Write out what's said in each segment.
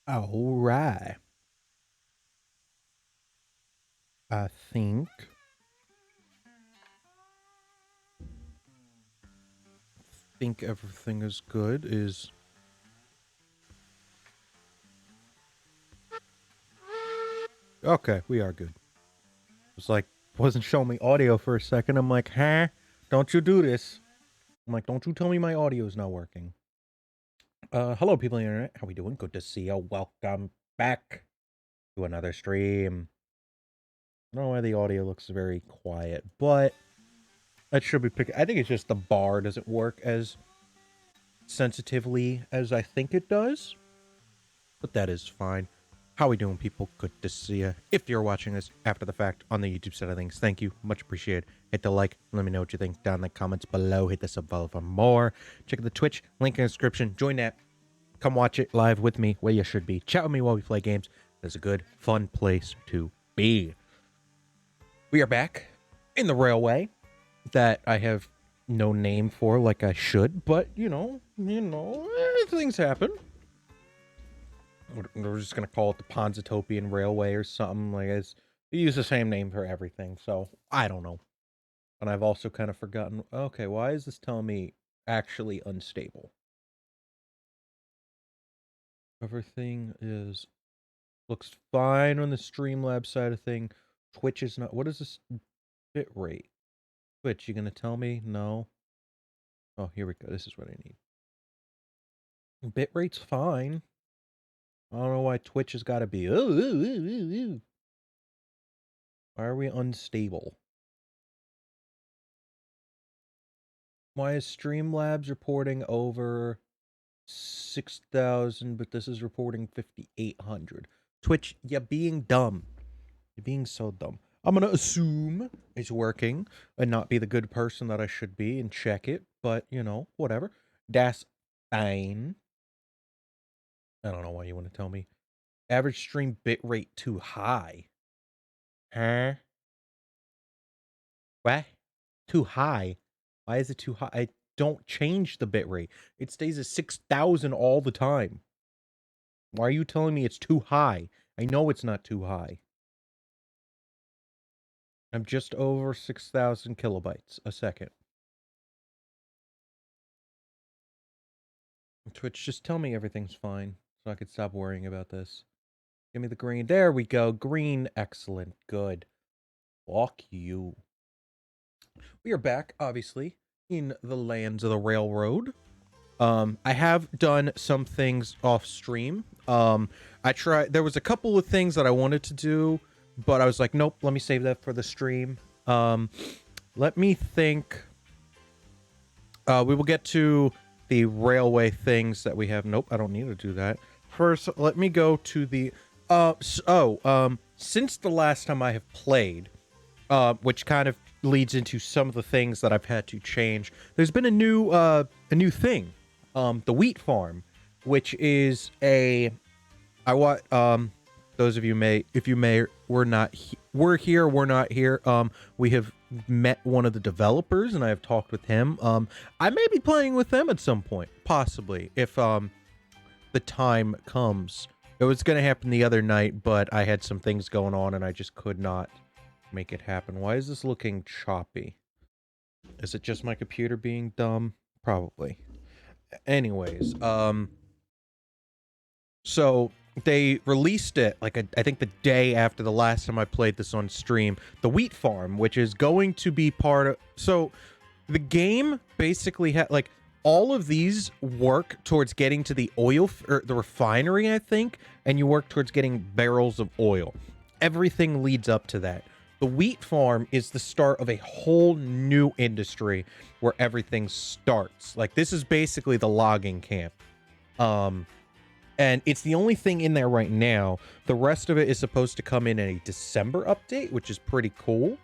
All right. I think everything is good. Is okay. We are good. It's like wasn't showing me audio for a second. I'm like, huh? Don't you do this? I'm like, don't you tell me my audio is not working. Hello, people on the internet. How we doing? Good to see you. Welcome back to another stream. I don't know why the audio looks very quiet, but that should be picking. I think it's just the bar doesn't work as sensitively as I think it does, but that is fine. How we doing, people? Good to see you. If you're watching this after the fact on the YouTube side of things, thank you. Much appreciated. Hit the like. Let me know what you think down in the comments below. Hit the sub follow for more. Check out the Twitch. Link in the description. Join that. Come watch it live with me where you should be. Chat with me while we play games. It's a good, fun place to be. We are back in the railway that I have no name for like I should, but things happen. We're just gonna call it the Ponzatopian Railway or something. Like it's we use the same name for everything, so I don't know. And I've also kind of forgotten. Okay, why is this telling me actually unstable? Everything is looks fine on the Streamlabs side of thing. Twitch is not. What is this bit rate? Twitch, you gonna tell me? No. Oh, here we go. This is what I need. Bit rate's fine. I don't know why Twitch has got to be. Why are we unstable? Why is Streamlabs reporting over 6,000, but this is reporting 5,800? Twitch, you're being dumb. You're being so dumb. I'm gonna assume it's working and not be the good person that I should be and check it, but whatever. Das fine. I don't know why you want to tell me. Average stream bitrate too high. Huh? What? Too high? Why is it too high? I don't change the bitrate. It stays at 6,000 all the time. Why are you telling me it's too high? I know it's not too high. I'm just over 6,000 kilobytes a second. Twitch, just tell me everything's fine so I could stop worrying about this. Give me the green. There we go. Green. Excellent. Good. Fuck you. We are back, obviously, in the lands of the railroad. I have done some things off stream. There was a couple of things that I wanted to do, but I was like, nope, let me save that for the stream. Let me think. We will get to the railway things that we have. Nope, I don't need to do that. First, let me go to the, since the last time I have played, which kind of leads into some of the things that I've had to change. There's been a new thing, the wheat farm, which is those of you we're not here. We have met one of the developers, and I have talked with him. I may be playing with them at some point, possibly if the time comes. It was gonna happen the other night, but I had some things going on, and I just could not make it happen. Why is this looking choppy? Is it just my computer being dumb? Probably. Anyways, so they released it I think the day after the last time I played this on stream, the wheat farm, which is going to be part of. So the game basically had all of these work towards getting to the oil or the refinery, I think, and you work towards getting barrels of oil. Everything leads up to that. The wheat farm is the start of a whole new industry where everything starts. Like this is basically the logging camp. And it's the only thing in there right now. The rest of it is supposed to come in a December update, which is pretty cool.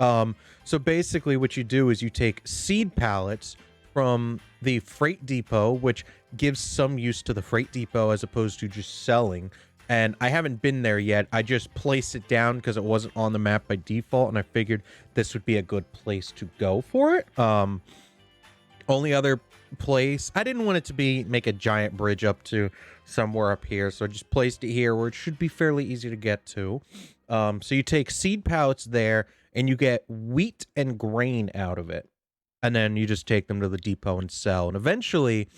So basically what you do is you take seed pallets from the freight depot, which gives some use to the freight depot as opposed to just selling. And I haven't been there yet. I just placed it down because it wasn't on the map by default, and I figured this would be a good place to go for it. Only other place. I didn't want it to make a giant bridge up to somewhere up here, so I just placed it here where it should be fairly easy to get to. So you take seed pallets there, and you get wheat and grain out of it, and then you just take them to the depot and sell. And eventually,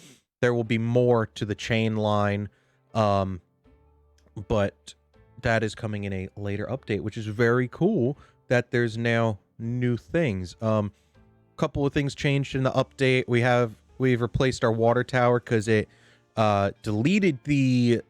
there will be more to the chain line, but that is coming in a later update, which is very cool that there's now new things. Couple of things changed in the update. We've replaced our water tower because it deleted the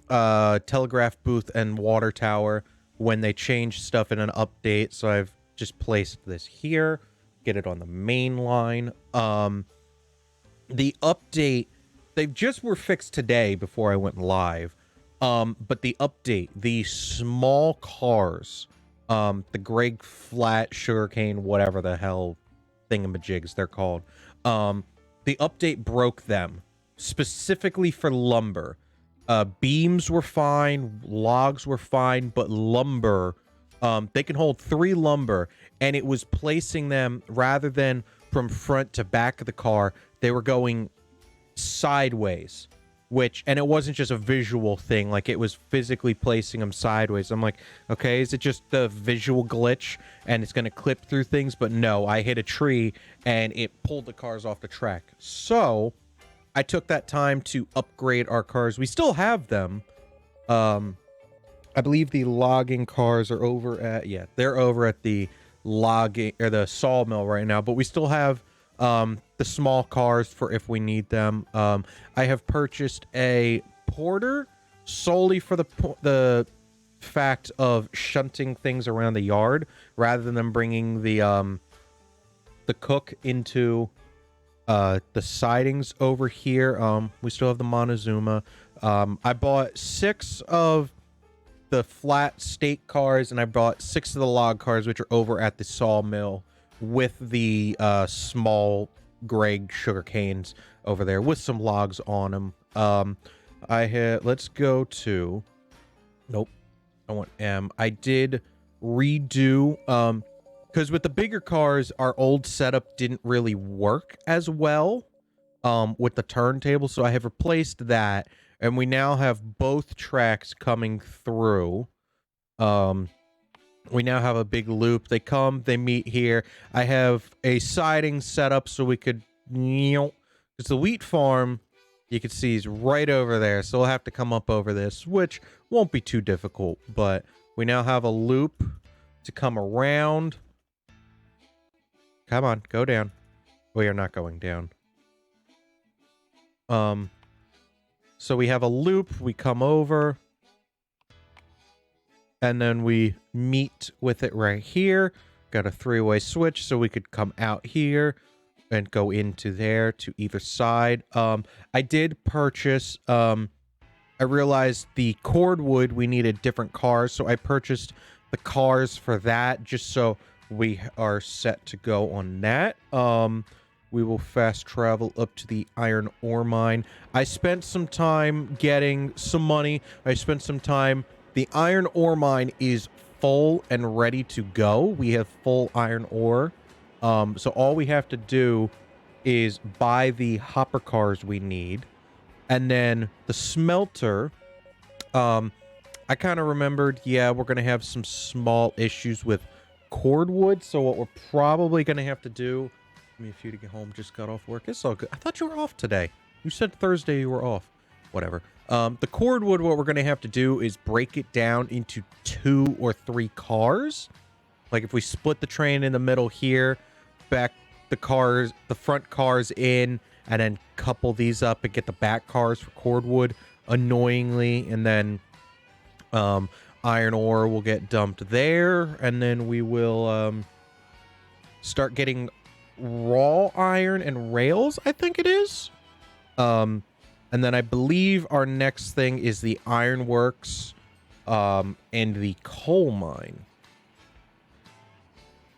telegraph booth and water tower when they changed stuff in an update. So I've just placed this here, get it on the main line. The update, they just were fixed today before I went live. But the update, the small cars, the Greg Flat Sugarcane, whatever the hell thingamajigs they're called, the update broke them specifically for lumber. Beams were fine, logs were fine, but lumber, they can hold 3 lumber, and it was placing them rather than from front to back of the car, they were going sideways, and it wasn't just a visual thing, like it was physically placing them sideways. I'm like, okay, is it just the visual glitch and it's going to clip through things? But no, I hit a tree and it pulled the cars off the track. So I took that time to upgrade our cars. We still have them. I believe the logging cars are over at, yeah, they're over at the logging or the sawmill right now, but we still have the small cars for if we need them. I have purchased a porter solely for the fact of shunting things around the yard rather than bringing the cook into the sidings over here. We still have the Montezuma. I bought 6 of the flat stake cars, and I bought 6 of the log cars, which are over at the sawmill with the small Greg sugar canes over there with some logs on them. Let's go to, nope, I want M. I did redo, because with the bigger cars, our old setup didn't really work as well with the turntable, so I have replaced that, and we now have both tracks coming through. We now have a big loop. They come, they meet here. I have a siding set up so we could, because the wheat farm, you can see, is right over there. So we'll have to come up over this, which won't be too difficult. But we now have a loop to come around. Come on, go down. We are not going down. So we have a loop. We come over. And then we meet with it right here. Got a 3-way switch so we could come out here and go into there to either side. I did purchase, I realized the cordwood, we needed different cars, so I purchased the cars for that just so we are set to go on that. We will fast travel up to the iron ore mine. I spent some time getting some money. I spent some time. The iron ore mine is full and ready to go. We have full iron ore. So all we have to do is buy the hopper cars we need. And then the smelter, I kind of remembered, yeah, we're going to have some small issues with cordwood. So what we're probably going to have to do, give me a few to get home, just got off work. It's all good. I thought you were off today. You said Thursday you were off. Whatever. The cordwood, what we're going to have to do is break it down into 2 or 3 cars. Like if we split the train in the middle here, back the front cars in, and then couple these up and get the back cars for cordwood annoyingly. And then iron ore will get dumped there. And then we will start getting raw iron and rails, I think it is. And then I believe our next thing is the ironworks and the coal mine.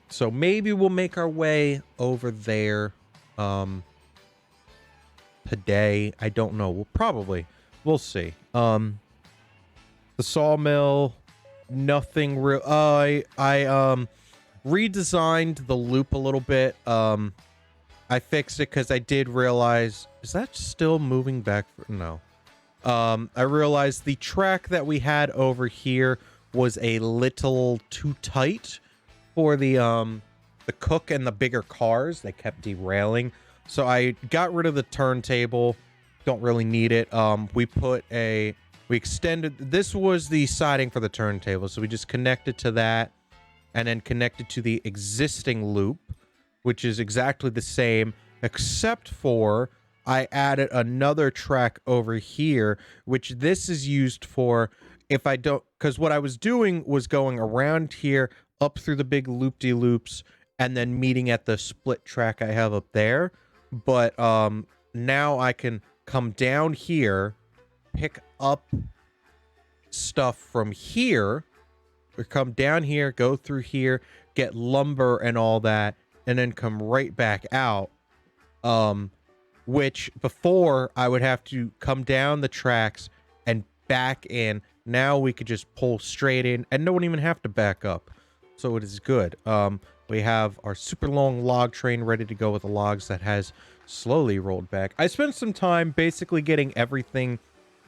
So maybe we'll make our way over there today. I don't know. We'll see. The sawmill, nothing real. I redesigned the loop a little bit. I fixed it because I did realize, is that still moving back? No. I realized the track that we had over here was a little too tight for the cook and the bigger cars. They kept derailing. So I got rid of the turntable. Don't really need it. We extended, this was the siding for the turntable. So we just connected to that and then connected to the existing loop, which is exactly the same, except for I added another track over here, which this is used for if I don't, because what I was doing was going around here, up through the big loop-de-loops, and then meeting at the split track I have up there. But now I can come down here, pick up stuff from here, or come down here, go through here, get lumber and all that, and then come right back out. Which before I would have to come down the tracks and back in. Now we could just pull straight in and no one even have to back up. So it is good. We have our super long log train ready to go with the logs that has slowly rolled back. I spent some time basically getting everything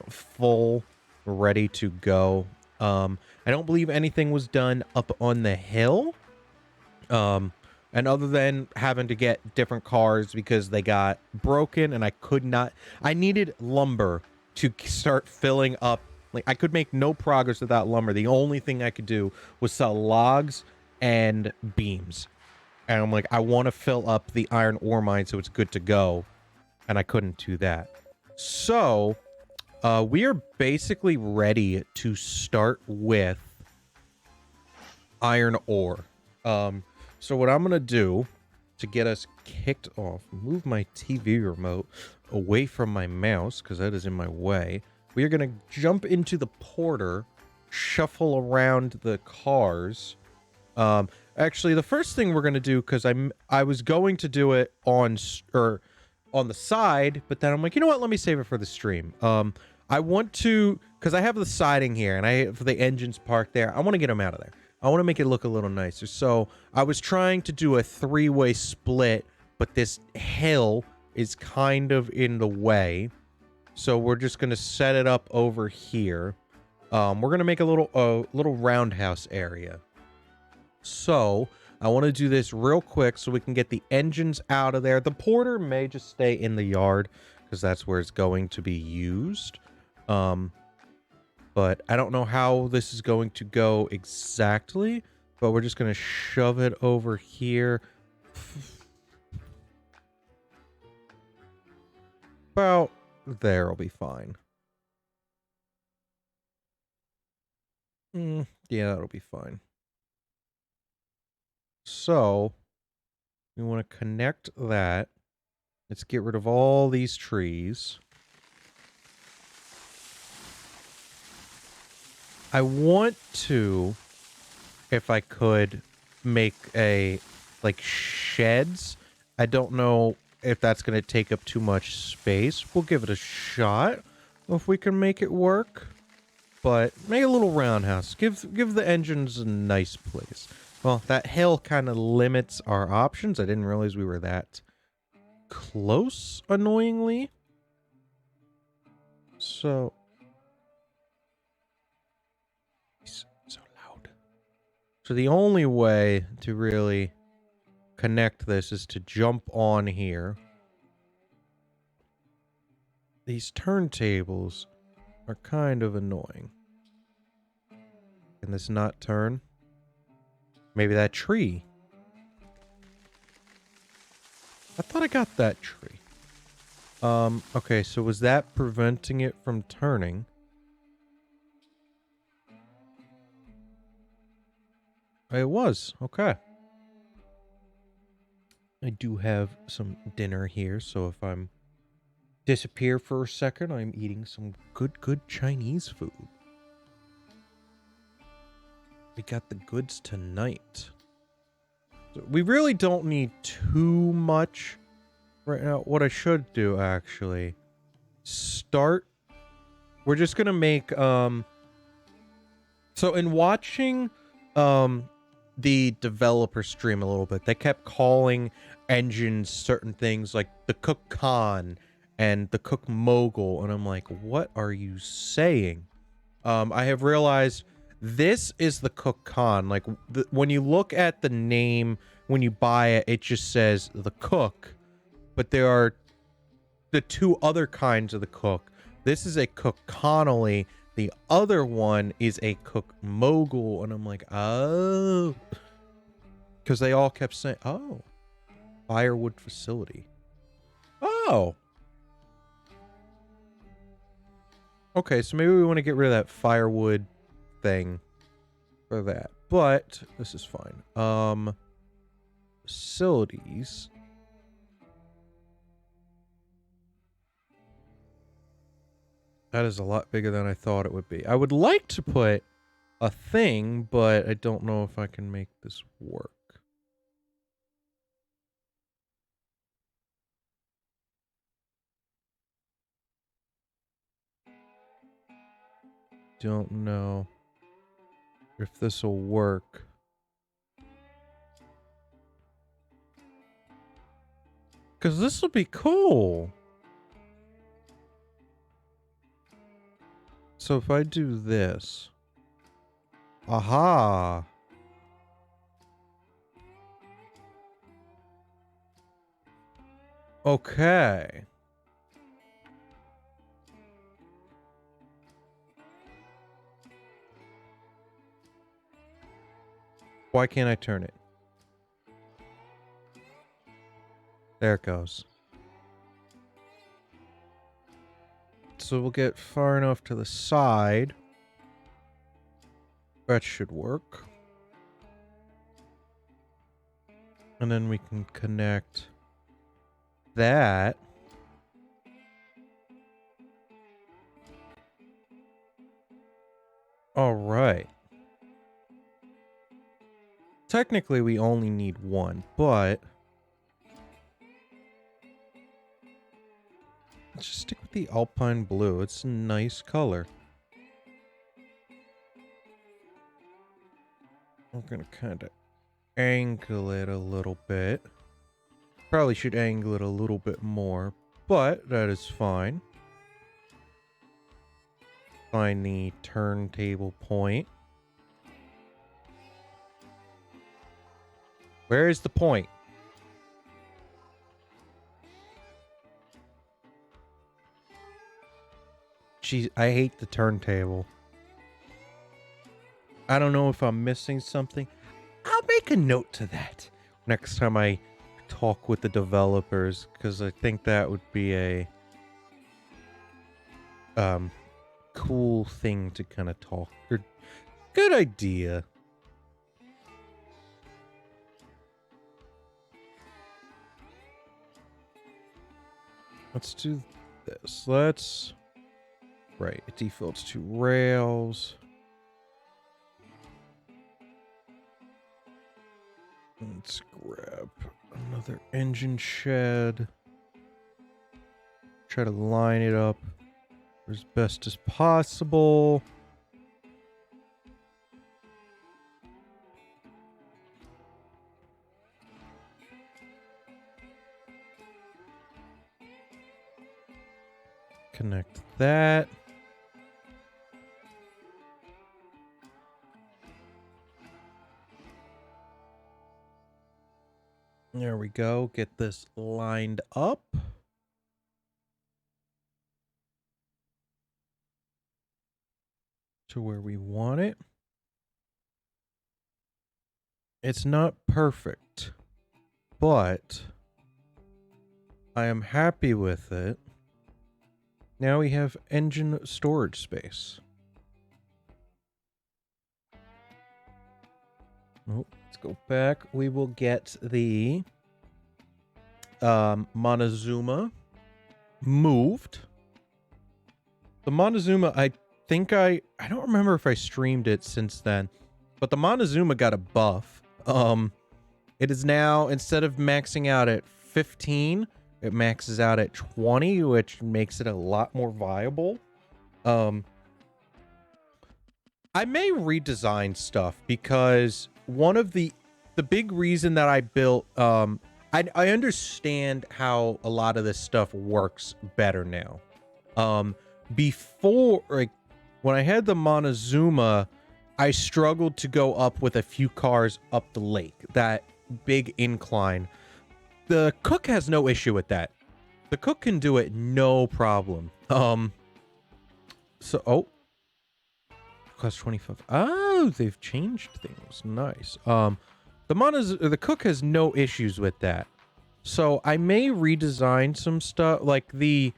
full, ready to go. I don't believe anything was done up on the hill. And other than having to get different cars because they got broken and I needed lumber to start filling up. Like, I could make no progress without lumber. The only thing I could do was sell logs and beams. And I'm like, I want to fill up the iron ore mine so it's good to go. And I couldn't do that. So, we are basically ready to start with iron ore. So what I'm going to do to get us kicked off, move my TV remote away from my mouse because that is in my way. We are going to jump into the porter, shuffle around the cars. Actually, the first thing we're going to do, because I was going to do it on the side, but then I'm like, you know what? Let me save it for the stream. I want to, because I have the siding here and I have the engines parked there. I want to get them out of there. I want to make it look a little nicer. So I was trying to do a three-way split, but this hill is kind of in the way. So we're just going to set it up over here. We're going to make a little roundhouse area. So I want to do this real quick so we can get the engines out of there. The porter may just stay in the yard because that's where it's going to be used. But I don't know how this is going to go exactly, but we're just going to shove it over here. About there will be fine. Yeah, that'll be fine. So we want to connect that. Let's get rid of all these trees. I want to, if I could, make like sheds. I don't know if that's going to take up too much space. We'll give it a shot if we can make it work. But make a little roundhouse. Give the engines a nice place. Well, that hill kind of limits our options. I didn't realize we were that close, annoyingly. So... So the only way to really connect this is to jump on here. These turntables are kind of annoying. Can this not turn? Maybe that tree. I thought I got that tree. Okay, so was that preventing it from turning? It was. Okay. I do have some dinner here, so if I'm disappear for a second, I'm eating some good Chinese food. We got the goods tonight. So we really don't need too much right now. What I should do, actually, we're just gonna make, so in watching, the developer stream a little bit. They kept calling engines certain things like the Cook Khan and the Cook Mogul, and I'm like, what are you saying? I have realized this is the Cook Khan. Like, when you look at the name, when you buy it, it just says the Cook, but there are the two other kinds of the Cook. This is a Cook Connolly. The other one is a Cook Mogul, and I'm like, oh, because they all kept saying, oh, firewood facility. Oh, okay, so maybe we want to get rid of that firewood thing for that, but this is fine. Facilities. That is a lot bigger than I thought it would be. I would like to put a thing, but I don't know if I can make this work. Don't know if this will work. Because this will be cool. So if I do this. Aha. Okay. Why can't I turn it? There it goes. So we'll get far enough to the side. That should work. And then we can connect that. All right. Technically, we only need one, but let's just stick with the Alpine blue. It's a nice color. We're gonna kind of angle it a little bit. Probably should angle it a little bit more, but that is fine. Find the turntable point. Where is the point? Jeez, I hate the turntable. I don't know if I'm missing something. I'll make a note to that next time I talk with the developers, because I think that would be a cool thing to kind of talk. Good idea. Let's do this. Right, it defaults to rails. Let's grab another engine shed. Try to line it up as best as possible. Connect that. There we go. Get this lined up. To where we want it. It's not perfect, but I am happy with it. Now we have engine storage space. Oh, let's go back. We will get the Montezuma moved. The Montezuma, I think I don't remember if I streamed it since then, but the Montezuma got a buff. It is now, instead of maxing out at 15, it maxes out at 20, which makes it a lot more viable. I may redesign stuff because one of the big reason that I built, I understand how a lot of this stuff works better now. Before, like, when I had the Montezuma, I struggled to go up with a few cars up the lake, that big incline. The Cook has no issue with that. The Cook can do it no problem. So, cost 25. Oh, they've changed things. Nice. The Cook has no issues with that. So I may redesign some stuff, like the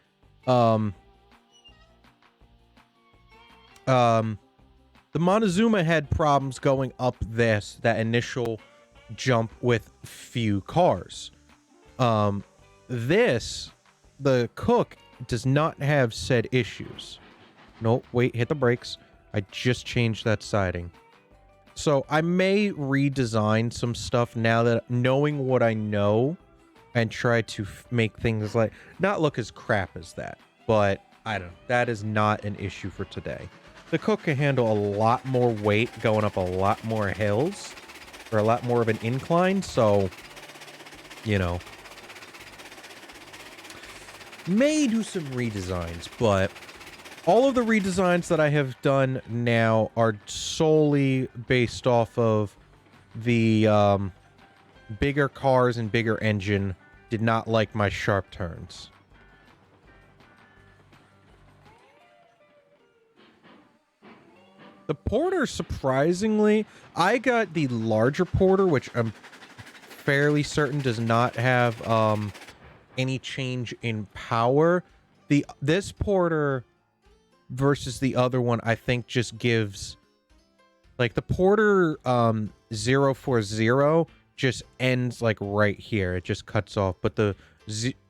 Montezuma had problems going up that initial jump with few cars. The Cook does not have said issues. Nope, wait, hit the brakes. I just changed that siding. So I may redesign some stuff now that knowing what I know, and try to make things like not look as crap as that. But I don't know. That is not an issue for today. The Cook can handle a lot more weight going up a lot more hills, or a lot more of an incline. So, you know, may do some redesigns, but all of the redesigns that I have done now are solely based off of the bigger cars and bigger engine did not like my sharp turns. The Porter, surprisingly, I got the larger Porter, which I'm fairly certain does not have any change in power. This Porter versus the other one, I think, just gives, like, the Porter 040 just ends like right here. It just cuts off, but the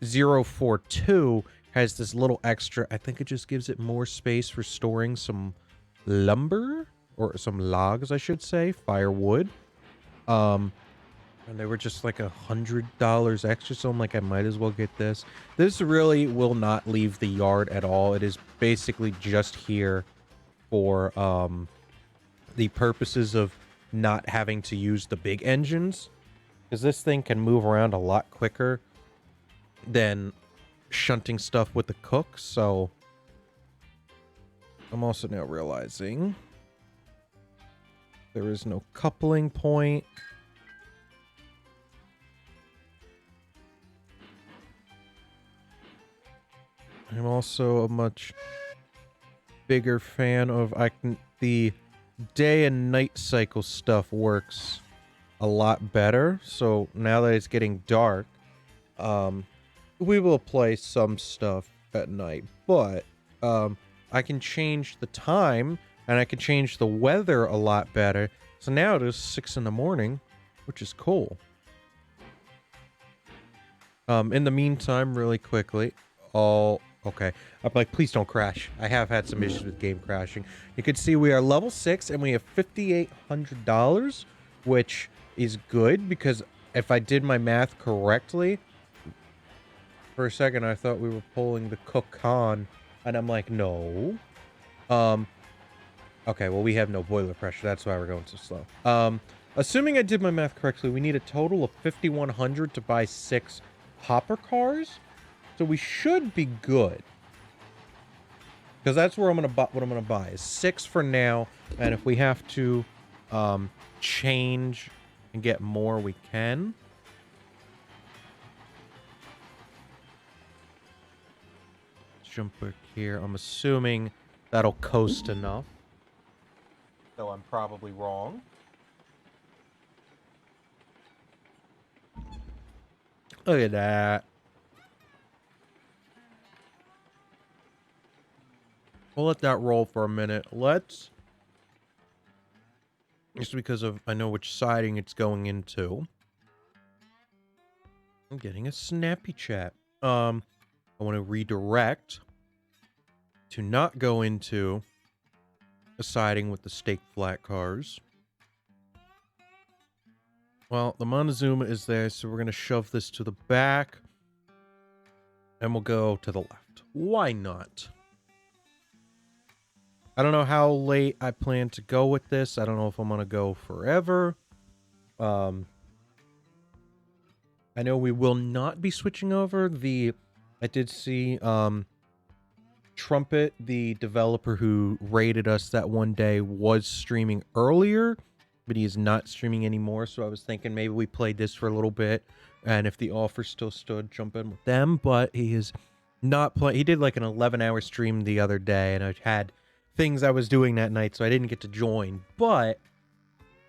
042 has this little extra. I think it just gives it more space for storing some lumber, or some logs, I should say, firewood. And they were just like $100 extra, so I'm like, I might as well get this. This really will not leave the yard at all. It is basically just here for the purposes of not having to use the big engines, because this thing can move around a lot quicker than shunting stuff with the Cook. So I'm also now realizing there is no coupling point. I'm also a much bigger fan of the day and night cycle stuff works a lot better. So now that it's getting dark, we will play some stuff at night, but I can change the time and I can change the weather a lot better. So now it is 6 in the morning, which is cool. In the meantime, really quickly, okay. I'm like, please don't crash. I have had some issues with game crashing. You can see we are level 6 and we have $5,800, which is good because if I did my math correctly, for a second I thought we were pulling the Cook Khan, and I'm like, no. Okay, well, we have no boiler pressure. That's why we're going so slow. Assuming I did my math correctly, we need a total of $5,100 to buy 6 hopper cars. So we should be good. Because that's where I'm gonna buy. What I'm gonna buy is 6 for now, and if we have to change and get more, we can. Let's jump back here. I'm assuming that'll coast enough, though I'm probably wrong. Look at that. We'll let that roll for a minute. Let's... Just because of I know which siding it's going into. I'm getting a snappy chat. I want to redirect to not go into a siding with the stake flat cars. Well, the Montezuma is there, so we're going to shove this to the back. And we'll go to the left. Why not? I don't know how late I plan to go with this. I don't know if I'm going to go forever. I know we will not be switching over. I did see Trumpet, the developer who rated us that one day, was streaming earlier, but he is not streaming anymore. So I was thinking maybe we played this for a little bit, and if the offer still stood, jump in with them. But he is not playing. He did like an 11-hour stream the other day, and I had things I was doing that night, so I didn't get to join. But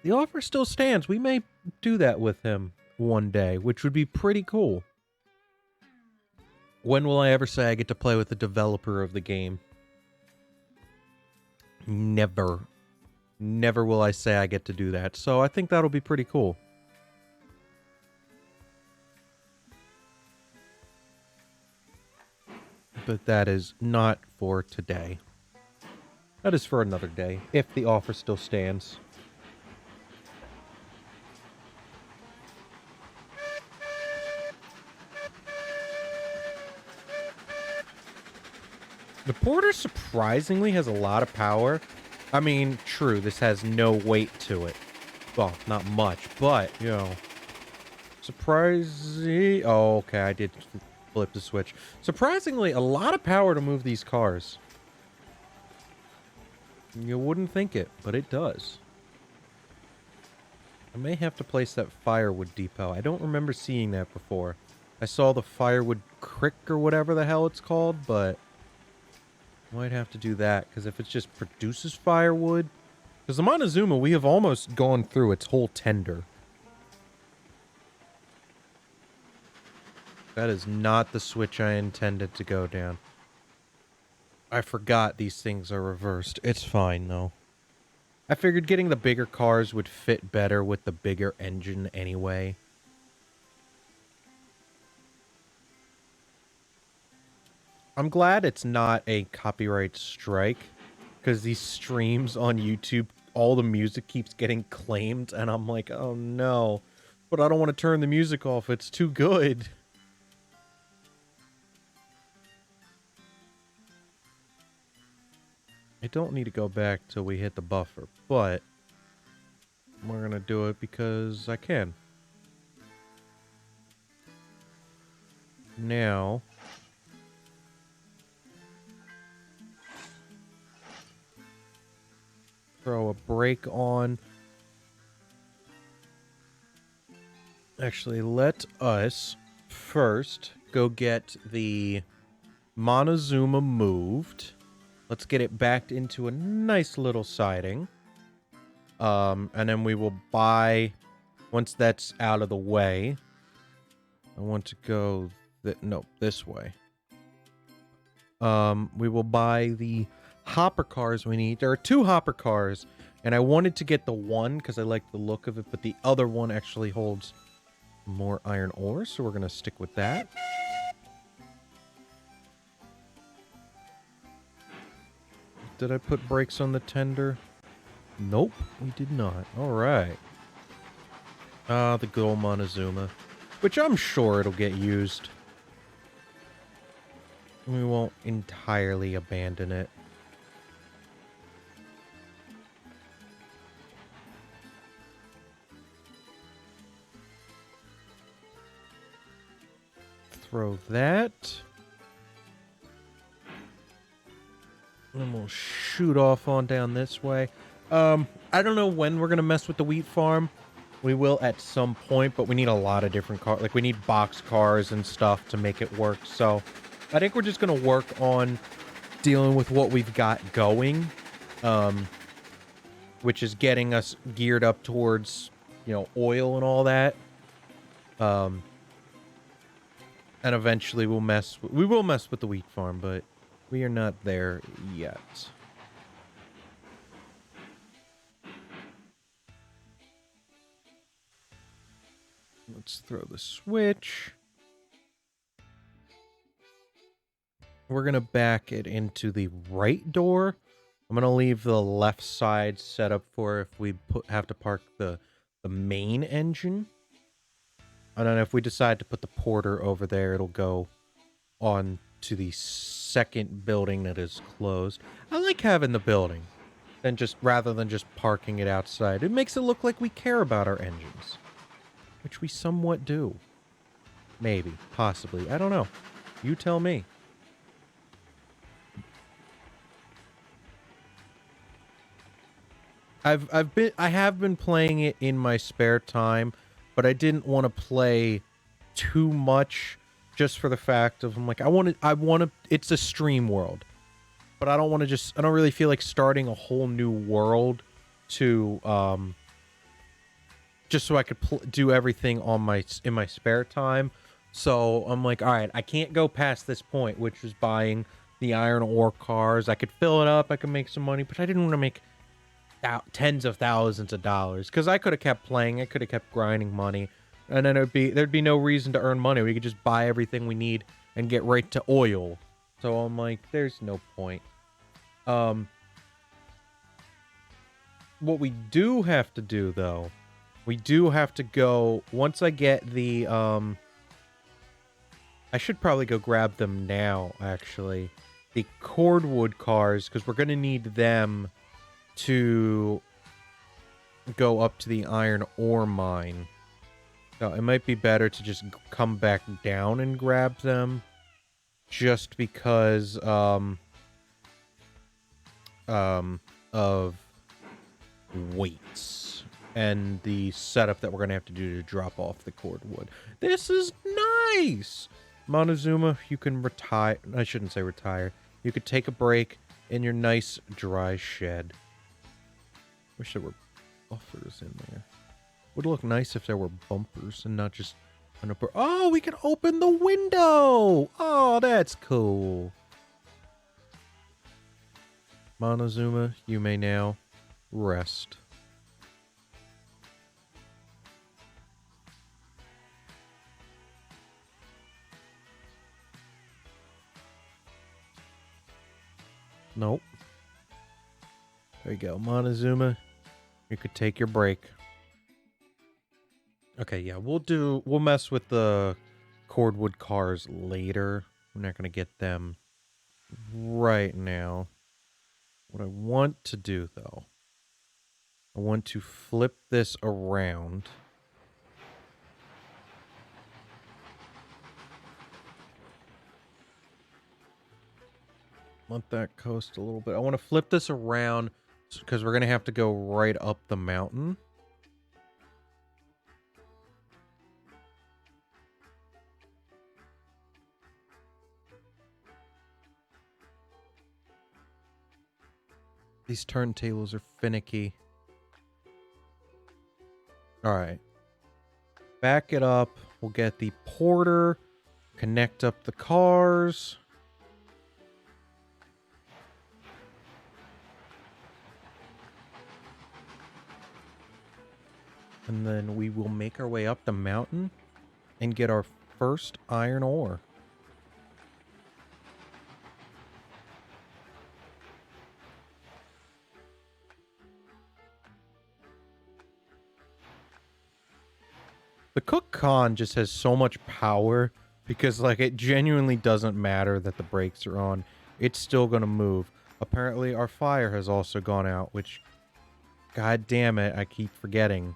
the offer still stands. We may do that with him one day, which would be pretty cool. When will I ever say I get to play with the developer of the game? Never. Never will I say I get to do that. So I think that'll be pretty cool. But that is not for today. That is for another day, if the offer still stands. The Porter surprisingly has a lot of power. I mean, true, this has no weight to it. Well, not much, but, you know. Surprising. Oh, okay, I did flip the switch. Surprisingly, a lot of power to move these cars. You wouldn't think it, but it does. I may have to place that firewood depot. I don't remember seeing that before. I saw the firewood crick or whatever the hell it's called, but might have to do that, because if it just produces firewood... Because the Montezuma, we have almost gone through its whole tender. That is not the switch I intended to go down. I forgot these things are reversed. It's fine, though. I figured getting the bigger cars would fit better with the bigger engine anyway. I'm glad it's not a copyright strike, because these streams on YouTube, all the music keeps getting claimed, and I'm like, oh no. But I don't want to turn the music off. It's too good. I don't need to go back till we hit the buffer, but we're going to do it because I can. Now... throw a brake on. Actually, let us first go get the Montezuma moved. Let's get it backed into a nice little siding. And then we will buy, once that's out of the way, I want to go, this way. We will buy the hopper cars we need. There are 2 hopper cars, and I wanted to get the one because I like the look of it, but the other one actually holds more iron ore, so we're going to stick with that. Did I put brakes on the tender? Nope, we did not. Alright. The good old Montezuma, which I'm sure it'll get used. We won't entirely abandon it. Throw that. And we'll shoot off on down this way. I don't know when we're going to mess with the wheat farm. We will at some point, but we need a lot of different cars. Like, we need box cars and stuff to make it work. So, I think we're just going to work on dealing with what we've got going. Which is getting us geared up towards, you know, oil and all that. And eventually we will mess with the wheat farm, but we are not there yet. Let's throw the switch. We're going to back it into the right door. I'm going to leave the left side set up for if we have to park the main engine. And then if we decide to put the Porter over there, it'll go on to the second building that is closed. I like having the building. than just rather than just parking it outside. It makes it look like we care about our engines, which we somewhat do. Maybe, possibly. I don't know. You tell me. I have been playing it in my spare time, but I didn't want to play too much just for the fact of I'm like I want to it's a stream world. But I don't want to I don't really feel like starting a whole new world to just so I could do everything on in my spare time. So I'm like, all right, I can't go past this point, which is buying the iron ore cars. I could fill it up, I could make some money, but I didn't want to make tens of thousands of dollars because I could have kept playing, I could have kept grinding money, and then there'd be no reason to earn money. We could just buy everything we need and get right to oil. So I'm like, there's no point. What we do have to do though, we do have to go once I get the I should probably go grab them now actually. The cordwood cars, because we're gonna need them to go up to the iron ore mine. So it might be better to just come back down and grab them just because of weights and the setup that we're gonna have to do to drop off the cordwood. This is nice. Montezuma, you can retire. I shouldn't say retire. You could take a break in your nice dry shed. Wish there were buffers in there. Would look nice if there were bumpers and not just an upper. Oh, we can open the window. Oh, that's cool. Montezuma, you may now rest. Nope. There you go. Montezuma, you could take your break. Okay, yeah, we'll mess with the cordwood cars later. We're not gonna get them right now. What I want to do though, I want to flip this around. Want that coast a little bit. I want to flip this around because we're gonna have to go right up the mountain. These turntables are finicky. Alright. Back it up. We'll get the porter. Connect up the cars. And then we will make our way up the mountain and get our first iron ore. The Cook Con just has so much power because, like, it genuinely doesn't matter that the brakes are on. It's still going to move. Apparently, our fire has also gone out, which, god damn it, I keep forgetting.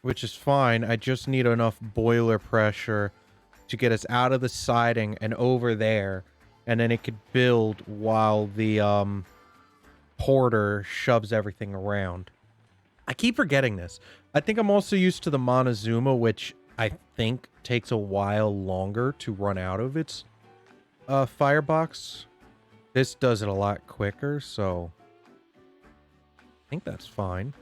Which is fine. I just need enough boiler pressure to get us out of the siding and over there. And then it could build while the, porter shoves everything around. I keep forgetting this. I think I'm also used to the Montezuma, which I think takes a while longer to run out of its firebox. This does it a lot quicker, so I think that's fine.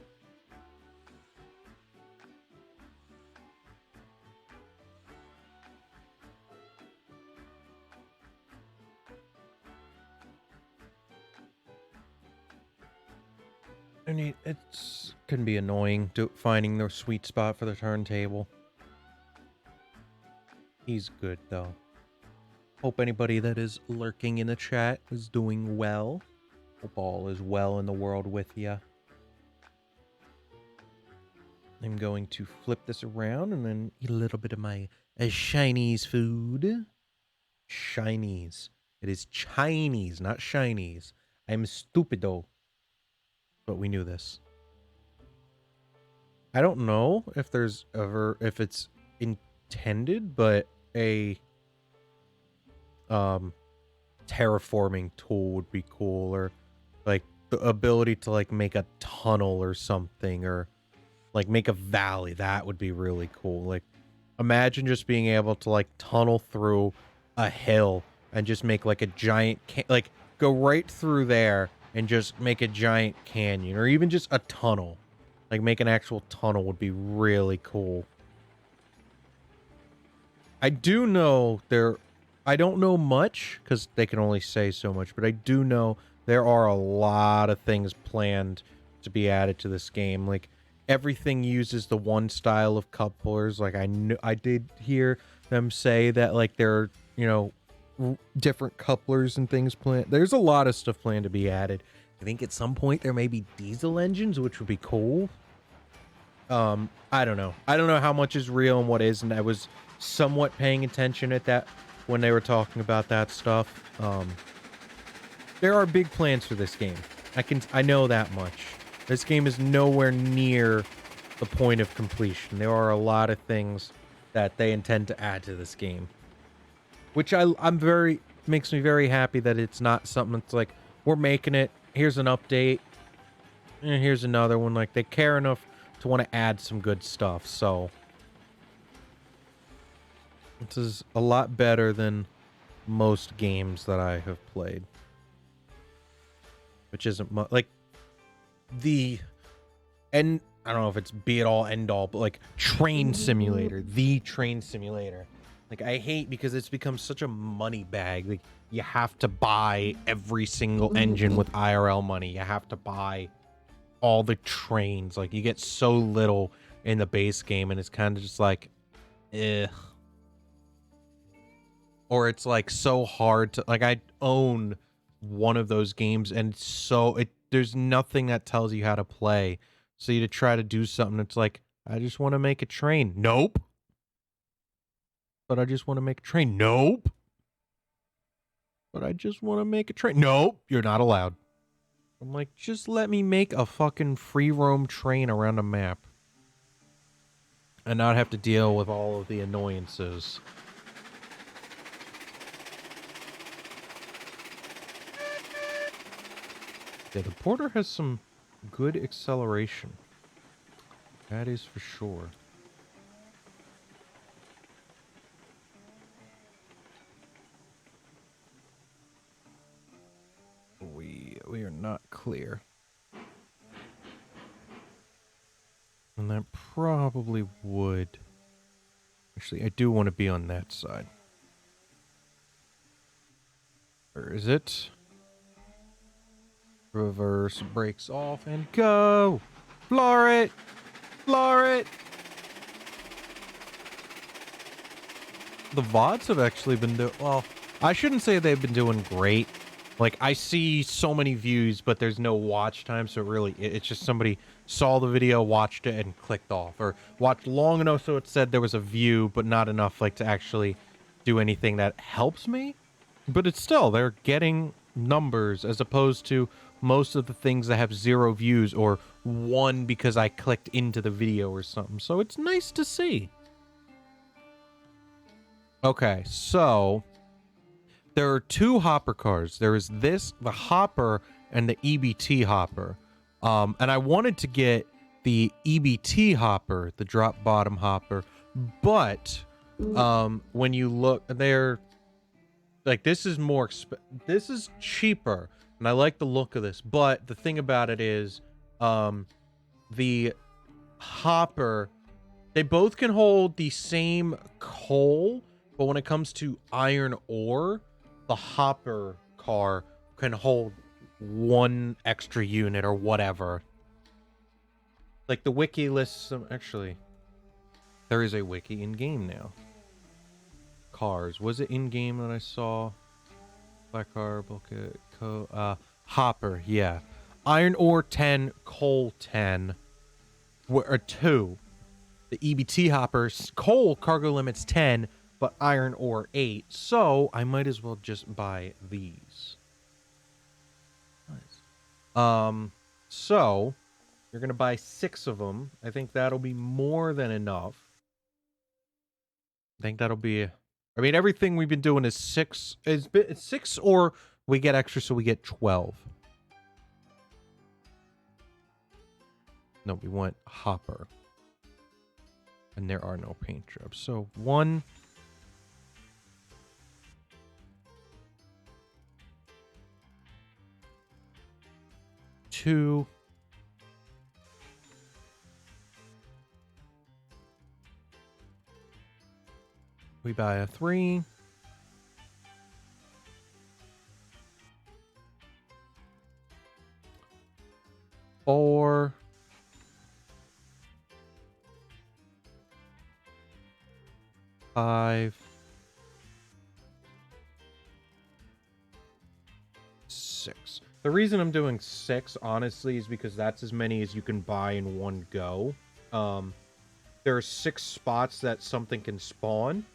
I mean, it's can be annoying finding the sweet spot for the turntable. He's good though. Hope anybody that is lurking in the chat is doing well. Hope all is well in the world with ya. I'm going to flip this around and then eat a little bit of my Chinese food. Chinese. It is Chinese, not Chinese. I'm stupido. But we knew this. I don't know if there's ever, if it's intended, but a terraforming tool would be cool, or like the ability to like make a tunnel or something, or like make a valley. That would be really cool. Like imagine just being able to like tunnel through a hill and just make like a giant like go right through there and just make a giant canyon, or even just a tunnel. Like make an actual tunnel would be really cool. I do know I don't know much because they can only say so much, but I do know there are a lot of things planned to be added to this game. Like everything uses the one style of couplers. Like I did hear them say that like there are, you know, different couplers and things planned. There's a lot of stuff planned to be added. I think at some point there may be diesel engines, which would be cool. I don't know. I don't know how much is real and what isn't. I was somewhat paying attention at that when they were talking about that stuff. There are big plans for this game. I know that much. This game is nowhere near the point of completion. There are a lot of things that they intend to add to this game, which makes me very happy that it's not something that's like, we're making it, here's an update, and here's another one. Like they care enough to want to add some good stuff. So this is a lot better than most games that I have played, which isn't much. Like and I don't know if it's be it all end all, but like Train Simulator, the Train Simulator. Like I hate because it's become such a money bag. Like you have to buy every single engine with IRL money. You have to buy all the trains. Like you get so little in the base game, and it's kind of just like, ugh. Or it's like so hard to like. I own one of those games, and there's nothing that tells you how to play. So you to try to do something, it's like, I just want to make a train. Nope. But I just want to make a train. Nope. But I just want to make a train. Nope. You're not allowed. I'm like, just let me make a fucking free roam train around a map and not have to deal with all of the annoyances. Yeah, the Porter has some good acceleration. That is for sure. We are not clear. And that probably would... Actually, I do want to be on that side. Where is it? Reverse, brakes off, and go! Floor it! Floor it! The VODs have actually been doing... Well, I shouldn't say they've been doing great. Like, I see so many views, but there's no watch time, so it's just somebody saw the video, watched it, and clicked off. Or watched long enough so it said there was a view, but not enough, like, to actually do anything that helps me. But it's still, they're getting numbers, as opposed to most of the things that have 0 views, or 1 because I clicked into the video or something. So it's nice to see. Okay, so... there are 2 hopper cars. There is the hopper, and the EBT hopper. And I wanted to get the EBT hopper, the drop bottom hopper, but when you look, they're like, this is this is cheaper, and I like the look of this, but the thing about it is the hopper, they both can hold the same coal, but when it comes to iron ore, the hopper car can hold 1 extra unit or whatever. Like the wiki lists some... Actually, there is a wiki in game now. Cars. Was it in game that I saw? Black car, bulkhead, hopper, yeah. Iron ore 10, coal 10, or 2. The EBT hopper, coal cargo limits 10, but iron ore 8, so I might as well just buy these. Nice. So you're gonna buy 6 of them. I think that'll be more than enough. I think that'll be. I mean, everything we've been doing is 6. It's 6, or we get extra, so we get 12. No, we want hopper, and there are no paint jobs. So 1. 2. We buy a 3. 4. 5. 6. The reason I'm doing 6, honestly, is because that's as many as you can buy in one go. There are 6 spots that something can spawn.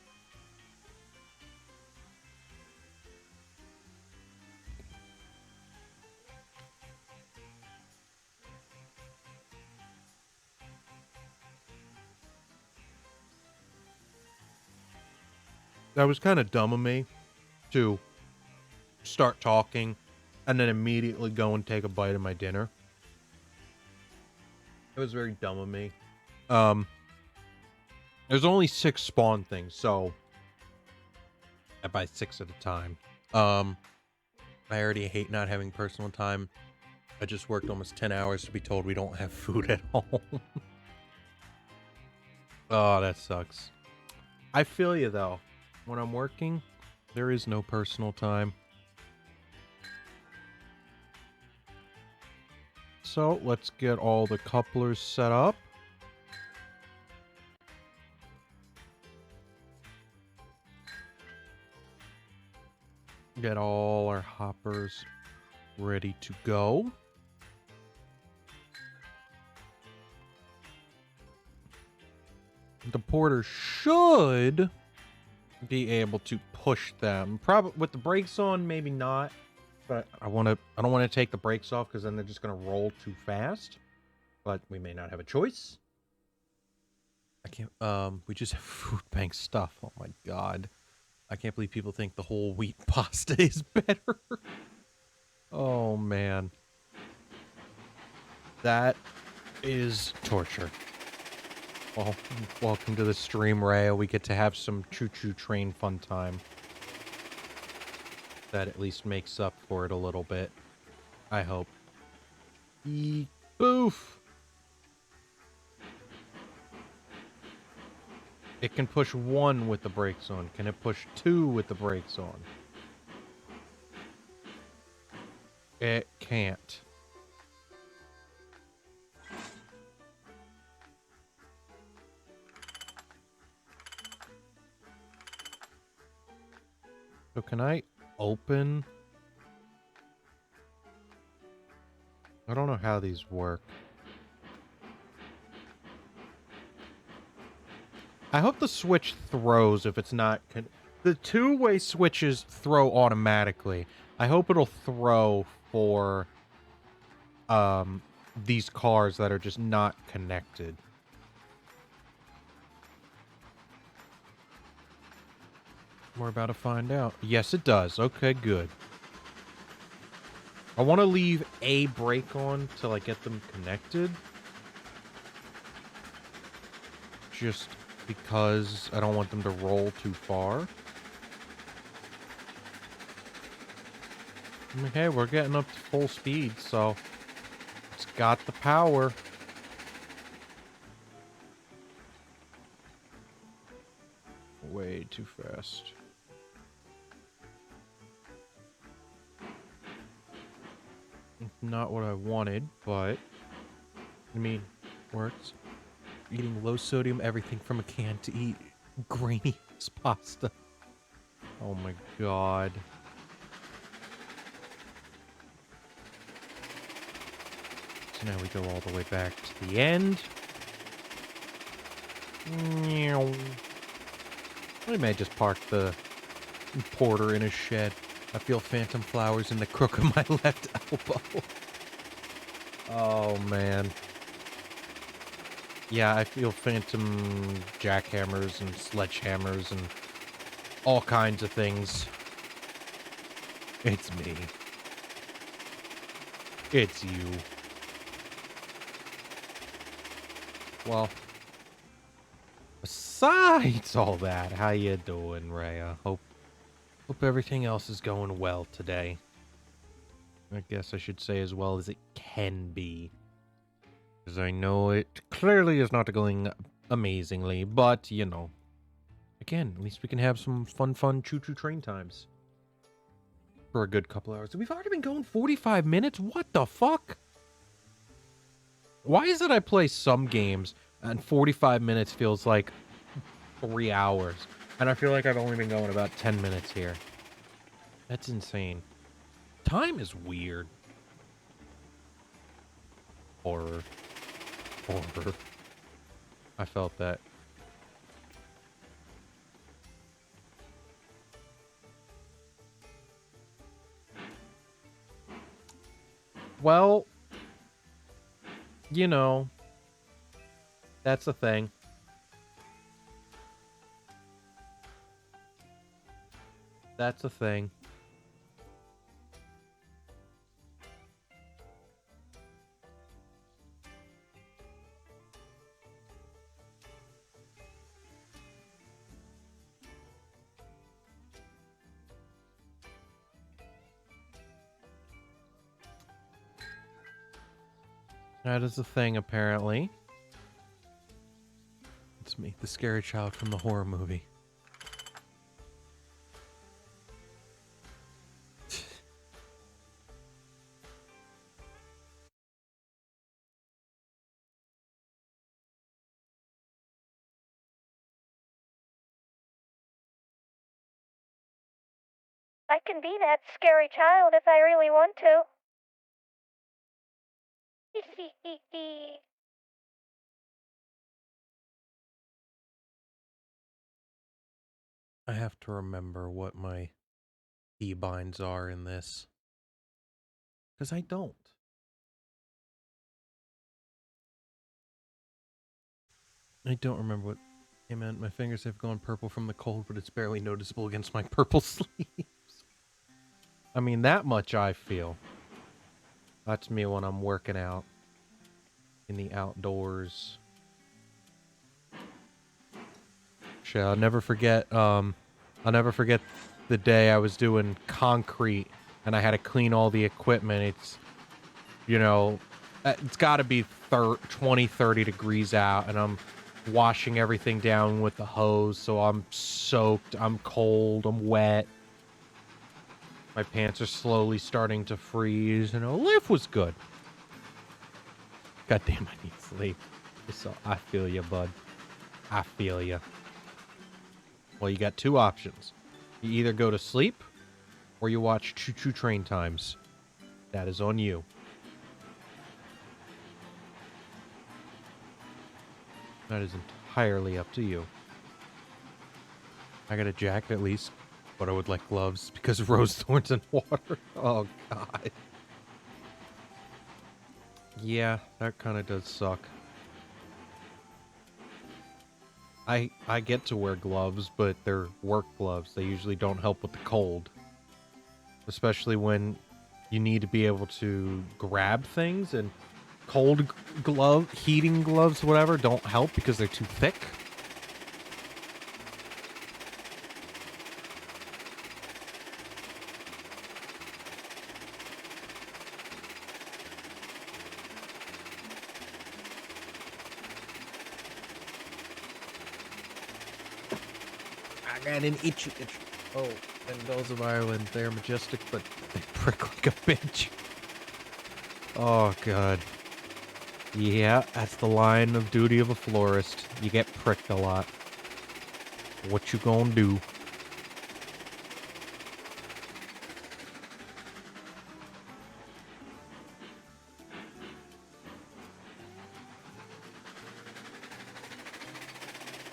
That was kind of dumb of me to start talking and then immediately go and take a bite of my dinner. It was very dumb of me. There's only 6 spawn things, so I buy 6 at a time. I already hate not having personal time. I just worked almost 10 hours to be told we don't have food at home. Oh, that sucks. I feel you, though. When I'm working, there is no personal time. So, let's get all the couplers set up. Get all our hoppers ready to go. The porter should be able to push them. Probably with the brakes on, maybe not. But I don't want to take the brakes off because then they're just going to roll too fast. But we may not have a choice. I can't. We just have food bank stuff. Oh my god. I can't believe people think the whole wheat pasta is better. Oh man. That is torture. Well, welcome to the stream, Raya. We get to have some choo-choo train fun time. That at least makes up for it a little bit. I hope. Boof! It can push 1 with the brakes on. Can it push 2 with the brakes on? It can't. So can I open? I don't know how these work. I hope the switch throws if it's not... The 2-way switches throw automatically. I hope it'll throw for these cars that are just not connected. We're about to find out. Yes, it does. Okay, good. I want to leave a brake on till I get them connected. Just because I don't want them to roll too far. Okay, we're getting up to full speed, so it's got the power. Way too fast. Not what I wanted, but I mean, works. Eating low sodium everything from a can to eat grainy pasta. Oh my god. So now we go all the way back to the end. I may just park the Porter in his shed. I feel phantom flowers in the crook of my left elbow. Oh, man. Yeah, I feel phantom jackhammers and sledgehammers and all kinds of things. It's me. It's you. Well, besides all that, how you doing, Rhea? Hope everything else is going well today. I guess I should say as well as it can be. Because I know it clearly is not going amazingly, but, you know. Again, at least we can have some fun choo-choo train times. For a good couple hours. We've already been going 45 minutes? What the fuck? Why is it I play some games and 45 minutes feels like 3 hours? And I feel like I've only been going about 10 minutes here. That's insane. Time is weird. Horror. Horror. I felt that. Well, you know, that's the thing. That's the thing. That is the thing, apparently. It's me, the scary child from the horror movie. I can be that scary child if I really want to. I have to remember what my keybinds are in this. Because I don't. I don't remember what... Hey man, my fingers have gone purple from the cold, but it's barely noticeable against my purple sleeves. I mean, that much I feel. That's me when I'm working out. In the outdoors. Shit, I'll never forget, I'll never forget the day I was doing concrete and I had to clean all the equipment. It's, you know, it's gotta be 20, 30 degrees out and I'm washing everything down with the hose, so I'm soaked, I'm cold, I'm wet. My pants are slowly starting to freeze, and life was good. Goddamn, I need sleep. So I feel you, bud. I feel you. Well, you got two options. You either go to sleep, or you watch Choo Choo Train Times. That is on you. That is entirely up to you. I got a jacket at least, but I would like gloves because of rose thorns and water. Oh, God. Yeah, that kind of does suck. I get to wear gloves, but they're work gloves. They usually don't help with the cold. Especially when you need to be able to grab things, and cold glove, heating gloves, whatever, don't help because they're too thick. I got an itchy itch. Oh, and those of Ireland, they're majestic, but they prick like a bitch. Oh, God. Yeah, that's the line of duty of a florist. You get pricked a lot. What you gonna do?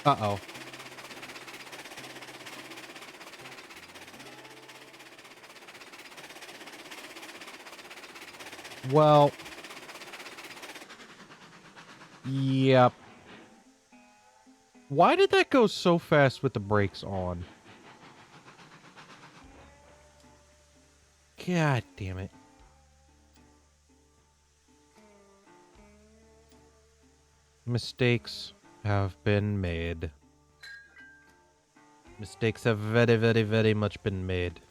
Uh-oh. Well, yep. Why did that go so fast with the brakes on? God damn it. Mistakes have been made. Mistakes have very, very, very much been made.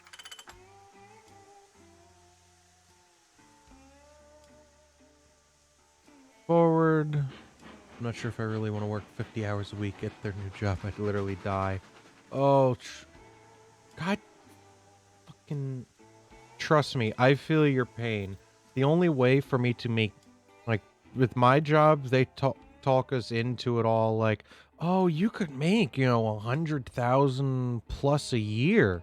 Forward. I'm not sure if I really want to work 50 hours a week at their new job. I'd literally die. Oh, God. Fucking. Trust me, I feel your pain. The only way for me to make, like, with my job, they talk us into it all like, oh, you could make, 100,000 plus a year.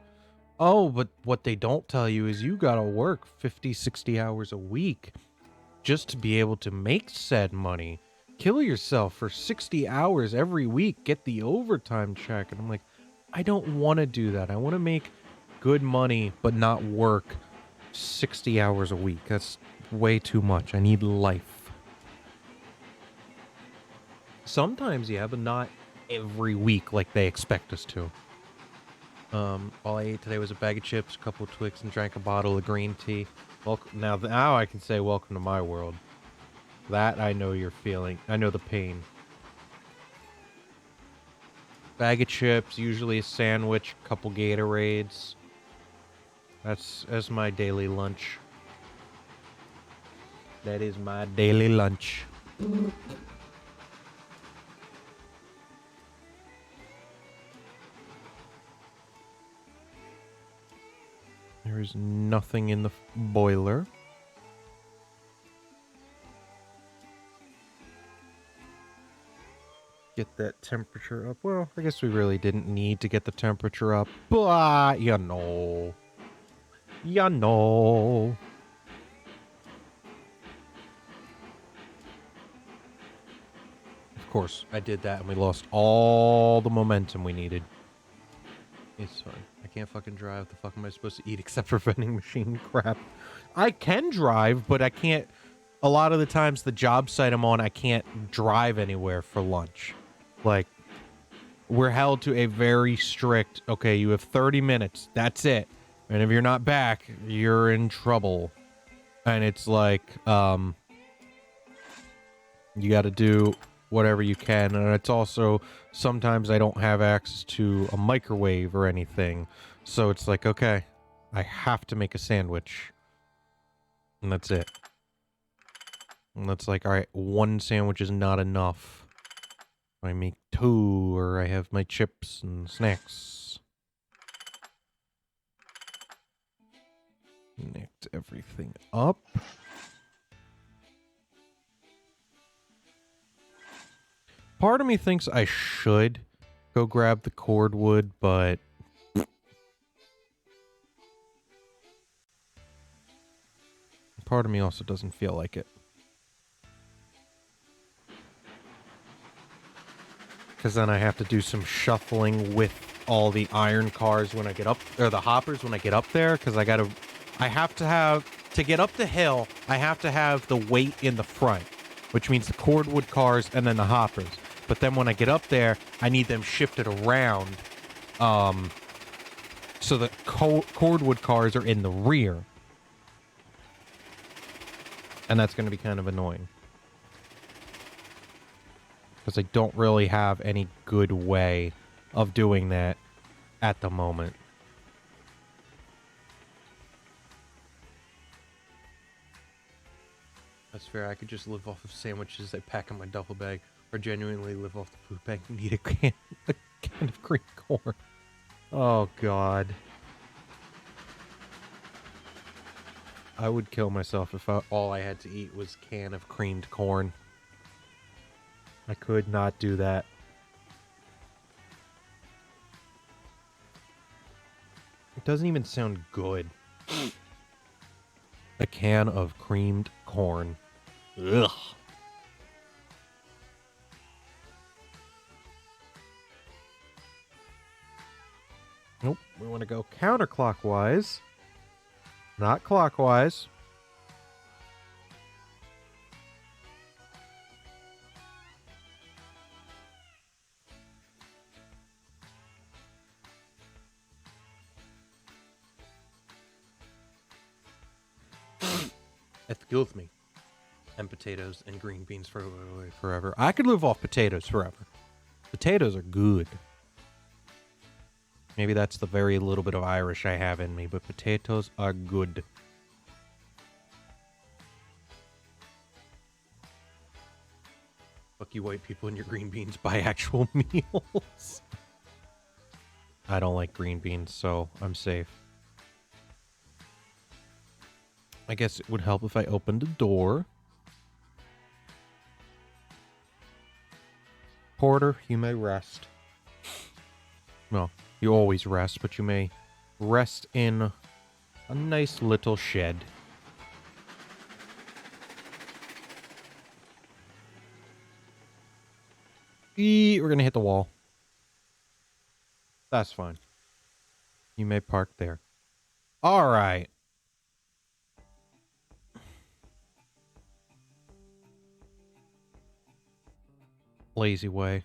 Oh, but what they don't tell you is you gotta work 50, 60 hours a week just to be able to make said money. Kill yourself for 60 hours every week, get the overtime check. And I'm like, I don't want to do that. I want to make good money, but not work 60 hours a week. That's way too much. I need life. Sometimes, yeah, but not every week like they expect us to. All I ate today was a bag of chips, a couple of Twix, and drank a bottle of green tea. Now I can say welcome to my world. That I know you're feeling. I know the pain. Bag of chips, usually a sandwich, couple Gatorades. That's my daily lunch. That is my daily lunch. There is nothing in the boiler. Get that temperature up. Well, I guess we really didn't need to get the temperature up, but you know. You know. Of course, I did that and we lost all the momentum we needed. It's fine. I can't fucking drive. The fuck am I supposed to eat except for vending machine crap? I can drive, but I can't. A lot of the times, the job site I'm on, I can't drive anywhere for lunch. Like, we're held to a very strict, okay, you have 30 minutes. That's it. And if you're not back, you're in trouble. And it's like, you got to do whatever you can. And it's also, sometimes I don't have access to a microwave or anything. So it's like, okay, I have to make a sandwich. And that's it. And that's like, all right, one sandwich is not enough. I make two, or I have my chips and snacks. Connect everything up. Part of me thinks I should go grab the cordwood, but part of me also doesn't feel like it. Because then I have to do some shuffling with all the iron cars when I get up, or the hoppers when I get up there, because to get up the hill, I have to have the weight in the front, which means the cordwood cars and then the hoppers. But then when I get up there, I need them shifted around, so the cordwood cars are in the rear. And that's going to be kind of annoying. Because I don't really have any good way of doing that at the moment. That's fair. I could just live off of sandwiches I pack in my duffel bag, or genuinely live off the food bank and eat a can of green corn. Oh, God. I would kill myself if all I had to eat was a can of creamed corn. I could not do that. It doesn't even sound good. A can of creamed corn. Ugh. Nope. We want to go counterclockwise. Not clockwise. Excuse me. And potatoes and green beans forever. I could live off potatoes forever. Potatoes are good. Maybe that's the very little bit of Irish I have in me, but potatoes are good. Fuck you white people and your green beans. Buy actual meals. I don't like green beans, so I'm safe. I guess it would help if I opened a door. Porter, you may rest. Well, you always rest, but you may rest in a nice little shed. We're gonna hit the wall. That's fine. You may park there. All right. Lazy way.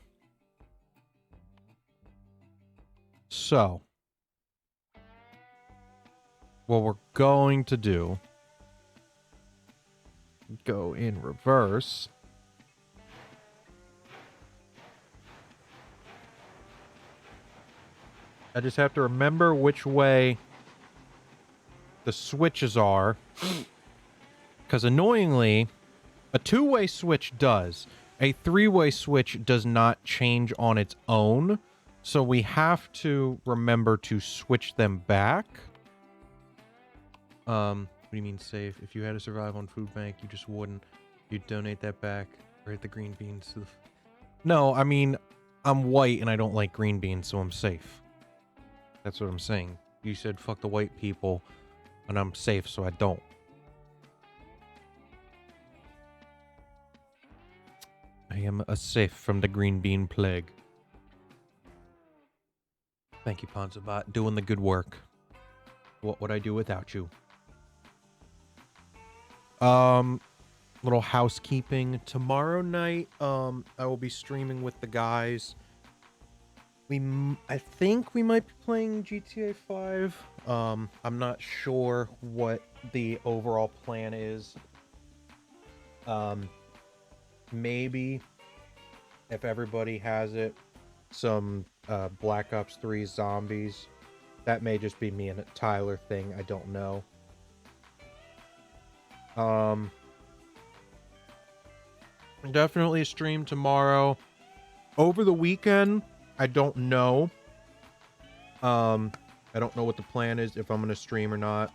So, what we're going to do, go in reverse. I just have to remember which way the switches are. Because annoyingly, a two-way switch does. A three-way switch does not change on its own. So we have to remember to switch them back. What do you mean safe? If you had to survive on food bank, you just wouldn't. You'd donate that back or hit the green beans. No, I mean, I'm white and I don't like green beans, so I'm safe. That's what I'm saying. You said fuck the white people, and I'm safe, so I don't. I am safe from the green bean plague. Thank you, Ponzabot. Doing the good work. What would I do without you? Little housekeeping. Tomorrow night, I will be streaming with the guys. I think we might be playing GTA 5. I'm not sure what the overall plan is. Maybe if everybody has it, some Black Ops 3 zombies. That may just be me and a Tyler thing. I don't know. Definitely a stream tomorrow. Over the weekend, I don't know. I don't know what the plan is, if I'm going to stream or not.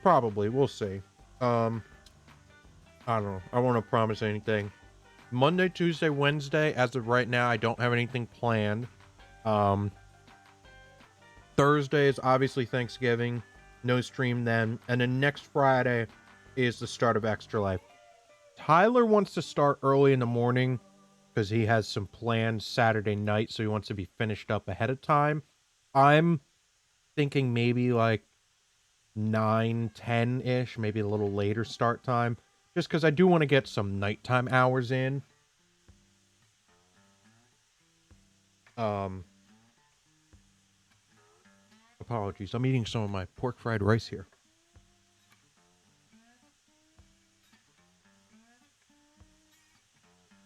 Probably. We'll see. I don't know. I won't promise anything. Monday, Tuesday, Wednesday, as of right now, I don't have anything planned. Thursday is obviously Thanksgiving. No stream then. And then next Friday is the start of Extra Life. Tyler wants to start early in the morning because he has some plans Saturday night, so he wants to be finished up ahead of time. I'm thinking maybe like 9, 10-ish, maybe a little later start time, just because I do want to get some nighttime hours in. Apologies, I'm eating some of my pork fried rice here.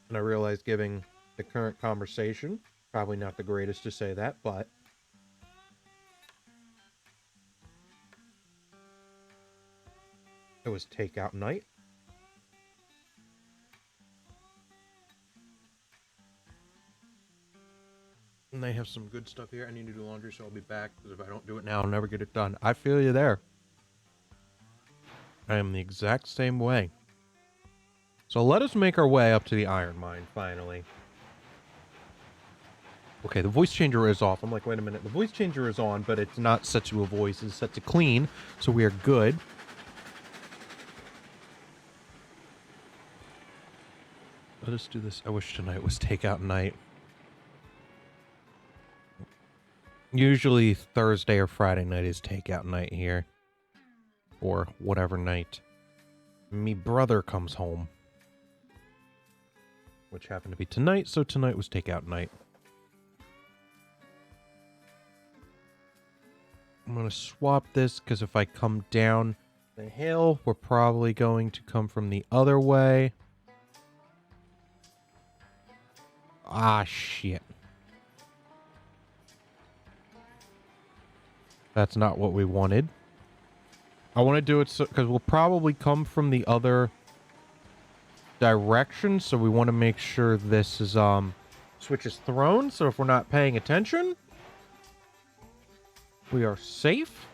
And I realize, given the current conversation, probably not the greatest to say that, but it was takeout night. And they have some good stuff here. I need to do laundry, so I'll be back, because if I don't do it now, I'll never get it done. I feel you there. I am the exact same way. So let us make our way up to the iron mine, finally. Okay, the voice changer is off. I'm like, wait a minute. The voice changer is on, but it's not set to a voice. It's set to clean, so we are good. Let us do this. I wish tonight was takeout night. Usually Thursday or Friday night is takeout night here. Or whatever night me brother comes home. Which happened to be tonight, so tonight was takeout night. I'm going to swap this because if I come down the hill, we're probably going to come from the other way. Ah, shit. That's not what we wanted. I want to do it so because we'll probably come from the other direction, so we want to make sure this is switch is thrown, so if we're not paying attention, we are safe.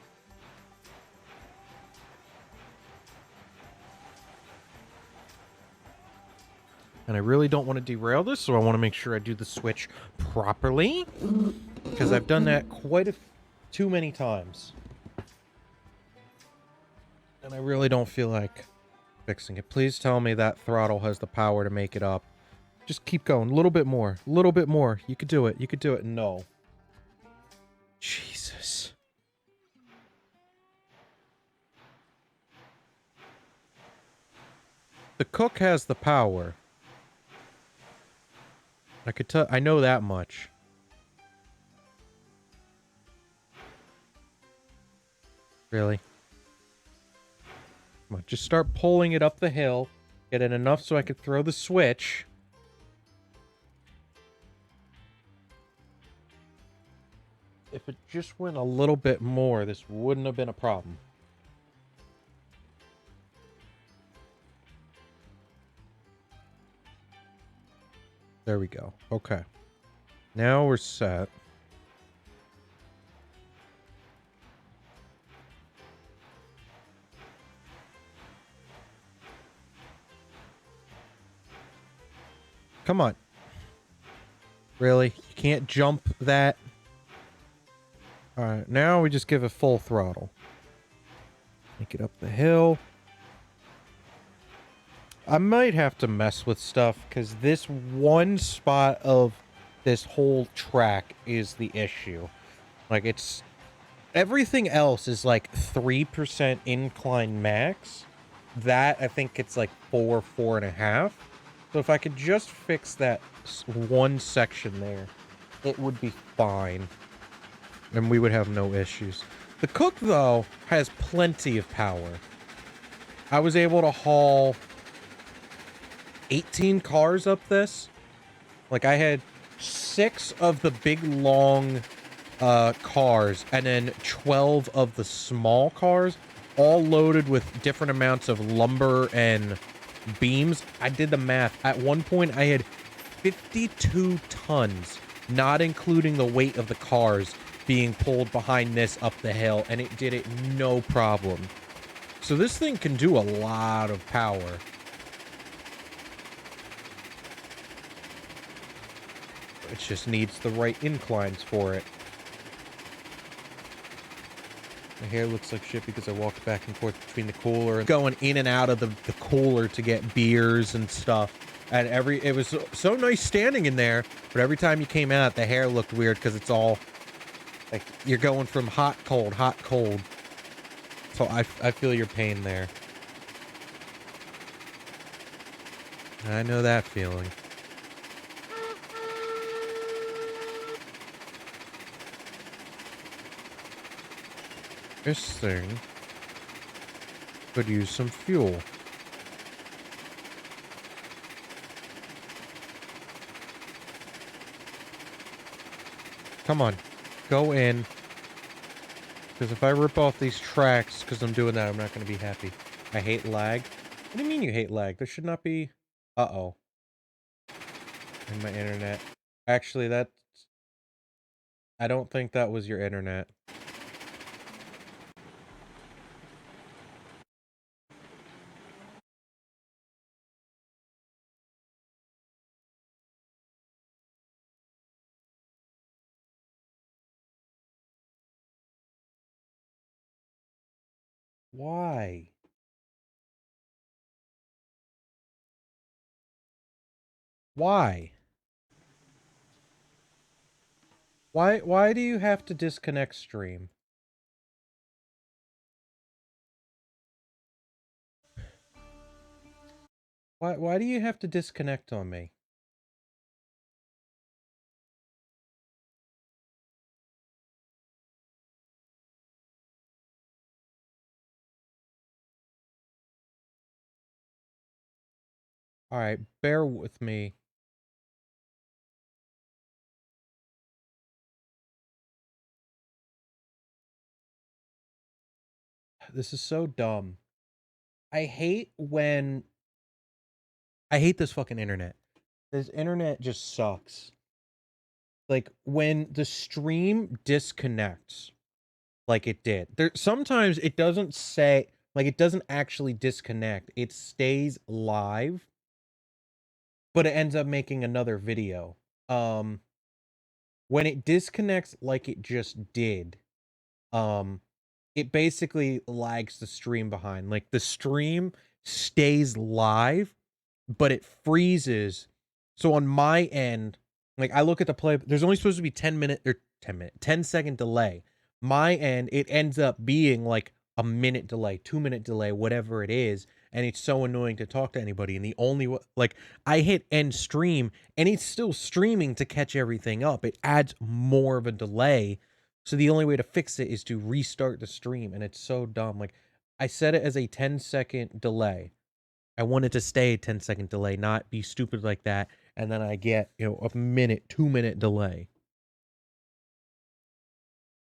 And I really don't want to derail this, so I want to make sure I do the switch properly, because I've done that too many times. And I really don't feel like fixing it. Please tell me that throttle has the power to make it up. Just keep going. A little bit more. A little bit more. You could do it. You could do it. No. Jesus. The cook has the power. I could tell. I know that much. Really? Come on, just start pulling it up the hill. Get it enough so I could throw the switch. If it just went a little bit more, this wouldn't have been a problem. There we go. Okay. Now we're set. Come on. Really? You can't jump that? Alright, now we just give it full throttle. Make it up the hill. I might have to mess with stuff, because this one spot of this whole track is the issue. Like, it's... Everything else is like 3% incline max. That, I think it's like 4.5. So if I could just fix that one section there, it would be fine. And we would have no issues. The cook, though, has plenty of power. I was able to haul 18 cars up this. Like, I had 6 of the big, long cars, and then 12 of the small cars, all loaded with different amounts of lumber and beams. I did the math. At one point, I had 52 tons, not including the weight of the cars, being pulled behind this up the hill, and it did it no problem. So this thing can do a lot of power. It just needs the right inclines for it. My hair looks like shit because I walked back and forth between the cooler and going in and out of the cooler to get beers and stuff. And it was so nice standing in there, but every time you came out, the hair looked weird because it's all like you're going from hot, cold, hot, cold. So I feel your pain there. I know that feeling. This thing could use some fuel. Come on, go in. Because if I rip off these tracks, because I'm doing that, I'm not going to be happy. I hate lag. What do you mean you hate lag? There should not be... Uh-oh. And my internet. Actually, that's... I don't think that was your internet. Why? Why? Why do you have to disconnect stream? Why do you have to disconnect on me? All right, bear with me. This is so dumb. I hate this fucking internet. This internet just sucks. Like when the stream disconnects, like it did. There sometimes it doesn't say, like it doesn't actually disconnect. It stays live, but it ends up making another video. Um when it disconnects like it just did, um it basically lags the stream behind. Like the stream stays live, but it freezes. So on my end, like I look at the play, there's only supposed to be 10-second delay. My end, it ends up being like a minute delay, 2-minute delay, whatever it is. And it's so annoying to talk to anybody. And the only like I hit end stream and it's still streaming to catch everything up. It adds more of a delay. So the only way to fix it is to restart the stream. And it's so dumb. Like I set it as a 10-second delay. I wanted to stay a 10-second delay, not be stupid like that. And then I get, a minute, 2-minute delay.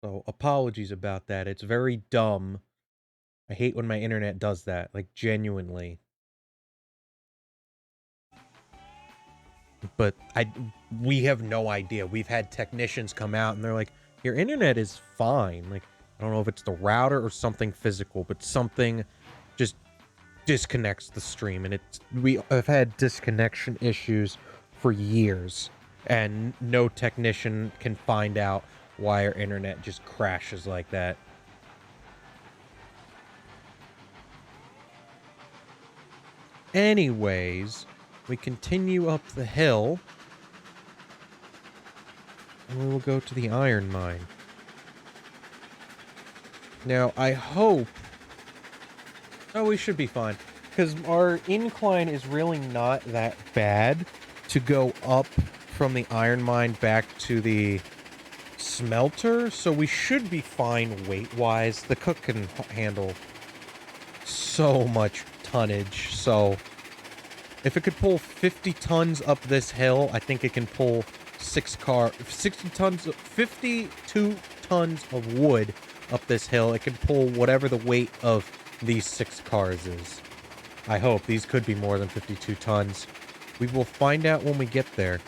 So apologies about that. It's very dumb. I hate when my internet does that, like genuinely. But we have no idea. We've had technicians come out and they're like, your internet is fine. Like, I don't know if it's the router or something physical, but something just disconnects the stream. And we have had disconnection issues for years, and no technician can find out why our internet just crashes like that. Anyways, we continue up the hill, and we will go to the iron mine. Now, I hope... Oh, we should be fine, because our incline is really not that bad to go up from the iron mine back to the smelter, so we should be fine weight-wise. The cook can handle so much tonnage, so if it could pull 50 tons up this hill, I think it can pull 52 tons of wood up this hill. It can pull whatever the weight of these 6 cars is. I hope. These could be more than 52 tons. We will find out when we get there.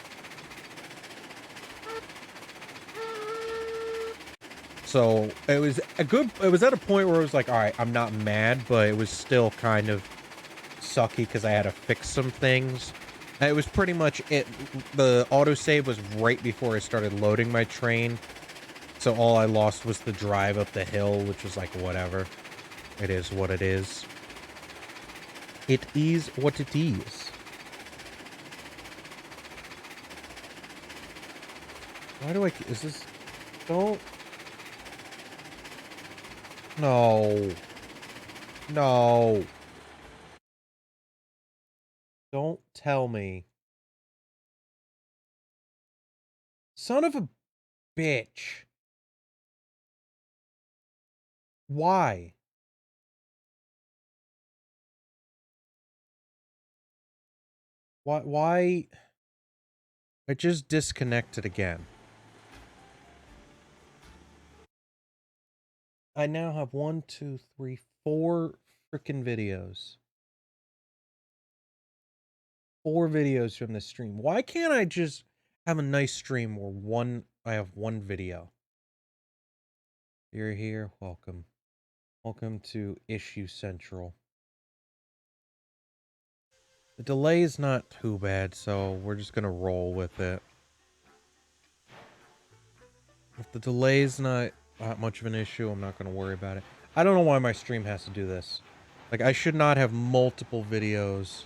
So it was at a point where it was like, all right, I'm not mad, but it was still kind of sucky because I had to fix some things. And it was pretty much it. The autosave was right before I started loading my train. So all I lost was the drive up the hill, which was like, whatever. It is what it is. It is what it is. Why do I... Is this... Don't... No. No. Don't tell me. Son of a bitch. Why? Why? I just disconnected again. I now have 1, 2, 3, 4 freaking videos. 4 videos from this stream. Why can't I just have a nice stream where I have 1 video? You're here, welcome. Welcome to Issue Central. The delay is not too bad, so we're just gonna roll with it. If the delay is not that much of an issue, I'm not gonna worry about it. I don't know why my stream has to do this. Like, I should not have multiple videos.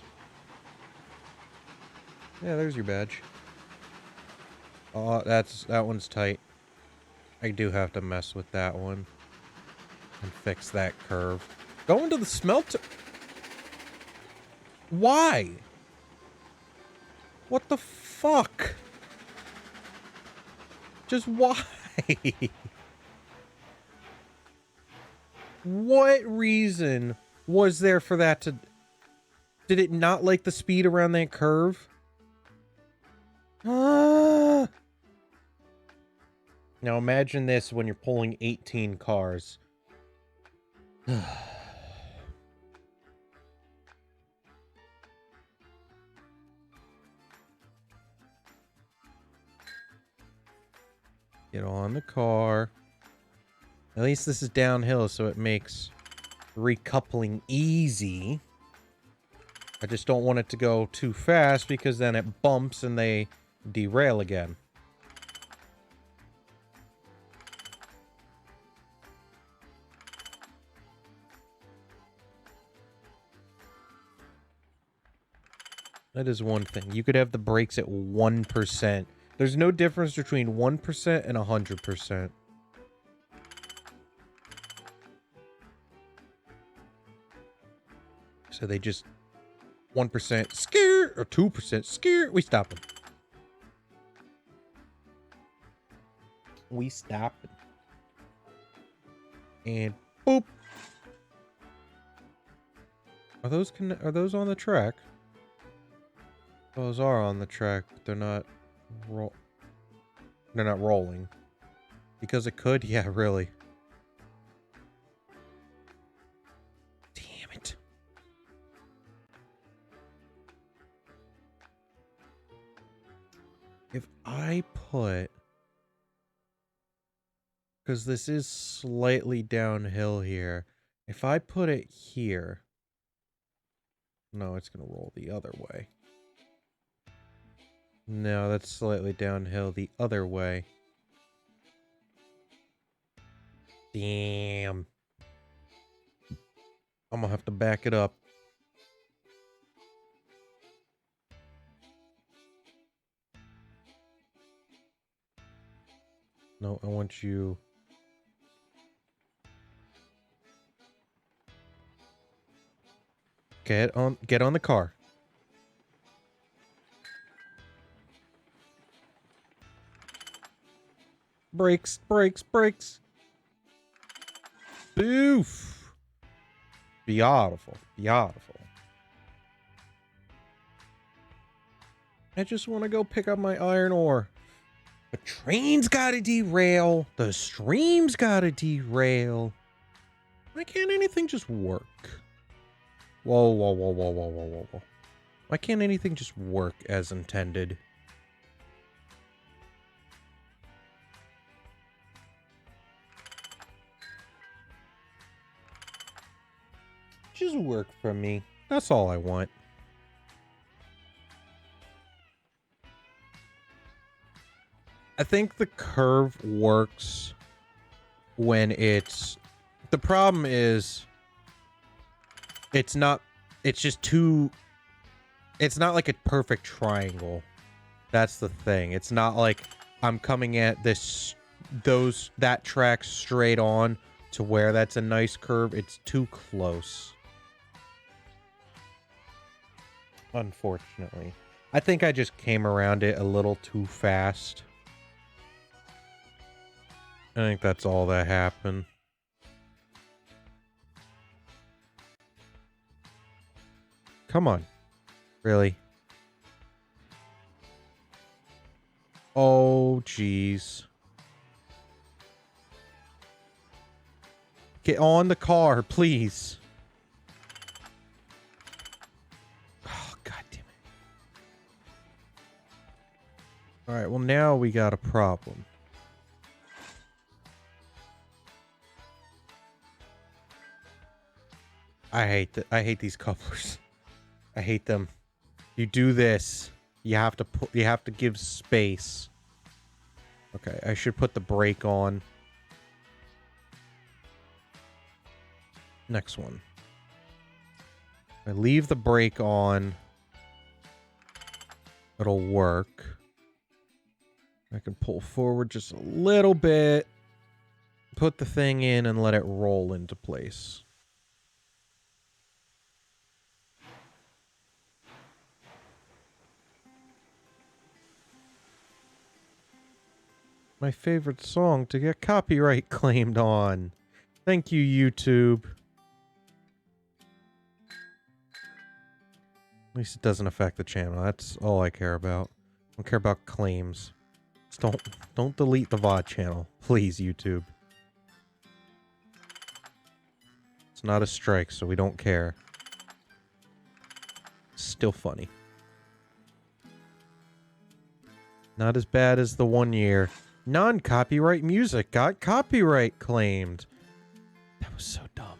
Yeah, there's your badge. Oh, that one's tight. I do have to mess with that one. And fix that curve. Go into the smelter. Why? What the fuck? Just why? What reason was there for that to... Did it not like the speed around that curve? Ah! Now imagine this when you're pulling 18 cars. Get on the car. At least this is downhill, so it makes recoupling easy. I just don't want it to go too fast because then it bumps and they derail again. That is one thing. You could have the brakes at 1%. There's no difference between 1% and 100%. So they just 1% scare or 2% scare. We stop them. We stop them. And boop. Are those on the track? Those are on the track, but they're not rolling. Because it could? Yeah, really. Damn it. If I put... Because this is slightly downhill here. If I put it here... No, it's going to roll the other way. No, that's slightly downhill the other way. Damn. I'm gonna have to back it up. No, I want you... Get on the car. Brakes, brakes, brakes. Boof. Beautiful, beautiful. I just want to go pick up my iron ore. The train's gotta derail. The stream's gotta derail. Why can't anything just work? Whoa, whoa, whoa, whoa, whoa, whoa, whoa, whoa. Why can't anything just work as intended? Just work for me. That's all I want. I think the curve works when it's... The problem is... It's just too... It's not like a perfect triangle. That's the thing. It's not like I'm coming at that track straight on to where that's a nice curve. It's too close. Unfortunately. I think I just came around it a little too fast. I think that's all that happened. Come on. Really? Oh, jeez. Get on the car, please. Oh, God damn it. All right, well, now we got a problem. I hate these couplers. I hate them. You do this. You have to give space. Okay, I should put the brake on. Next one. I leave the brake on. It'll work. I can pull forward just a little bit. Put the thing in and let it roll into place. My favorite song to get copyright claimed on. Thank you, YouTube. least it doesn't affect the channel. That's all I care about. I don't care about claims. Just don't delete the VOD channel. Please, YouTube. It's not a strike, so we don't care. Still funny. Not as bad as the 1 year. Non-copyright music got copyright claimed. That was so dumb.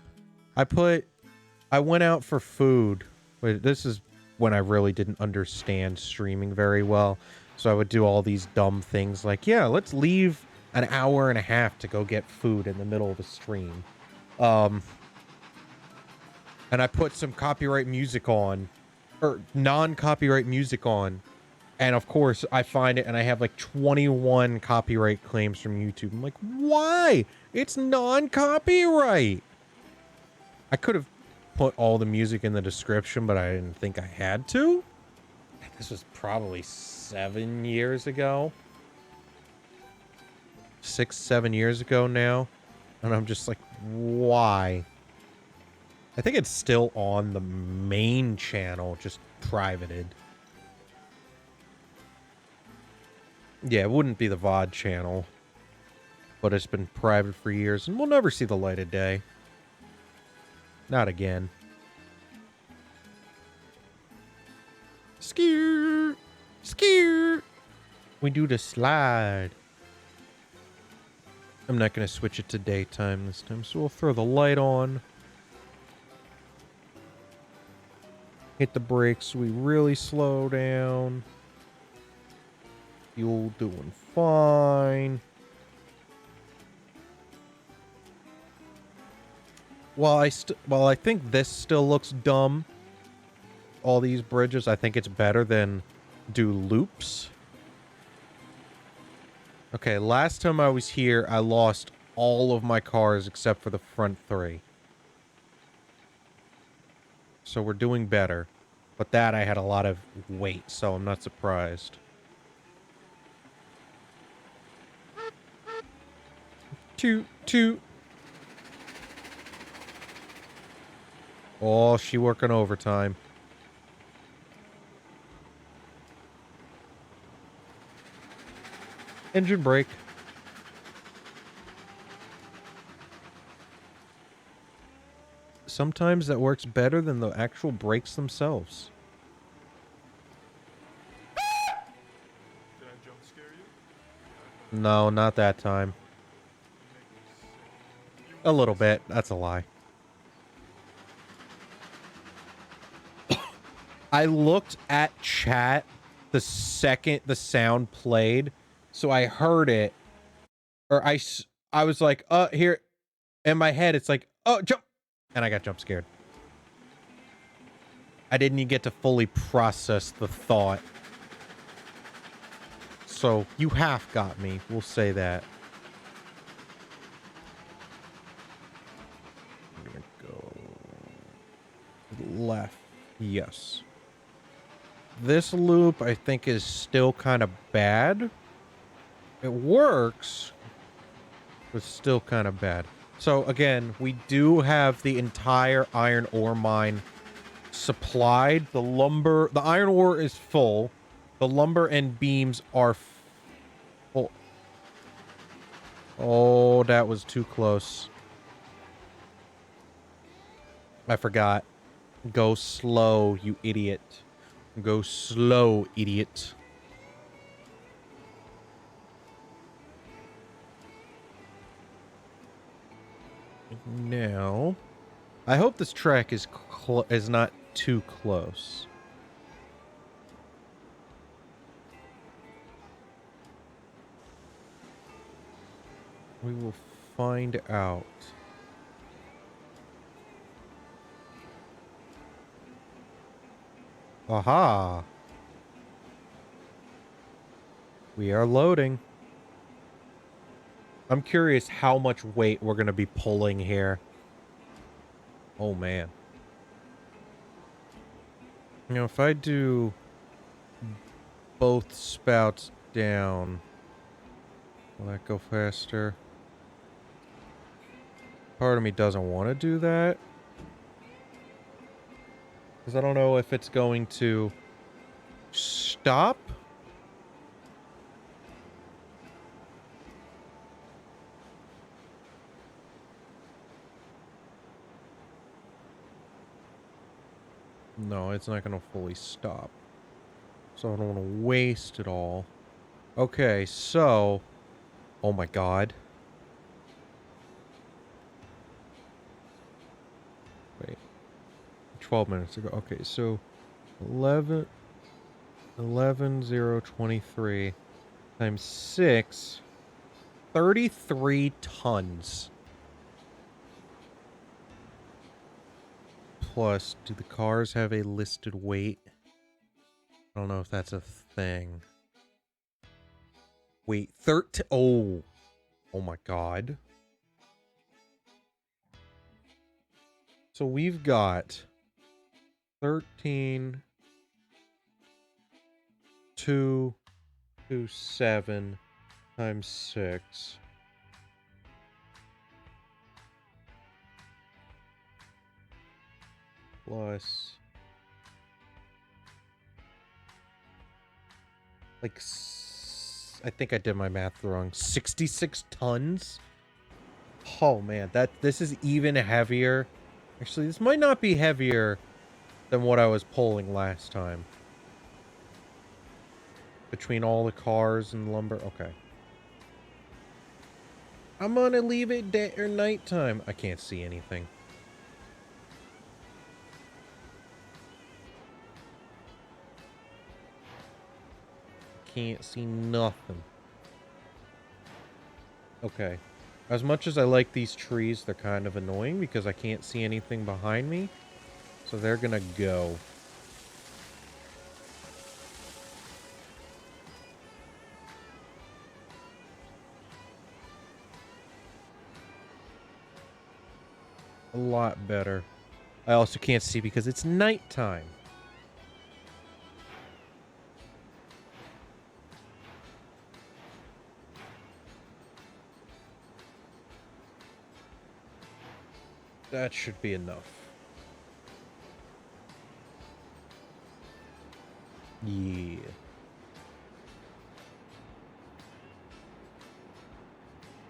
I went out for food. This is when I really didn't understand streaming very well. So I would do all these dumb things like, yeah, let's leave an hour and a half to go get food in the middle of a stream. And I put some copyright music on, or non-copyright music on. And of course, I find it and I have like 21 copyright claims from YouTube. I'm like, why? It's non-copyright. I could have put all the music in the description, but I didn't think I had to. This was probably 7 years ago. 6, 7 years ago now. And I'm just like, why? I think it's still on the main channel, just privated. Yeah, it wouldn't be the VOD channel. But it's been private for years, and we'll never see the light of day. Not again. Skeer! Skeer! We do the slide. I'm not going to switch it to daytime this time, so we'll throw the light on. Hit the brakes so we really slow down. Fuel doing fine. While I think this still looks dumb, all these bridges, I think it's better than do loops. Okay, last time I was here, I lost all of my cars except for the front 3. So we're doing better. But that I had a lot of weight, so I'm not surprised. Toot, toot. Oh, she working overtime. Engine brake. Sometimes that works better than the actual brakes themselves. Did I jump scare you? No, not that time. A little bit. That's a lie. I looked at chat the second the sound played, so I heard it, or I was like, here, in my head, it's like, oh, jump, and I got jump scared. I didn't even get to fully process the thought. So, you half got me, we'll say that. I'm gonna go left, yes. This loop, I think, is still kind of bad. It works, but still kind of bad. So, again, we do have the entire iron ore mine supplied. The iron ore is full. The lumber and beams are full. Oh, that was too close. I forgot. Go slow, you idiot. Go slow, idiot. Now, I hope this track is not too close. We will find out. Aha! We are loading. I'm curious how much weight we're going to be pulling here. Oh, man. You know, if I do both spouts down, will that go faster? Part of me doesn't want to do that. Because I don't know if it's going to stop. No, it's not going to fully stop. So I don't want to waste it all. Okay, so... Oh my god. Wait. 12 minutes ago. Okay, so... 11,023 times 6... 33 tons. Plus, do the cars have a listed weight? I don't know if that's a thing. Wait, 13... Oh. Oh my god. So we've got 13... 227 times 6. Plus... like... I think I did my math wrong. 66 tons? Oh man, this is even heavier. Actually, this might not be heavier than what I was pulling last time. Between all the cars and lumber. Okay. I'm gonna leave it day or nighttime. I can't see anything. Can't see nothing. Okay. As much as I like these trees, they're kind of annoying because I can't see anything behind me. So they're gonna go. A lot better. I also can't see because it's nighttime. That should be enough. Yeah.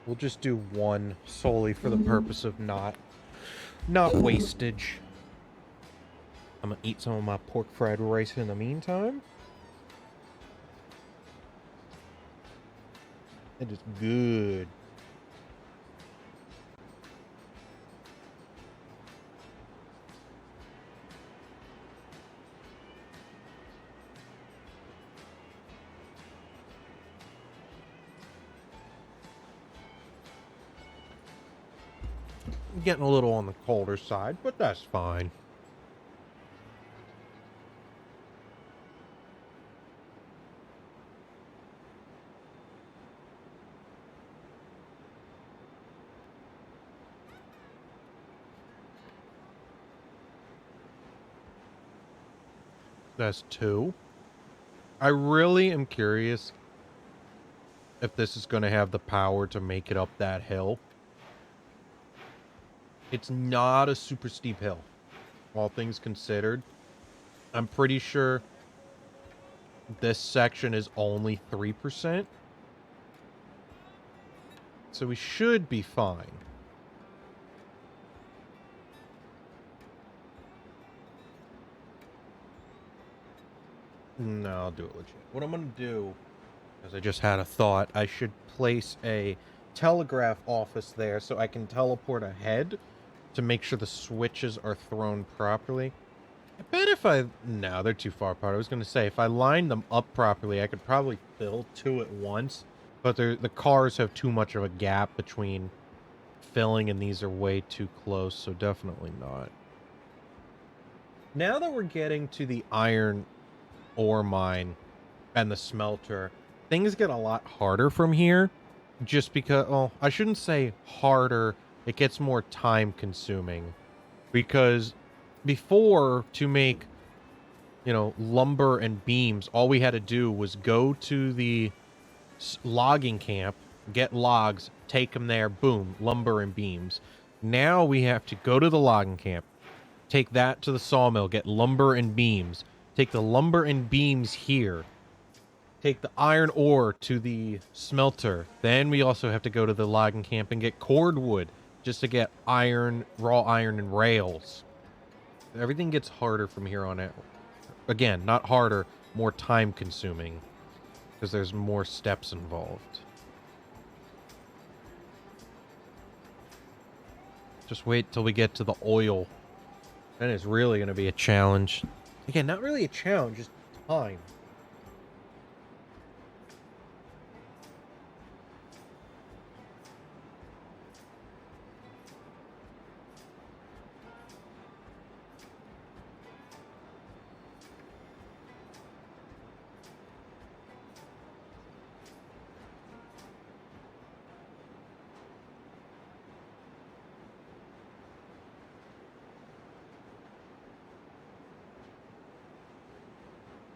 We'll just do one solely for the purpose of not wastage. I'm gonna eat some of my pork fried rice in the meantime. It is good. Getting a little on the colder side, but that's fine. That's 2. I really am curious if this is going to have the power to make it up that hill. It's not a super steep hill, all things considered. I'm pretty sure this section is only 3%. So we should be fine. No, I'll do it legit. What I'm going to do, as I just had a thought, I should place a telegraph office there so I can teleport ahead to make sure the switches are thrown properly. I bet if no, they're too far apart. I was going to say, if I lined them up properly, I could probably fill 2 at once. But the cars have too much of a gap between filling, and these are way too close, so definitely not. Now that we're getting to the iron ore mine and the smelter, things get a lot harder from here. Just because, well, I shouldn't say harder. It gets more time consuming. Because before, to make, lumber and beams, all we had to do was go to the logging camp, get logs, take them there, boom, lumber and beams. Now we have to go to the logging camp, Take that to the sawmill, get lumber and beams. Take the lumber and beams here. Take the iron ore to the smelter. Then we also have to go to the logging camp and get cordwood just to get iron, raw iron and rails. Everything gets harder from here on out. Again, not harder, more time consuming because there's more steps involved. Just wait till we get to the oil. Then it's really going to be a challenge. Again, not really a challenge, just time.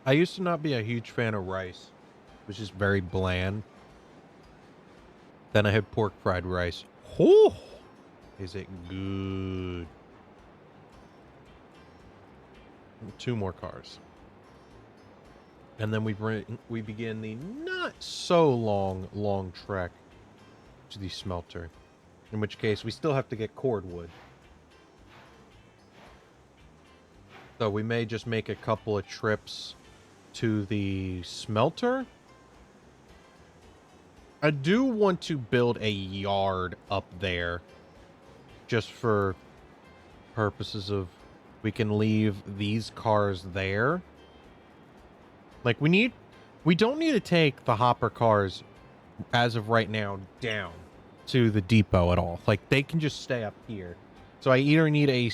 I used to not be a huge fan of rice. It was just very bland. Then I had pork fried rice. Oh, is it good? 2 more cars. And then we begin the not so long trek to the smelter. In which case, we still have to get cordwood. So we may just make a couple of trips to the smelter. I do want to build a yard up there just for purposes of we can leave these cars there. Like we don't need to take the hopper cars as of right now down to the depot at all. Like they can just stay up here. So I either need a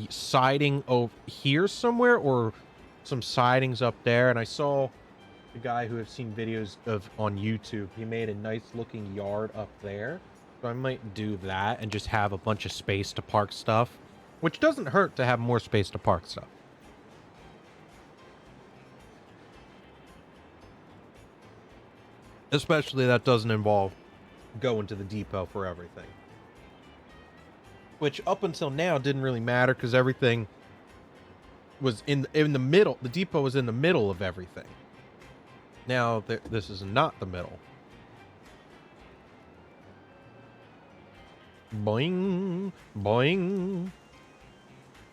siding over here somewhere or some sidings up there. And I saw the guy who I've seen videos of on YouTube. He made a nice looking yard up there. So I might do that and just have a bunch of space to park stuff, which doesn't hurt to have more space to park stuff. Especially that doesn't involve going to the depot for everything. Which up until now didn't really matter because everything was in the middle. The depot was in the middle of everything. Now this is not the middle. Boing, boing.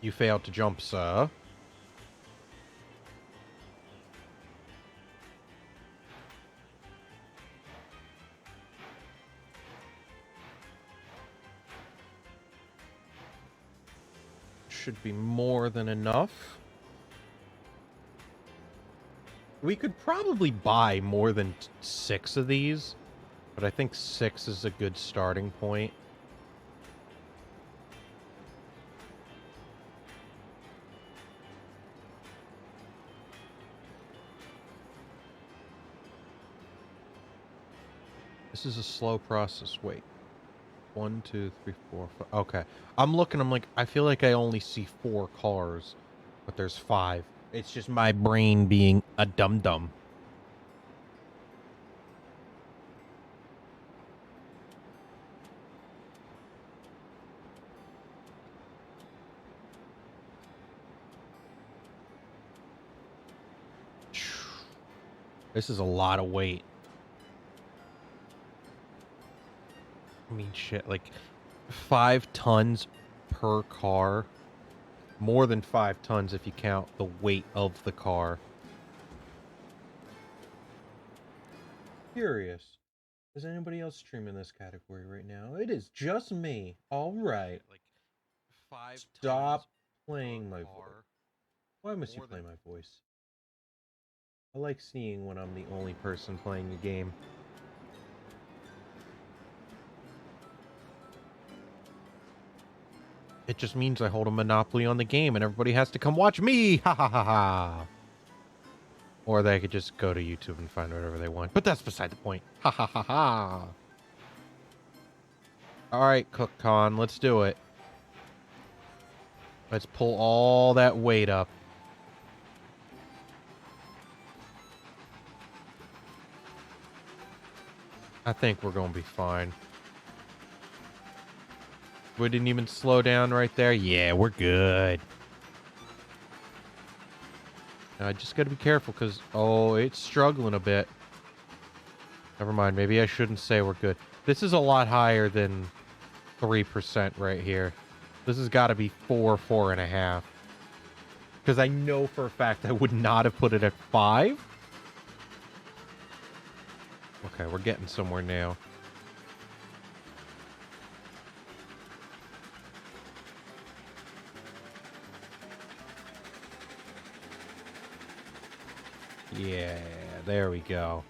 You failed to jump, sir. Should be more than enough. We could probably buy more than 6 of these, but I think 6 is a good starting point. This is a slow process. Wait. 1, 2, 3, 4, 5. Okay. I'm looking, I'm like, I feel like I only see 4 cars, but there's 5. It's just my brain being a dum-dum. This is a lot of weight. I mean, shit, like 5 tons per car. More than 5 tons if you count the weight of the car. Curious. Is anybody else streaming this category right now? It is just me. All right. Like 5 Stop playing my voice. Why must you play my voice? I like seeing when I'm the only person playing the game. It just means I hold a monopoly on the game and everybody has to come watch me. Ha ha ha ha. Or they could just go to YouTube and find whatever they want. But that's beside the point. Ha ha ha ha. Alright, CookCon, let's do it. Let's pull all that weight up. I think we're going to be fine. We didn't even slow down right there. Yeah, we're good. I just gotta be careful because, oh, it's struggling a bit. Never mind. Maybe I shouldn't say we're good. This is a lot higher than 3% right here. This has got to be 4, 4.5. Because I know for a fact I would not have put it at 5. Okay, we're getting somewhere now. Yeah, there we go.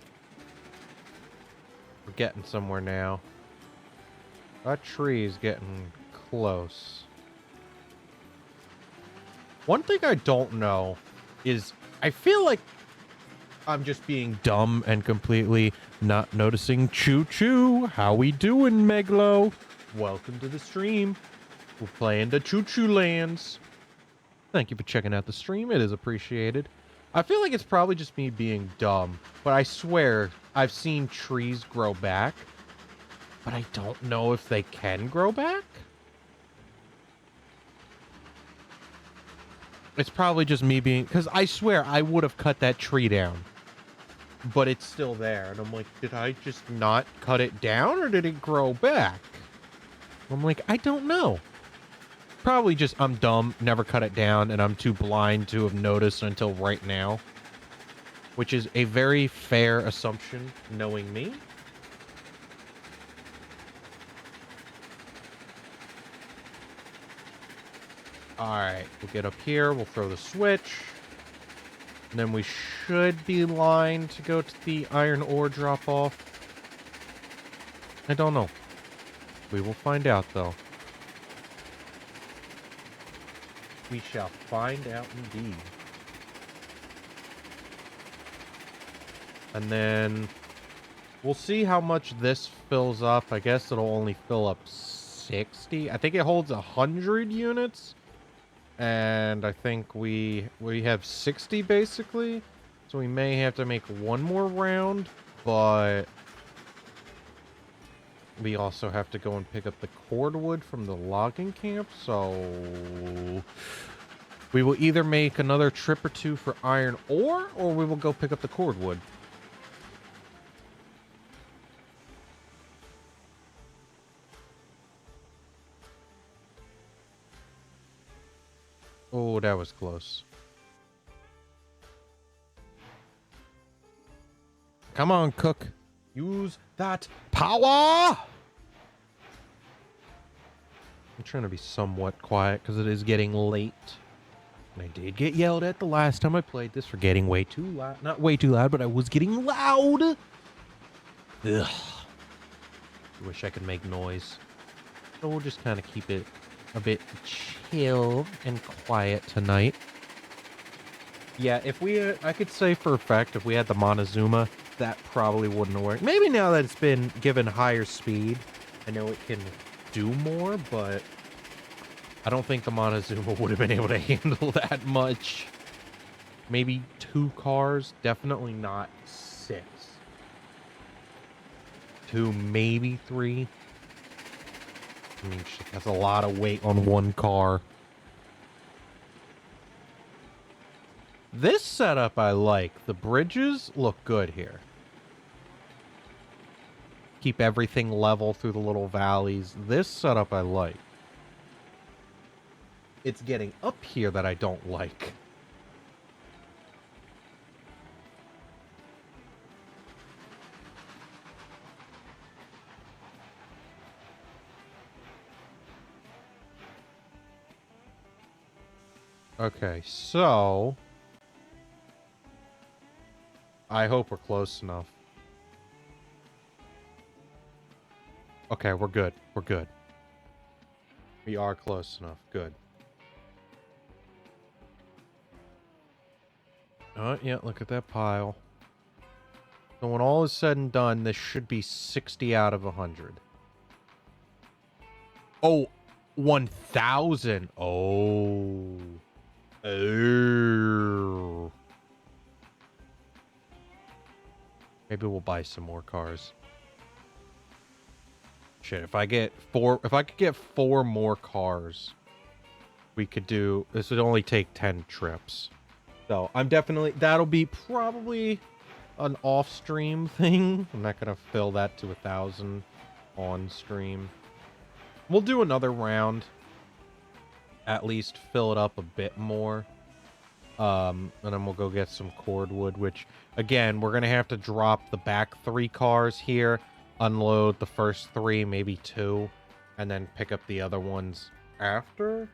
We're getting somewhere now. That tree is getting close. One thing I don't know is I feel like I'm just being dumb and completely not noticing. Choo choo. How we doing, Meglo? Welcome to the stream. We're playing the Choo Choo Lands. Thank you for checking out the stream. It is appreciated. I feel like it's probably just me being dumb, but I swear I've seen trees grow back, but I don't know if they can grow back. It's probably just me being, because I swear I would have cut that tree down, but it's still there. And I'm like, did I just not cut it down or did it grow back? I'm like, I don't know. Probably just I'm dumb, never cut it down, and I'm too blind to have noticed until right now. Which is a very fair assumption, knowing me. Alright, we'll get up here, we'll throw the switch. And then we should be lined to go to the iron ore drop-off. I don't know. We will find out, though. We shall find out indeed. And then we'll see how much this fills up. I guess it'll only fill up 60. I think it holds 100 units. And I think we have 60 basically. So we may have to make one more round, but we also have to go and pick up the cordwood from the logging camp, so we will either make another trip or two for iron ore, or we will go pick up the cordwood. Oh, that was close. Come on, Cook. Use that power! I'm trying to be somewhat quiet because it is getting late. And I did get yelled at the last time I played this for getting way too loud. Not way too loud, but I was getting loud. Ugh. I wish I could make noise. So we'll just kind of keep it a bit chill and quiet tonight. Yeah, if we, I could say for a fact, if we had the Montezuma, that probably wouldn't work. Maybe now that it's been given higher speed, I know it can do more, but I don't think the Montezuma would have been able to handle that much. Maybe 2 cars, definitely not 6. 2, maybe 3. I mean, shit, that's a lot of weight on one car. This setup I like. The bridges look good here. Keep everything level through the little valleys. This setup I like. It's getting up here that I don't like. Okay, so I hope we're close enough. Okay, we're good. We're good. We are close enough. Good. Oh, yeah, look at that pile. So when all is said and done, this should be 60 out of 100. Oh, 1,000. Oh. Oh. Maybe we'll buy some more cars. Shit, if I could get 4 more cars, we could do, this would only take 10 trips. So I'm definitely, that'll be probably an off-stream thing. I'm not gonna fill that to 1,000 on stream. We'll do another round. At least fill it up a bit more. And then we'll go get some cordwood, which, again, we're gonna have to drop the back 3 cars here, unload the first 3, maybe 2, and then pick up the other ones after.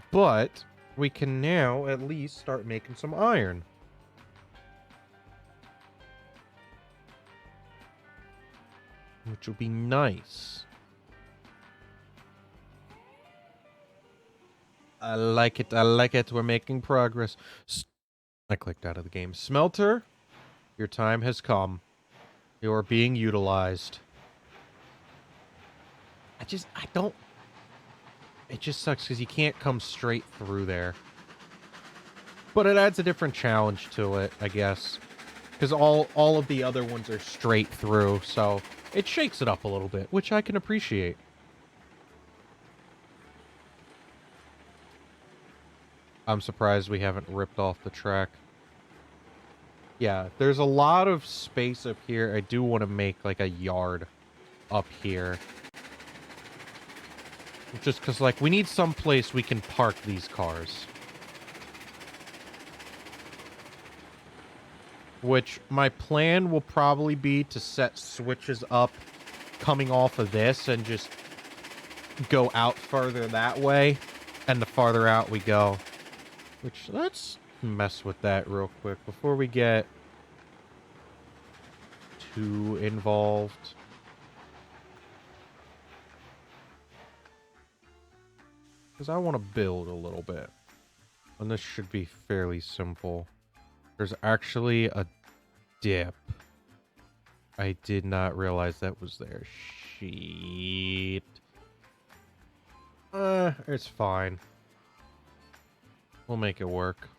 But we can now at least start making some iron. Which will be nice. I like it. I like it. We're making progress. I clicked out of the game. Smelter, your time has come. You are being utilized. I don't... It just sucks because you can't come straight through there. But it adds a different challenge to it, I guess. Because all of the other ones are straight through, so it shakes it up a little bit, which I can appreciate. I'm surprised we haven't ripped off the track. Yeah, there's a lot of space up here. I do want to make like a yard up here. Just because, like, we need some place we can park these cars. Which my plan will probably be to set switches up coming off of this and just go out further that way. And the farther out we go. Which, let's mess with that real quick before we get too involved. Because I want to build a little bit. And this should be fairly simple. There's actually a dip. I did not realize that was there. Shit. It's fine. We'll make it work.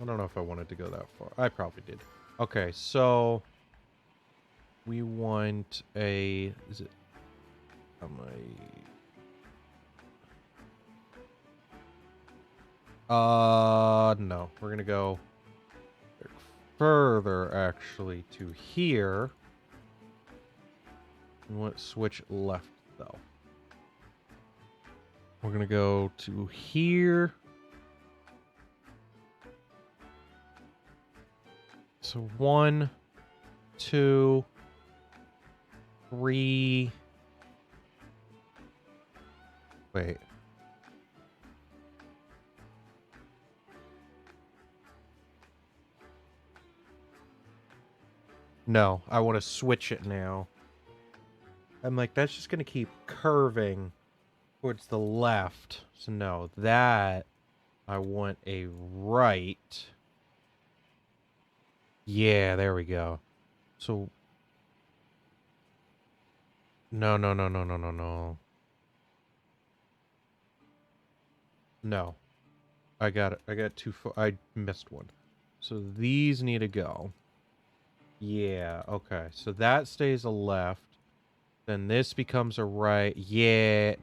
I don't know if I wanted to go that far. I probably did. Okay, so we want a... Is it... no. We're gonna go further, actually, to here. We want to switch left, though. We're gonna go to here. So 1, 2, 3. Wait. No, I want to switch it now. I'm like, that's just going to keep curving towards the left. So no, that I want a right. Yeah, there we go. So no. No. I got it. I got too far. I missed one. So these need to go. Yeah, okay. So that stays a left. Then this becomes a right. Yeah.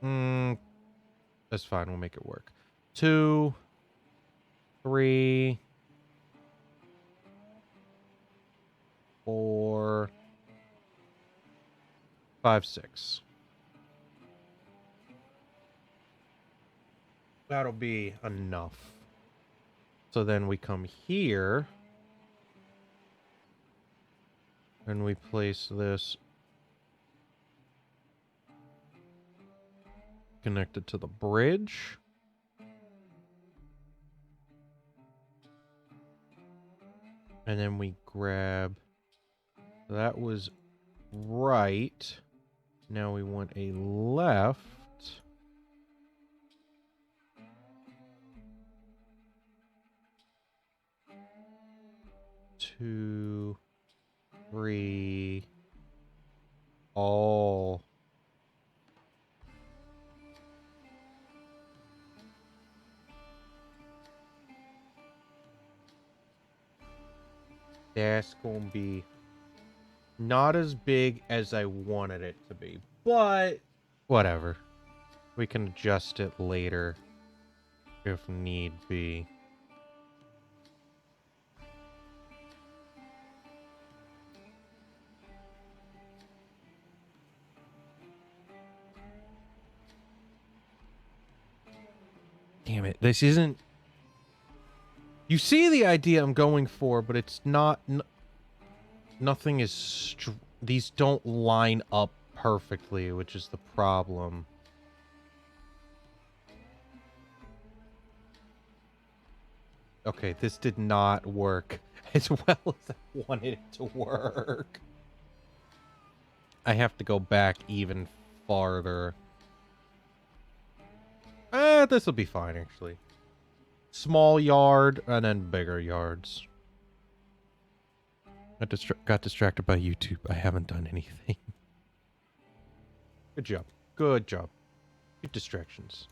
That's fine. We'll make it work. 2, 3, 4, 5, 6. That'll be enough. So then we come here. And we place this connected to the bridge. And then we grab... That was right. Now we want a left. 2, 3. Oh. That's gonna be not as big as I wanted it to be, but whatever. We can adjust it later if need be. Damn it, this isn't... You see the idea I'm going for, but it's not... Nothing is... These don't line up perfectly, which is the problem. Okay, this did not work as well as I wanted it to work. I have to go back even farther. This will be fine, actually. Small yard, and then bigger yards. I got distracted by YouTube. I haven't done anything. Good job. Good job. Good distractions.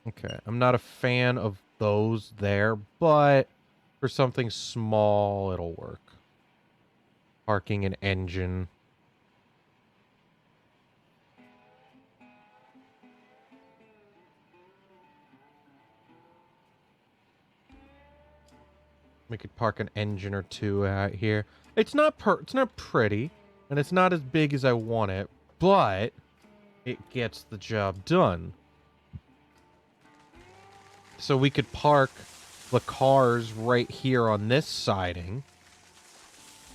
Okay, I'm not a fan of those there, but for something small, it'll work. Parking an engine. We could park an engine or two out here. It's not pretty, and it's not as big as I want it, but it gets the job done. So we could park the cars right here on this siding,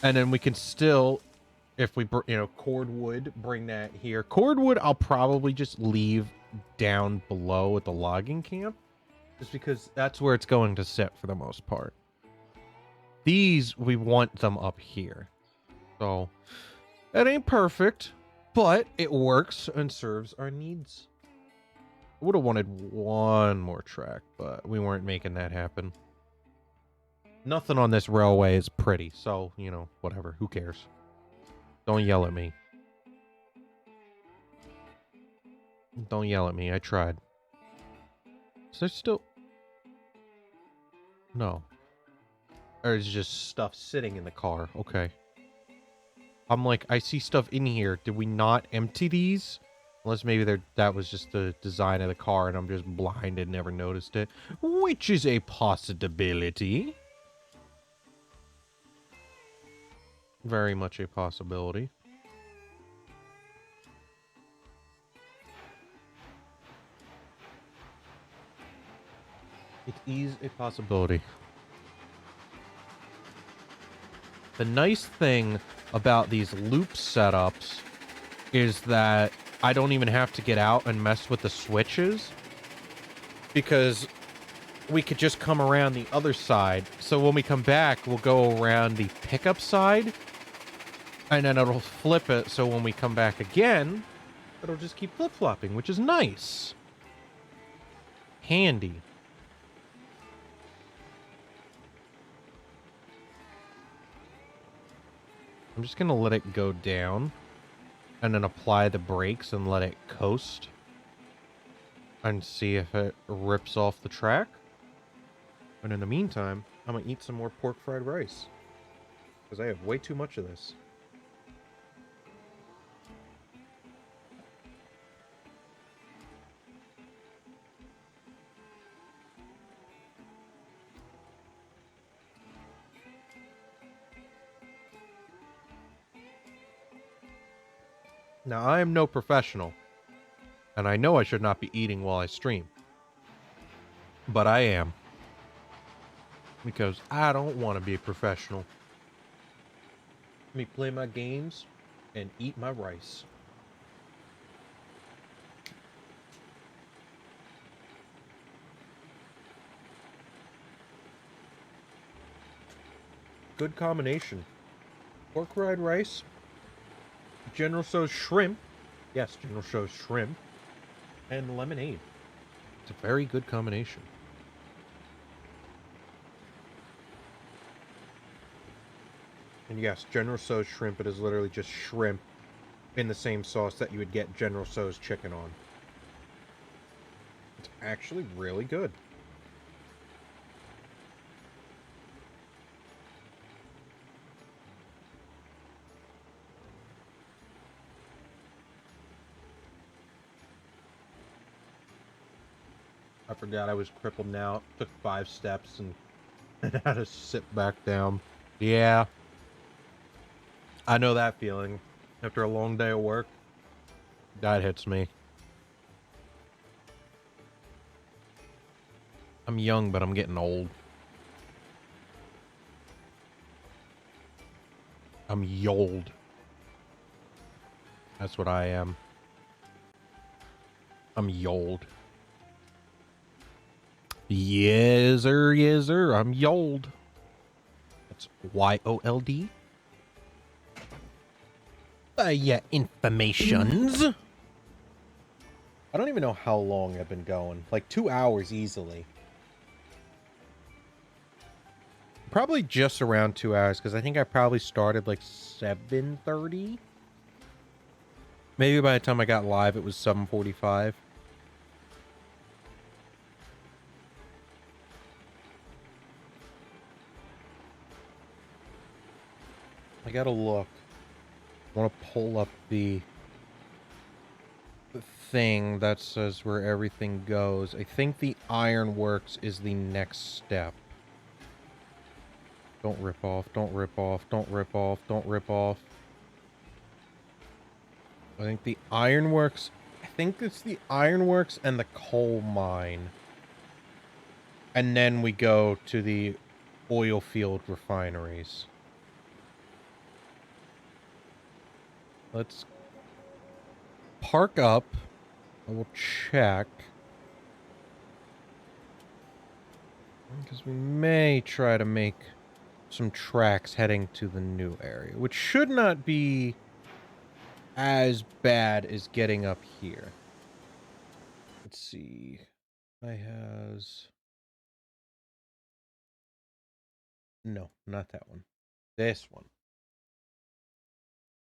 and then we can still, if we, cordwood, bring that here. Cordwood, I'll probably just leave down below at the logging camp, just because that's where it's going to sit for the most part. These, we want them up here. So, it ain't perfect, but it works and serves our needs. I would have wanted one more track, but we weren't making that happen. Nothing on this railway is pretty, so, whatever. Who cares? Don't yell at me. Don't yell at me. I tried. Is there still... No. Or is just stuff sitting in the car? Okay. I'm like, I see stuff in here. Did we not empty these? Unless maybe that was just the design of the car and I'm just blind and never noticed it. Which is a possibility. Very much a possibility. It is a possibility. The nice thing about these loop setups is that I don't even have to get out and mess with the switches, because we could just come around the other side. So when we come back, we'll go around the pickup side, and then it'll flip it. So when we come back again, it'll just keep flip-flopping, which is nice. Handy. I'm just going to let it go down and then apply the brakes and let it coast and see if it rips off the track. And in the meantime, I'm going to eat some more pork fried rice because I have way too much of this. Now, I am no professional, and I know I should not be eating while I stream, but I am, because I don't want to be a professional. Let me play my games and eat my rice. Good combination. Pork fried rice, General Tso's shrimp. Yes, General Tso's shrimp. And lemonade. It's a very good combination. And yes, General Tso's shrimp, it is literally just shrimp in the same sauce that you would get General Tso's chicken on. It's actually really good. forgot I was crippled now. Took 5 steps and had to sit back down. Yeah. I know that feeling. After a long day of work, that hits me. I'm young, but I'm getting old. I'm yold. That's what I am. I'm yold. Yes, sir, yes, sir. I'm yold. That's Y-O-L-D. Yeah, informations. I don't even know how long I've been going. Like 2 hours easily. Probably just around 2 hours, because I think I probably started like 7:30. Maybe by the time I got live, it was 7:45. I gotta look. I want to pull up the thing that says where everything goes. I think the ironworks is the next step. Don't rip off, don't rip off, don't rip off, don't rip off. I think the ironworks, I think it's the ironworks and the coal mine. And then we go to the oil field refineries. Let's park up. I will check. Because we may try to make some tracks heading to the new area, which should not be as bad as getting up here. Let's see. No, not that one. This one.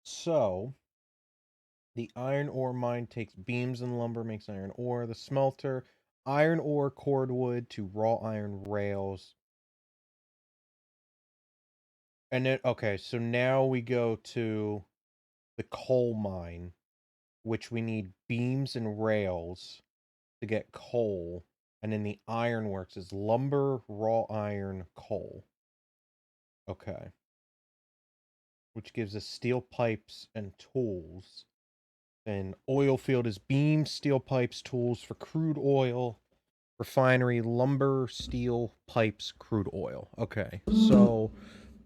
So, the iron ore mine takes beams and lumber, makes iron ore. The smelter, iron ore cordwood to raw iron rails. And then, okay, so now we go to the coal mine, which we need beams and rails to get coal. And then the ironworks is lumber, raw iron, coal. Okay. Which gives us steel pipes and tools. Then oil field is beams, steel pipes, tools for crude oil. Refinery, lumber, steel, pipes, crude oil. Okay, so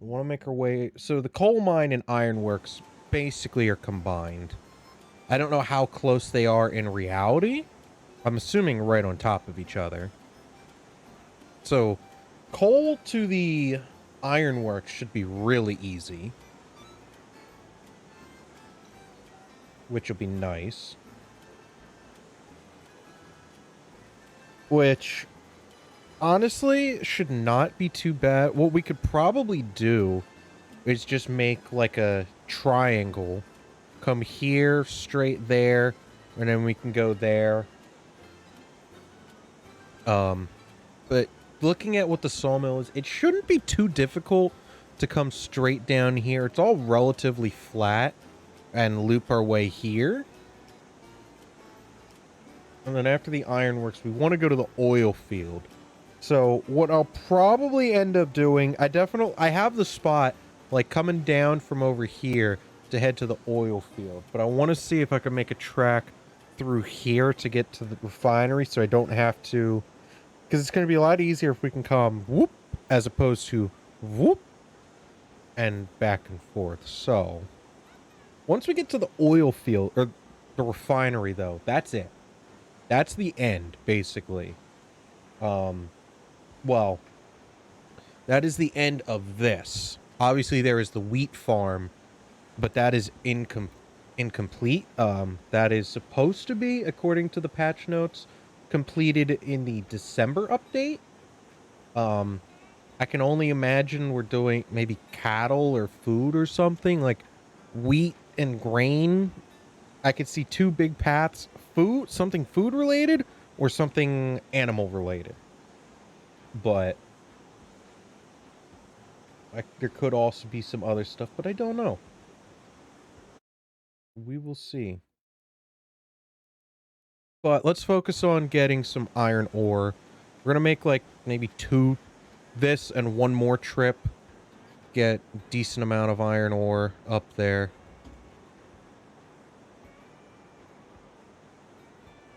we want to make our way. So the coal mine and ironworks basically are combined. I don't know how close they are in reality. I'm assuming right on top of each other. So coal to the ironworks should be really easy, which will be nice. Which, honestly, should not be too bad. What we could probably do is just make like a triangle. Come here, straight there, and then we can go there. But looking at what the sawmill is, it shouldn't be too difficult to come straight down here. It's all relatively flat, and loop our way here. And then after the ironworks, we want to go to the oil field. So what I'll probably end up doing, I have the spot like coming down from over here to head to the oil field, but I want to see if I can make a track through here to get to the refinery so I don't have to, because it's going to be a lot easier if we can come whoop as opposed to whoop and back and forth. So once we get to the oil field or the refinery though, that's it. That's the end, basically. Well, that is the end of this. Obviously, there is the wheat farm, but that is incomplete. That is supposed to be, according to the patch notes, completed in the December update. I can only imagine we're doing maybe cattle or food or something, like wheat and grain. I could see two big paths, something food related or something animal related. But there could also be some other stuff, but I don't know. We will see. But let's focus on getting some iron ore. We're gonna make like maybe 2 this and 1 more trip. Get decent amount of iron ore up there.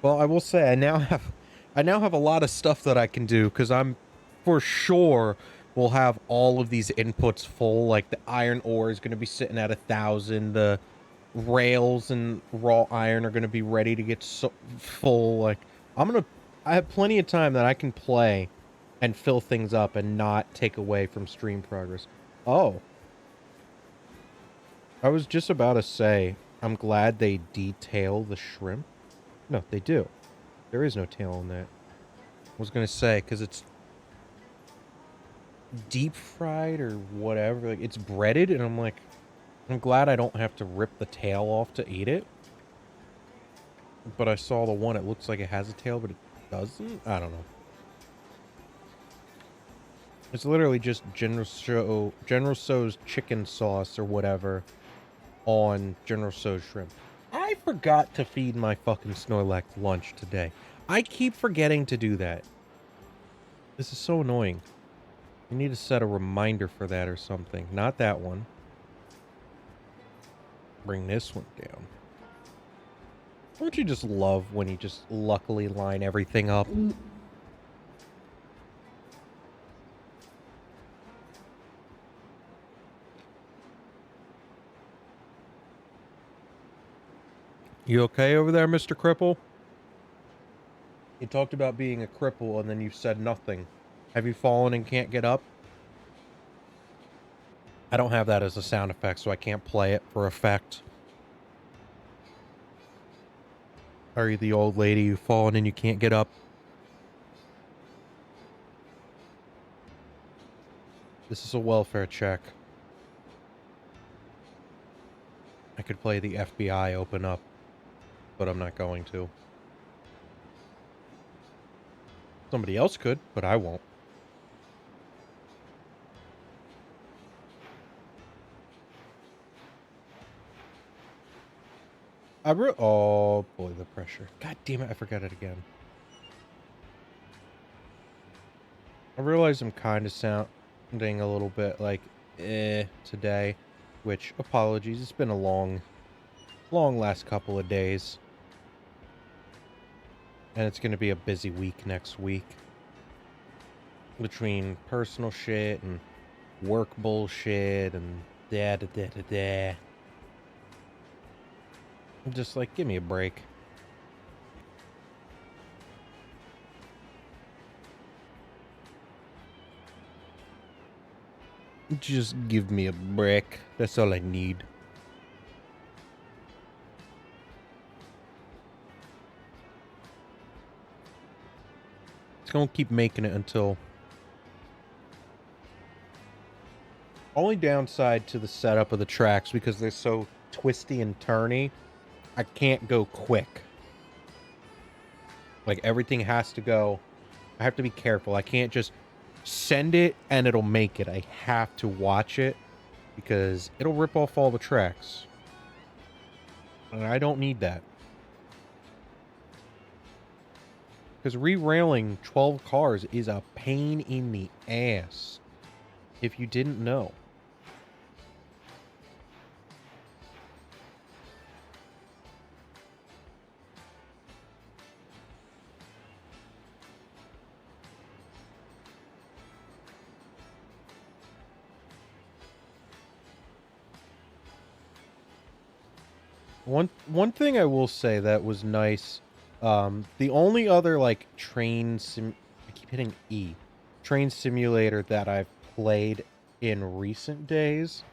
Well, I will say I now have a lot of stuff that I can do because I'm for sure will have all of these inputs full. Like the iron ore is going to be sitting at 1,000. The rails and raw iron are going to be ready to get full. Like I have plenty of time that I can play and fill things up and not take away from stream progress. Oh, I was just about to say, I'm glad they detail the shrimp. No, they do. There is no tail on that. I was going to say, because it's deep fried or whatever. Like, it's breaded, and I'm like, I'm glad I don't have to rip the tail off to eat it. But I saw the one, it looks like it has a tail, but it doesn't? I don't know. It's literally just General Tso's chicken sauce or whatever on General Tso's shrimp. I forgot to feed my fucking Snorlax lunch today. I keep forgetting to do that. This is so annoying. You need to set a reminder for that or something. Not that one. Bring this one down. Don't you just love when you just luckily line everything up? You okay over there, Mr. Cripple? You talked about being a cripple and then you said nothing. Have you fallen and can't get up? I don't have that as a sound effect, so I can't play it for effect. Are you the old lady who's fallen and you can't get up? This is a welfare check. I could play the FBI open up, but I'm not going to. Somebody else could, but I won't. Oh boy, the pressure. God damn it, I forgot it again. I realize I'm kind of sounding a little bit like today, which apologies. It's been a long last couple of days. And it's going to be a busy week next week. Between personal shit and work bullshit and da. I'm just like, give me a break. Just give me a break. That's all I need. It's gonna keep making it until... Only downside to the setup of the tracks, because they're so twisty and turny, I can't go quick. Like, everything has to go... I have to be careful. I can't just send it and it'll make it. I have to watch it, because it'll rip off all the tracks. And I don't need that. Because re-railing 12 cars is a pain in the ass. If you didn't know. One thing I will say that was nice, the only other like I keep hitting E, train simulator that I've played in recent days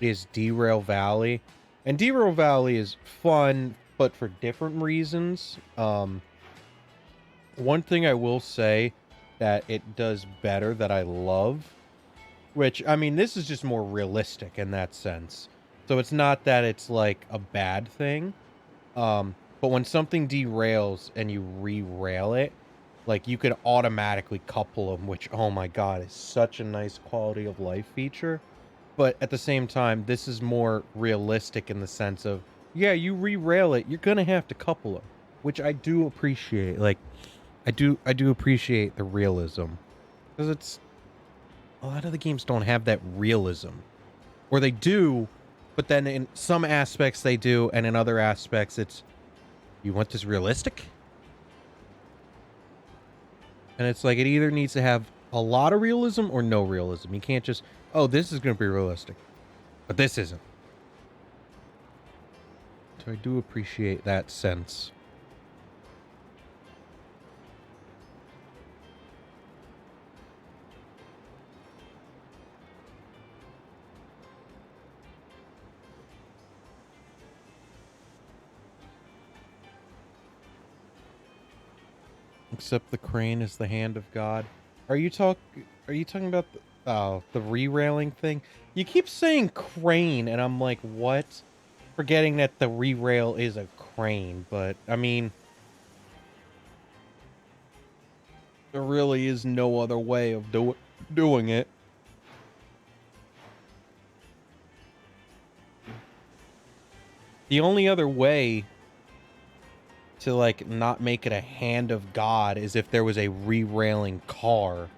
is Derail Valley, and Derail Valley is fun, but for different reasons. One thing I will say that it does better that I love, which, I mean, this is just more realistic in that sense. So it's not that it's like a bad thing. But when something derails and you re-rail it, like you can automatically couple them, which, oh my God, is such a nice quality of life feature. But at the same time, this is more realistic in the sense of, yeah, you re-rail it, you're going to have to couple them. which I do appreciate. Like, I do appreciate the realism, because it's a lot of the games don't have that realism, or they do, but then in some aspects they do, and in other aspects it's, you want this realistic, and it's like it either needs to have a lot of realism or no realism. You can't just, oh, this is going to be realistic, but this isn't. So I do appreciate that sense. Except the crane is the hand of God. Are you talking about the re-railing thing? You keep saying crane, and I'm like, what? Forgetting that the re-rail is a crane, but I mean, there really is no other way of doing it. The only other way to, like, not make it a hand of God is if there was a re-railing car.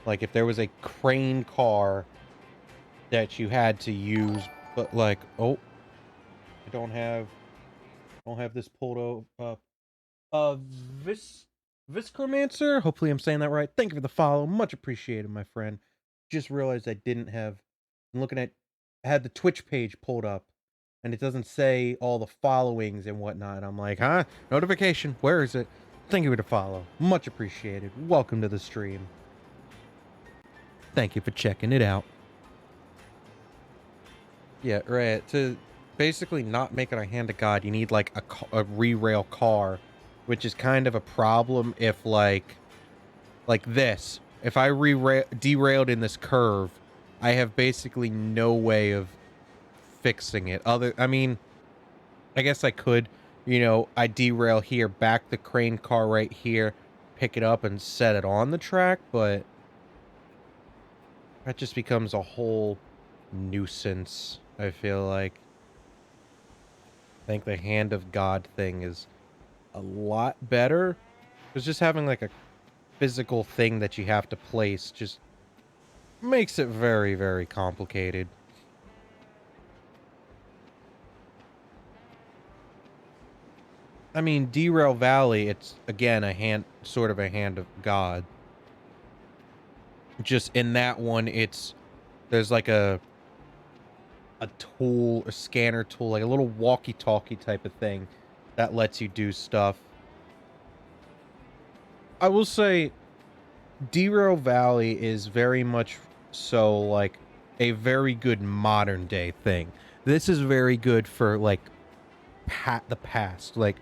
Like, if there was a crane car that you had to use, but like, oh, I don't have this pulled up. Viscromancer? Hopefully I'm saying that right. Thank you for the follow. Much appreciated, my friend. Just realized I didn't have, I'm looking at, I had the Twitch page pulled up, and it doesn't say all the followings and whatnot. And I'm like, huh? Notification. Where is it? Thank you for the follow. Much appreciated. Welcome to the stream. Thank you for checking it out. Yeah, right. To basically not make it a hand of God, you need like a re-rail car, which is kind of a problem if like this. If I derailed in this curve, I have basically no way of fixing it. I mean, I guess I could, I derail here, back the crane car right here, pick it up and set it on the track, but that just becomes a whole nuisance, I feel like. I think the hand of God thing is a lot better. Because just having like a physical thing that you have to place just makes it very, very complicated. I mean, Derail Valley, it's again sort of a hand of God. Just in that one, there's like a tool, a scanner tool, like a little walkie-talkie type of thing that lets you do stuff. I will say Derail Valley is very much so like a very good modern day thing. This is very good for like the past, like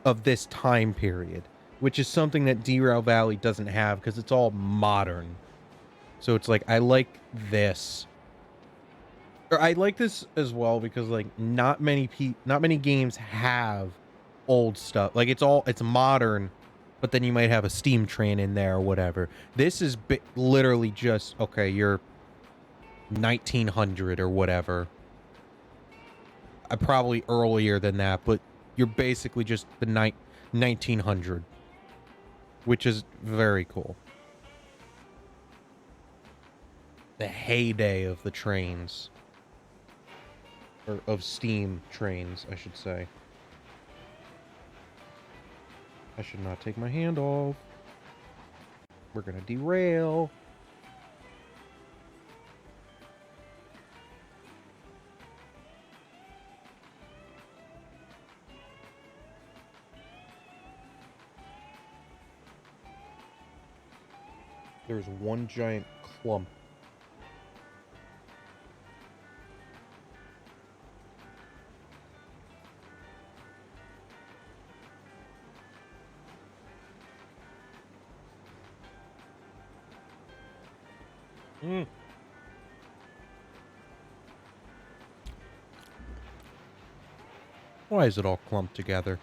of this time period, which is something that Derail Valley doesn't have because it's all modern. So it's like I like this. Or I like this as well because like not many games have old stuff. Like it's modern, but then you might have a steam train in there or whatever. This is literally just, okay, you're 1900 or whatever. Probably earlier than that, but you're basically just the 1900, which is very cool. The heyday of the trains. Or of steam trains, I should say. I should not take my hand off. We're gonna derail. There's one giant clump. Why is it all clumped together?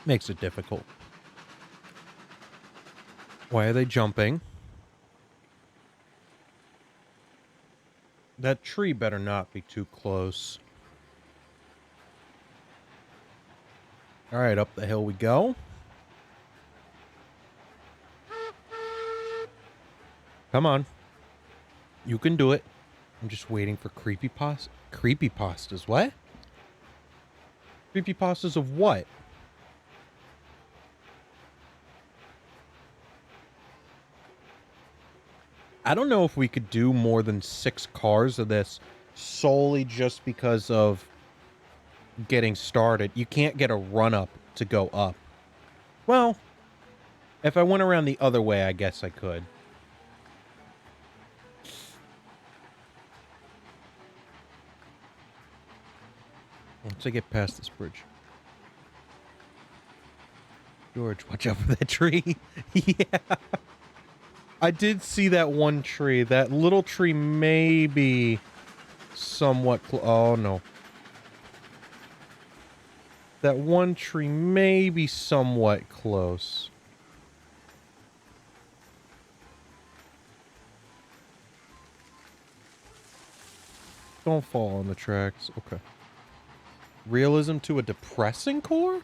Makes it difficult. Why are they jumping? That tree better not be too close. All right, up the hill we go. Come on. You can do it. I'm just waiting for creepypasta. Creepypastas, what? Creepypastas of what? I don't know if we could do more than 6 cars of this solely just because of getting started. You can't get a run-up to go up. Well, if I went around the other way, I guess I could. Once I get past this bridge. George, watch out for that tree. Yeah. I did see that one tree. That little tree may be somewhat oh, no. That one tree may be somewhat close. Don't fall on the tracks. Okay. Realism to a depressing core?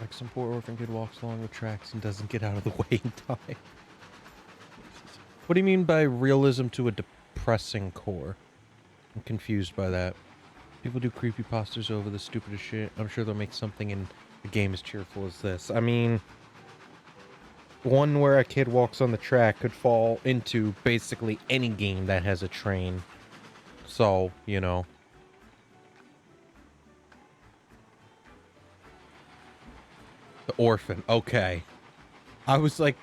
Like some poor orphan kid walks along the tracks and doesn't get out of the way in time. What do you mean by realism to a depressing core? I'm confused by that. People do creepypastas over the stupidest shit. I'm sure they'll make something in the game as cheerful as this. I mean, one where a kid walks on the track could fall into basically any game that has a train. So, you know. The orphan. Okay. I was like,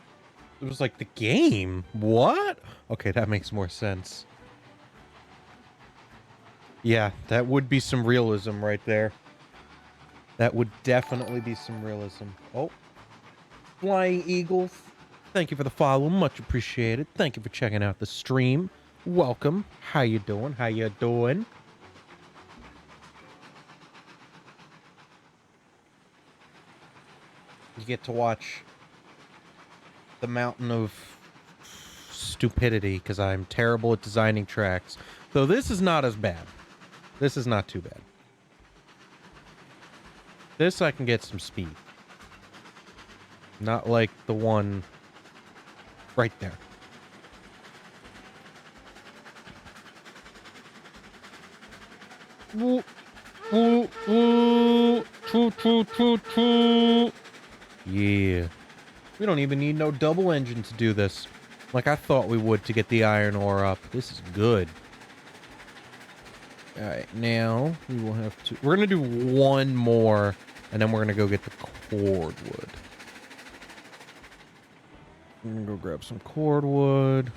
it was like the game. What? Okay, that makes more sense. Yeah, that would be some realism right there. That would definitely be some realism. Oh. Flying Eagles. Thank you for the follow. Much appreciated. Thank you for checking out the stream. Welcome. How you doing? How you doing? You get to watch the mountain of stupidity because I'm terrible at designing tracks. Though this is not as bad. This is not too bad. This I can get some speed. Not like the one right there. Yeah. We don't even need no double engine to do this. Like I thought we would to get the iron ore up. This is good. Alright, now we will have to... We're going to do one more, and then we're going to go get the cordwood. I'm going to go grab some cordwood.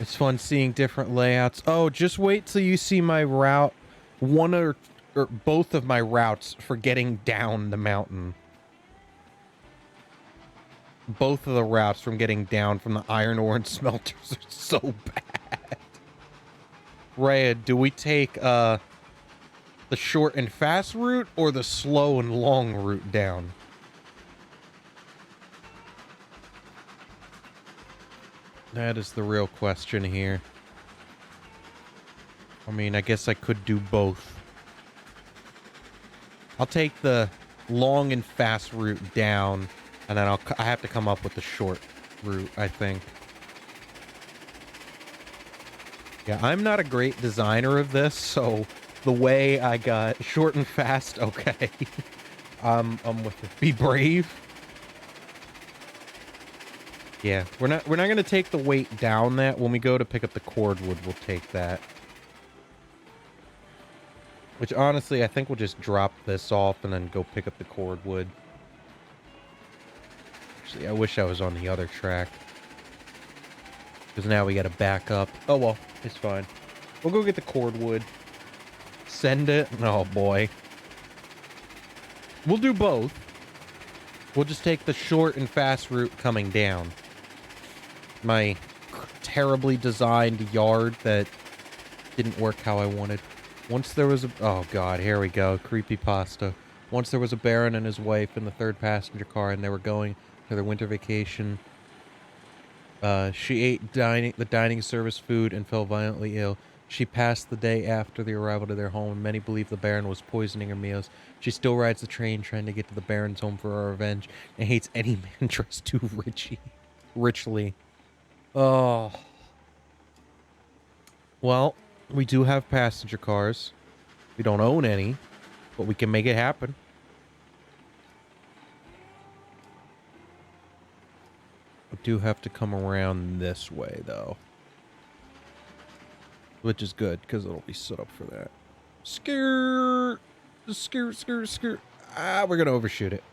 It's fun seeing different layouts. Oh, just wait till you see my route. One or both of my routes for getting down the mountain. Both of the routes from getting down from the iron ore and smelters are so bad. Rhea, do we take the short and fast route or the slow and long route down? That is the real question here. I mean, I guess I could do both. I'll take the long and fast route down, and then I have to come up with the short route, I think. Yeah, I'm not a great designer of this, so the way I got short and fast, okay. I'm with it. Be brave. Yeah, we're not gonna take the weight down that. When we go to pick up the cordwood, we'll take that. Which honestly, I think we'll just drop this off and then go pick up the cordwood. Actually, I wish I was on the other track. Because now we gotta back up. Oh well, it's fine. We'll go get the cordwood. Send it. Oh boy. We'll do both. We'll just take the short and fast route coming down. My terribly designed yard that didn't work how I wanted. Once there was a... Oh god, here we go. Creepypasta. Once there was a baron and his wife in the third passenger car and they were going to their winter vacation. She ate the dining service food and fell violently ill. She passed the day after the arrival to their home, and many believe the Baron was poisoning her meals. She still rides the train trying to get to the Baron's home for her revenge and hates any man dressed too richly. Oh. Well, we do have passenger cars. We don't own any, but we can make it happen. We do have to come around this way, though. Which is good, because it'll be set up for that. Skirt! Skirt, skirt, skirt. Ah, we're going to overshoot it.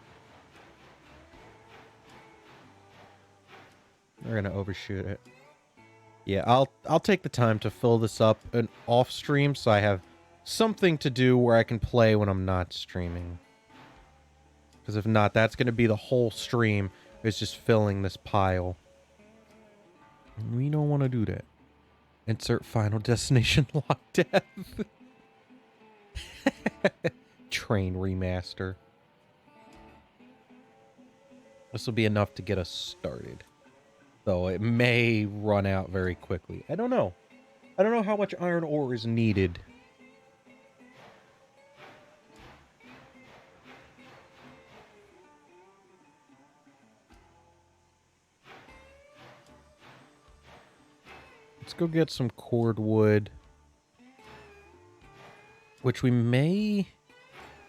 We're going to overshoot it. Yeah, I'll take the time to fill this up and off stream so I have something to do where I can play when I'm not streaming. Because if not, that's going to be the whole stream. Is just filling this pile. We don't want to do that. Insert Final Destination Lock Death. Train remaster. This will be enough to get us started. Though it may run out very quickly. I don't know. I don't know how much iron ore is needed. Let's go get some cordwood. Which we may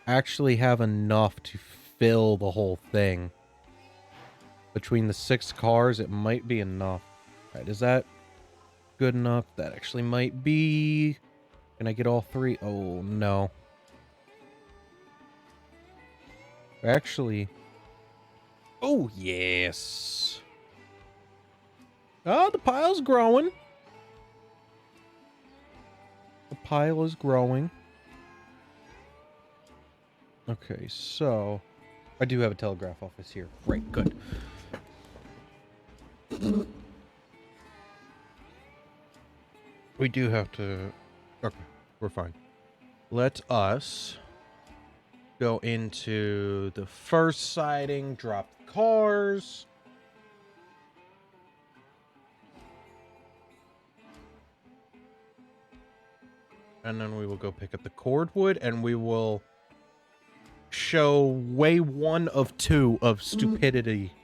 actually have enough to fill the whole thing. Between the 6 cars, it might be enough. Alright, is that good enough? That actually might be... Can I get all 3? Oh, no. Actually... Oh, yes. Oh, the pile's growing. The pile is growing. Okay, so... I do have a telegraph office here. Right, good. We do have to... Okay, we're fine. Let us go into the first siding, drop the cars. And then we will go pick up the cordwood, and we will show way 1 of 2 of stupidity.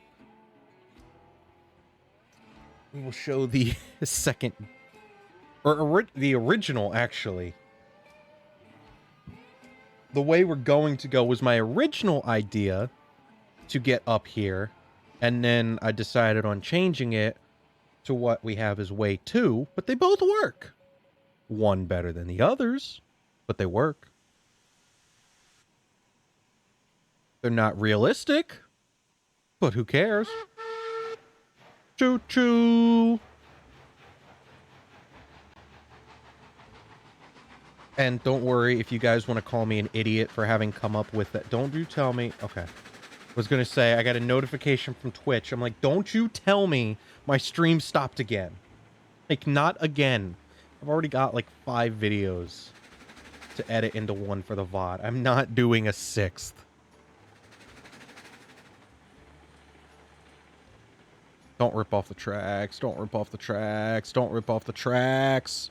We will show the second, or the original, actually. The way we're going to go was my original idea to get up here, and then I decided on changing it to what we have as way 2, but they both work. One better than the others, but they work. They're not realistic, but who cares? Choo-choo! And don't worry if you guys want to call me an idiot for having come up with that. Don't you tell me... Okay. I was going to say, I got a notification from Twitch. I'm like, don't you tell me my stream stopped again. Like, not again. I've already got like 5 videos to edit into one for the VOD. I'm not doing a 6th. Don't rip off the tracks. Don't rip off the tracks. Don't rip off the tracks.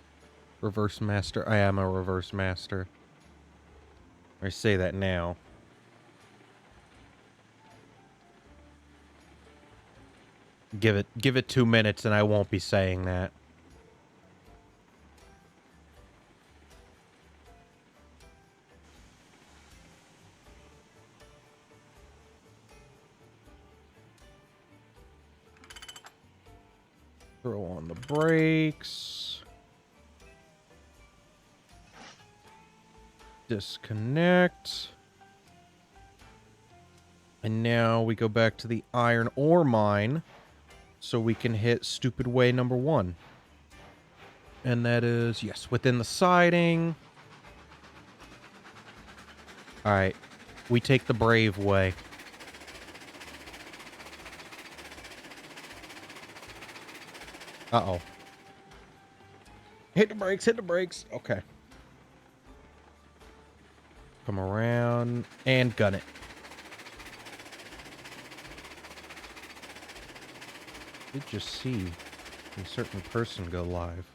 Reverse master. I am a reverse master. I say that now. Give it 2 minutes and I won't be saying that. Throw on the brakes. Disconnect. And now we go back to the iron ore mine so we can hit stupid way number 1. And that is, yes, within the siding. Alright. We take the brave way. Uh-oh. Hit the brakes, hit the brakes. Okay. Come around and gun it. Did just see a certain person go live.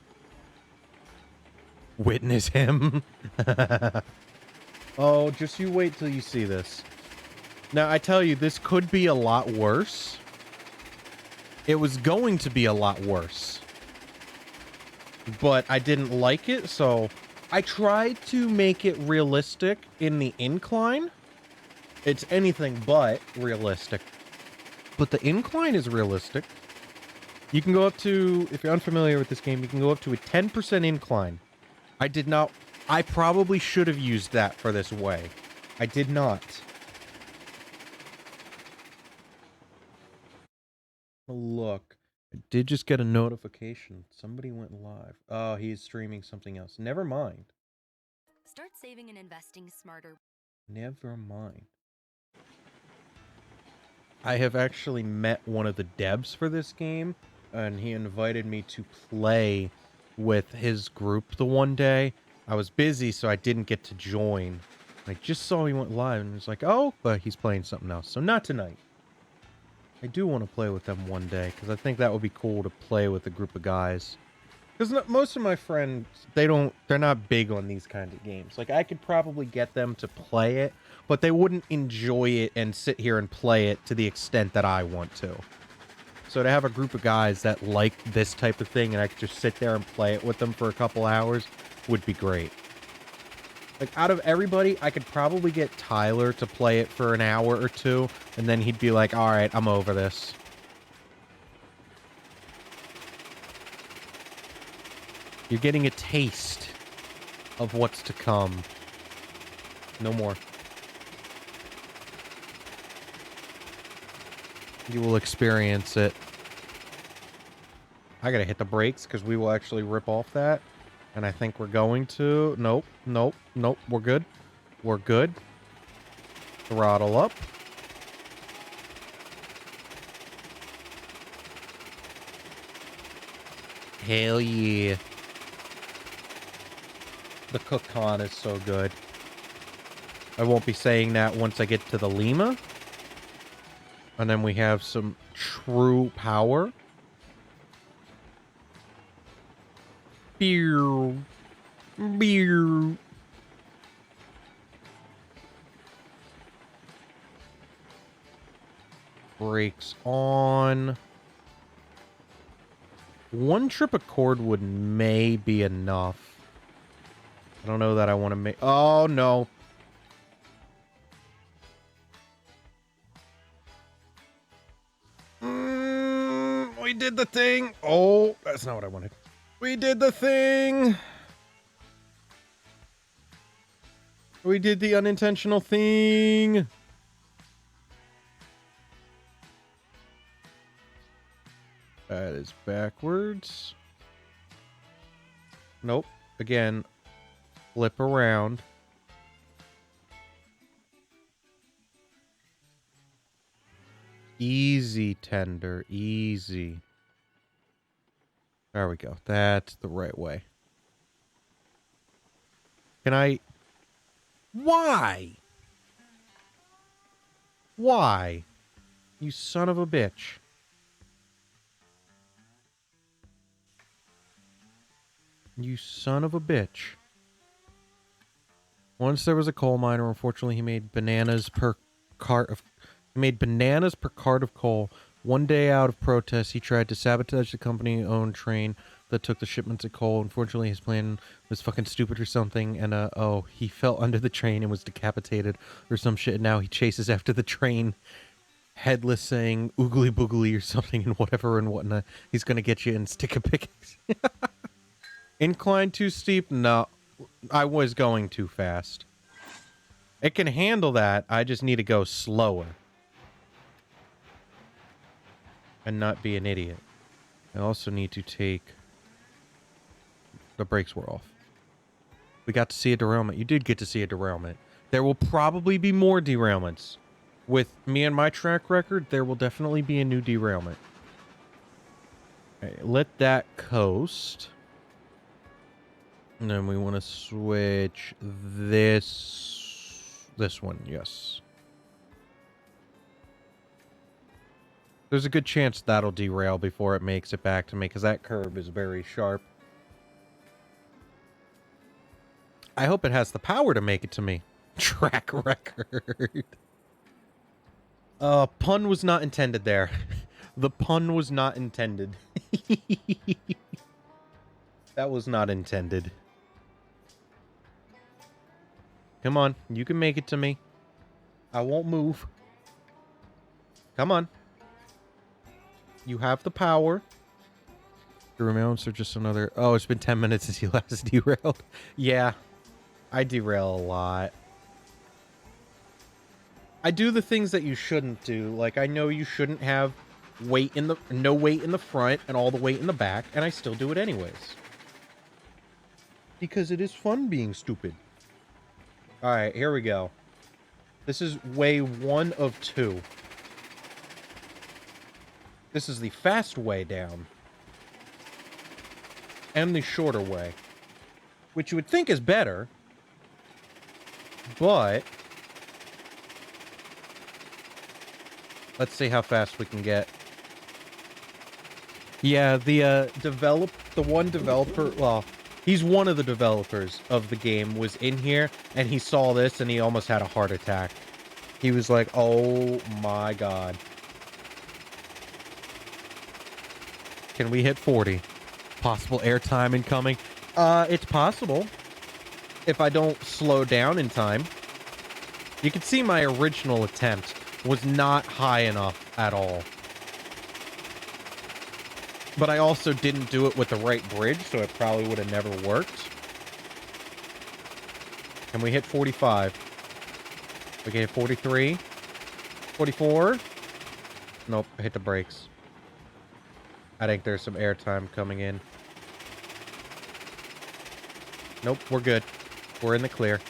Witness him. Oh, just you wait till you see this. Now, I tell you, this could be a lot worse. It was going to be a lot worse. But I didn't like it, so I tried to make it realistic in the incline. It's anything but realistic. But the incline is realistic. You can go up to, if you're unfamiliar with this game, you can go up to a 10% incline. I did not, I probably should have used that for this way. I did not. Look, I did just get a notification. Somebody went live. Oh, he's streaming something else. Never mind. Start saving and investing smarter. Never mind. I have actually met one of the devs for this game, and he invited me to play with his group the one day. I was busy, so I didn't get to join. I just saw he went live, and was like, oh, but he's playing something else. So not tonight. I do want to play with them one day, because I think that would be cool to play with a group of guys. Because most of my friends, they're not big on these kinds of games. Like, I could probably get them to play it, but they wouldn't enjoy it and sit here and play it to the extent that I want to. So to have a group of guys that like this type of thing, and I could just sit there and play it with them for a couple hours, would be great. Like, out of everybody, I could probably get Tyler to play it for an hour or two, and then he'd be like, alright, I'm over this. You're getting a taste of what's to come. No more. You will experience it. I gotta hit the brakes because we will actually rip off that. And I think we're going to. Nope, nope, nope. We're good. We're good. Throttle up. Hell yeah. The Cook-Con is so good. I won't be saying that once I get to the Lima. And then we have some true power. Beer. Beer. Brakes on. One trip of cordwood may be enough. I don't know that I want to make... Oh, no. We did the thing. Oh, that's not what I wanted. We did the thing. We did the unintentional thing. That is backwards. Nope. Again, flip around. Easy, tender. Easy. There we go. That's the right way. Can I... Why? Why? You son of a bitch. You son of a bitch. Once there was a coal miner. Unfortunately, he made bananas per cart of... He made bananas per cart of coal. One day out of protest, he tried to sabotage the company-owned train that took the shipments of coal. Unfortunately, his plan was fucking stupid or something, and, oh, he fell under the train and was decapitated or some shit, and now he chases after the train, headless, saying oogly boogly or something and whatever and whatnot. He's gonna get you and stick a pickaxe. Incline too steep? No. I was going too fast. It can handle that, I just need to go slower. And not be an idiot. I also need to take... The brakes were off. We got to see a derailment. You did get to see a derailment. There will probably be more derailments. With me and my track record, there will definitely be a new derailment. Okay, let that coast. And then we want to switch this one, yes. There's a good chance that'll derail before it makes it back to me, because that curve is very sharp. I hope it has the power to make it to me. Track record. Pun was not intended there. The pun was not intended. That was not intended. Come on, you can make it to me. I won't move. Come on. You have the power. The remains are just another... Oh, it's been 10 minutes since you last derailed. Yeah, I derail a lot. I do the things that you shouldn't do. Like, I know you shouldn't have weight in the... No weight in the front and all the weight in the back, and I still do it anyways. Because it is fun being stupid. Alright, here we go. This is way 1 of 2. This is the fast way down. And the shorter way. Which you would think is better. But... let's see how fast we can get. Yeah, the one developer... Well, he's one of the developers of the game was in here. And he saw this and he almost had a heart attack. He was like, oh my god. Can we hit 40? Possible airtime incoming. It's possible. If I don't slow down in time. You can see my original attempt was not high enough at all. But I also didn't do it with the right bridge, so it probably would have never worked. Can we hit 45? We can hit 43. 44. Nope, hit the brakes. I think there's some airtime coming in. Nope, we're good. We're in the clear.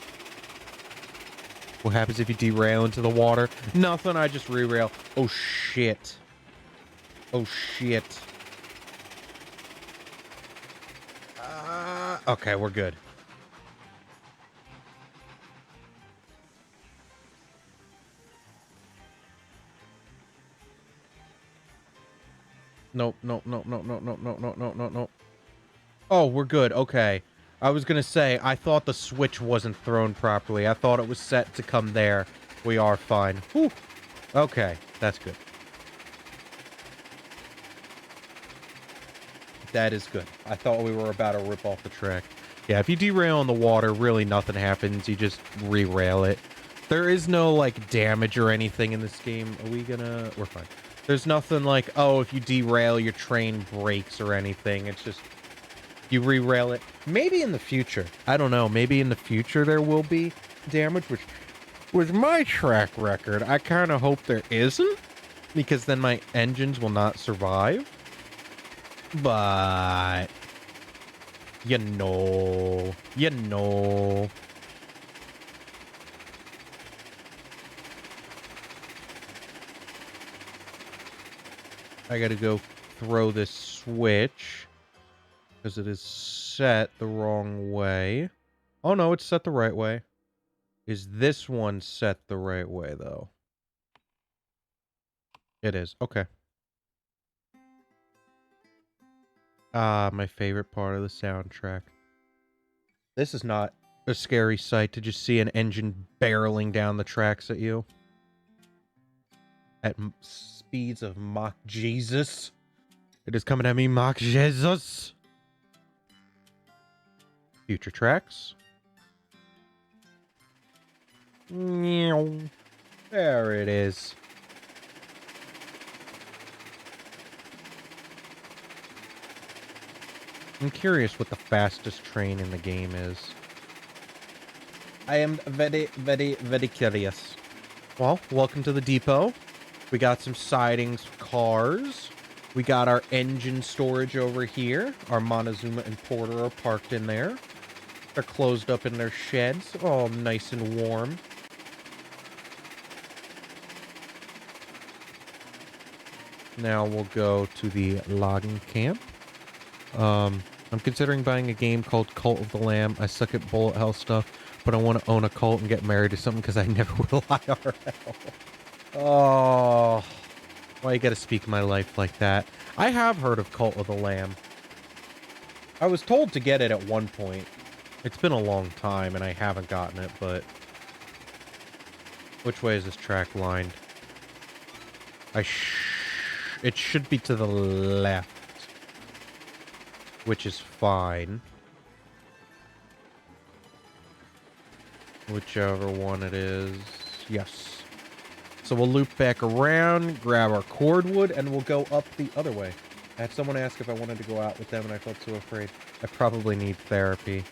What happens if you derail into the water? Nothing, I just re-rail. Oh, shit. Oh, shit. Okay, we're good. Nope, nope, nope, nope, nope, nope, nope, nope, nope, nope, nope. Oh, we're good. Okay. I was gonna say, I thought the switch wasn't thrown properly. I thought it was set to come there. We are fine. Whew. Okay, that's good. That is good. I thought we were about to rip off the track. Yeah, if you derail in the water, really nothing happens. You just re-rail it. There is no, like, damage or anything in this game. Are we gonna... We're fine. There's nothing like, oh, if you derail, your train breaks or anything. It's just... you re-rail it. Maybe in the future. I don't know. Maybe in the future there will be damage, which... with my track record, I kind of hope there isn't. Because then my engines will not survive. But... you know... you know... I gotta go throw this switch. Because it is set the wrong way. Oh no, it's set the right way. Is this one set the right way, though? It is. Okay. Ah, my favorite part of the soundtrack. This is not a scary sight to just see an engine barreling down the tracks at you. At speeds of Mach Jesus. It is coming at me, Mach Jesus. Future tracks. There it is. I'm curious what the fastest train in the game is. I am very, very, very curious. Well, welcome to the depot. We got some sidings for cars. We got our engine storage over here. Our Montezuma and Porter are parked in there. They're closed up in their sheds. Oh, nice and warm. Now we'll go to the logging camp. I'm considering buying a game called Cult of the Lamb. I suck at bullet hell stuff, but I want to own a cult and get married to something because I never will IRL. Oh, why you gotta speak my life like that? I have heard of Cult of the Lamb. I was told to get it at one point. It's been a long time and I haven't gotten it, but... Which way is this track lined? It should be to the left. Which is fine. Whichever one it is. Yes. So we'll loop back around, grab our cordwood, and we'll go up the other way. I had someone ask if I wanted to go out with them, and I felt so afraid. I probably need therapy.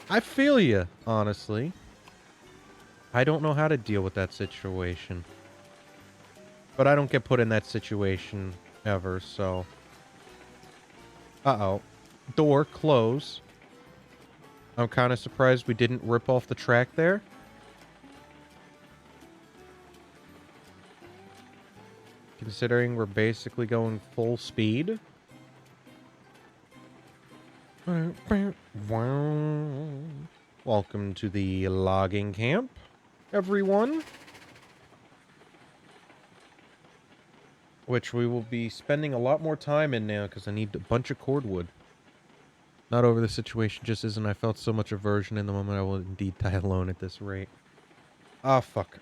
I feel you, honestly. I don't know how to deal with that situation. But I don't get put in that situation ever, so... Uh-oh. Door, close. I'm kind of surprised we didn't rip off the track there. Considering we're basically going full speed. Welcome to the logging camp, everyone. Which we will be spending a lot more time in now because I need a bunch of cordwood. Not over the situation just isn't. I felt so much aversion in the moment. I will indeed die alone at this rate. Ah, fuck.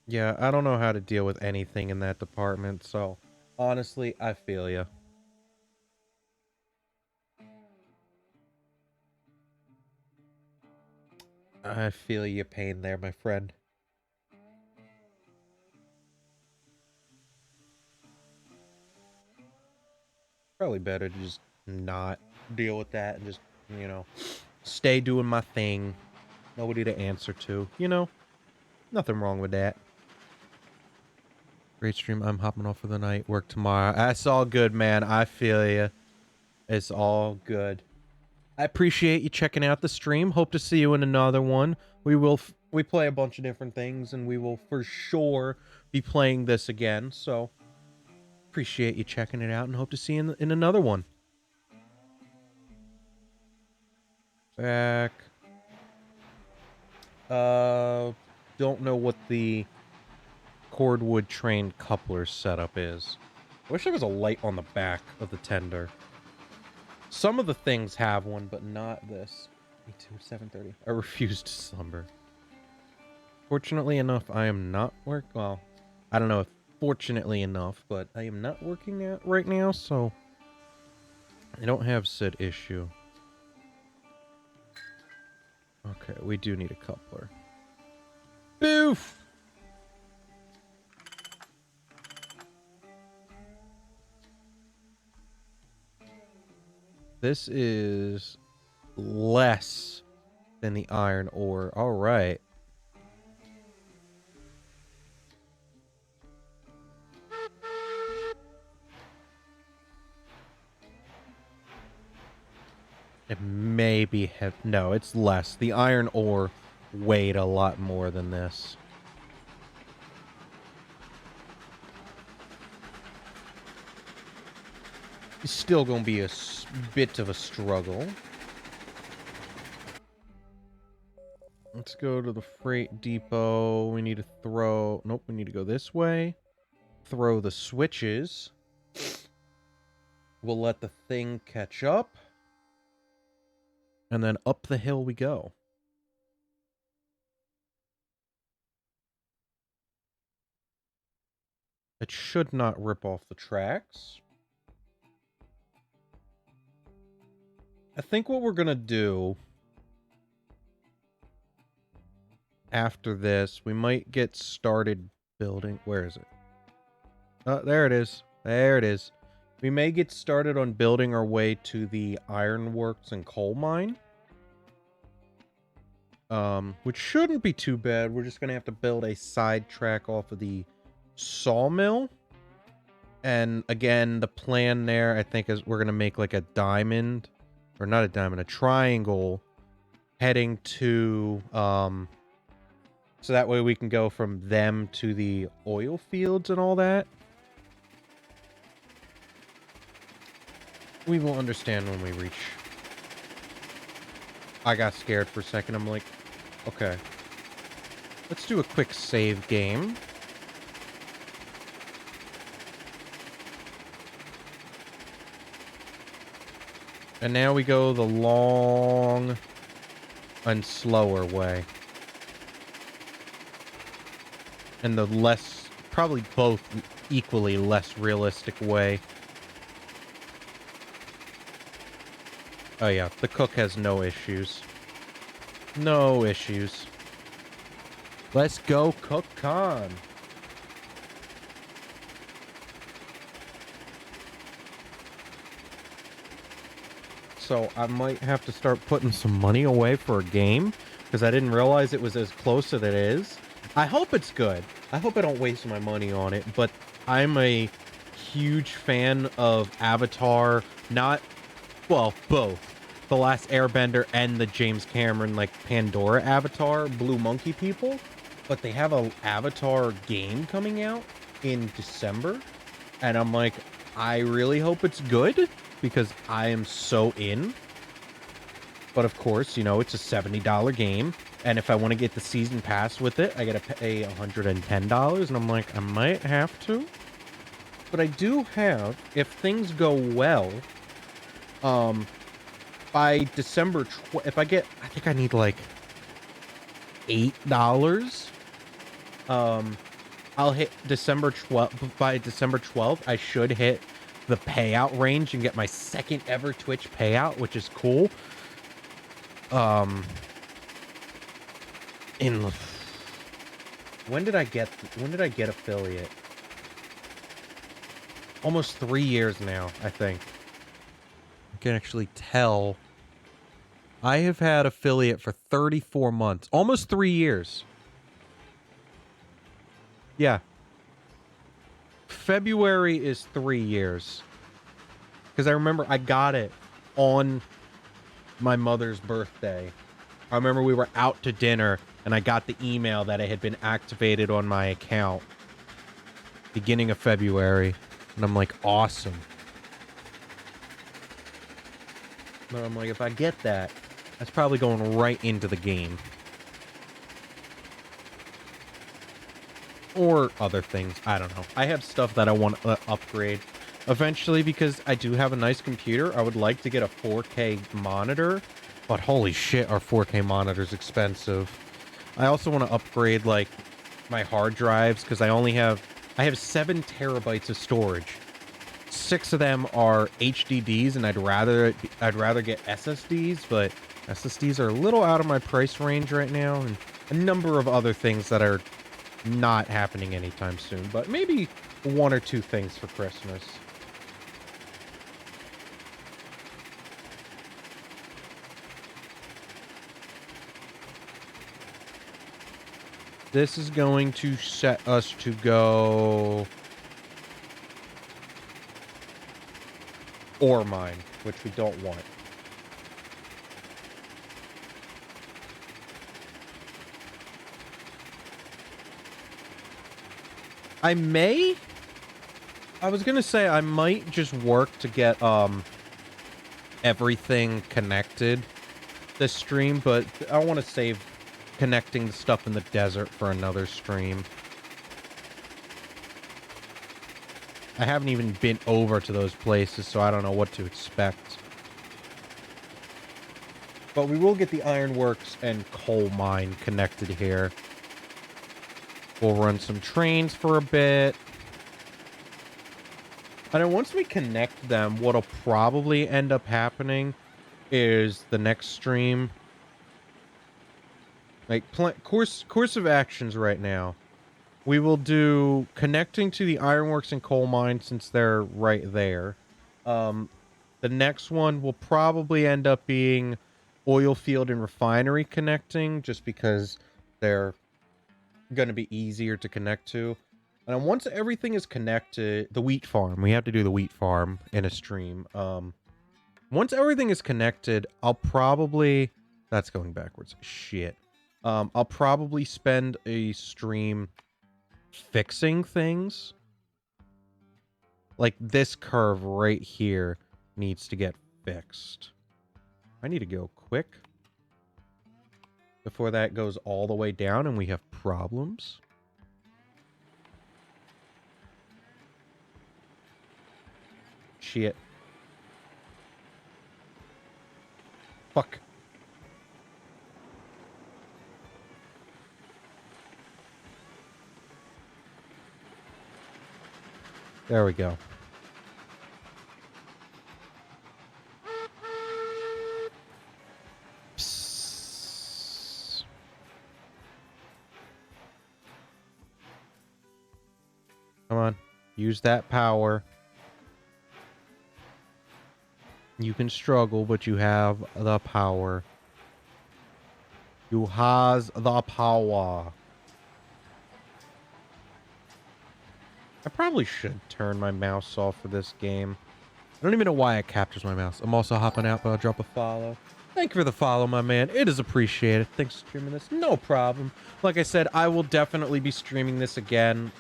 Yeah, I don't know how to deal with anything in that department, so honestly, I feel ya. I feel your pain there, my friend. Probably better to just not deal with that and just, you know, stay doing my thing. Nobody to answer to, you know? Nothing wrong with that. Great stream. I'm hopping off for the night. Work tomorrow. That's all good, man. I feel you. It's all good. I appreciate you checking out the stream. Hope to see you in another one. We play a bunch of different things, and we will for sure be playing this again. So appreciate you checking it out, and hope to see you in another one. Back. Don't know what the cordwood train coupler setup is. I wish there was a light on the back of the tender. Some of the things have one, but not this. Me too, 7:30. I refuse to slumber. Fortunately enough, I am not well, I don't know if fortunately enough, but I am not working out right now, so I don't have said issue. Okay, we do need a coupler. Boof! This is less than the iron ore. All right. It may be no, it's less. The iron ore weighed a lot more than this. It's still gonna be a bit of a struggle. Let's go to the freight depot. We need to throw... Nope, we need to go this way. Throw the switches. We'll let the thing catch up. And then up the hill we go. It should not rip off the tracks. I think what we're gonna do after this, we might get started building. Where is it? Oh, there it is. There it is. We may get started on building our way to the ironworks and coal mine. Which shouldn't be too bad. We're just gonna have to build a side track off of the sawmill. And again, the plan there, I think, is we're gonna make like a diamond. Or not a diamond, a triangle heading to, so that way we can go from them to the oil fields and all that. We will understand when we reach. I got scared for a second. I'm like, okay. Let's do a quick save game. And now we go the long and slower way. And the less, probably both equally less realistic way. Oh yeah, the cook has no issues. No issues. Let's go Cook Con. So I might have to start putting some money away for a game because I didn't realize it was as close as it is. I hope it's good. I hope I don't waste my money on it, but I'm a huge fan of Avatar, not, well, both. The Last Airbender and the James Cameron, like, Pandora Avatar, Blue Monkey people. But they have a Avatar game coming out in December. And I'm like, I really hope it's good because I am so in. But of course, you know, it's a $70 game. And if I want to get the season pass with it, I got to pay $110. And I'm like, I might have to. But I do have, if things go well, by December, if I get, I think I need like $8. I'll hit December 12th. By December 12th, I should hit the payout range and get my second ever Twitch payout, which is cool. When did I get affiliate? Almost 3 years now, I think. I can actually tell. I have had affiliate for 34 months, almost 3 years. Yeah. February is 3 years. Because I remember I got it on my mother's birthday. I remember we were out to dinner and I got the email that it had been activated on my account. Beginning of February. And I'm like, awesome. But I'm like, if I get that, that's probably going right into the game. Or other things. I don't know. I have stuff that I want to upgrade eventually because I do have a nice computer. I would like to get a 4K monitor. But holy shit, our 4K monitor's expensive. I also want to upgrade, like, my hard drives because I have 7 terabytes of storage. 6 of them are HDDs, and I'd rather get SSDs, but SSDs are a little out of my price range right now, and a number of other things that are not happening anytime soon, but maybe 1 or 2 things for Christmas. This is going to set us to go ore mine, which we don't want. I was gonna say I might just work to get everything connected this stream, but I want to save connecting the stuff in the desert for another stream. I haven't even been over to those places, so I don't know what to expect. But we will get the ironworks and coal mine connected here. We'll run some trains for a bit. And then once we connect them, what'll probably end up happening is the next stream. Like, course of actions right now. We will do connecting to the ironworks and coal mine since they're right there. The next one will probably end up being oil field and refinery connecting, just because they're going to be easier to connect to. And once everything is connected, the wheat farm, we have to do the wheat farm in a stream. Once everything is connected, I'll probably, that's going backwards. Shit. I'll probably spend a stream fixing things. Like this curve right here needs to get fixed. I need to go quick before that goes all the way down and we have problems. Shit. Fuck. There we go. Psst. Come on. Use that power. You can struggle, but you have the power. You has the power. I probably should turn my mouse off for this game. I don't even know why it captures my mouse. I'm also hopping out, but I'll drop a follow. Thank you for the follow, my man. It is appreciated. Thanks for streaming this. No problem. Like I said, I will definitely be streaming this again.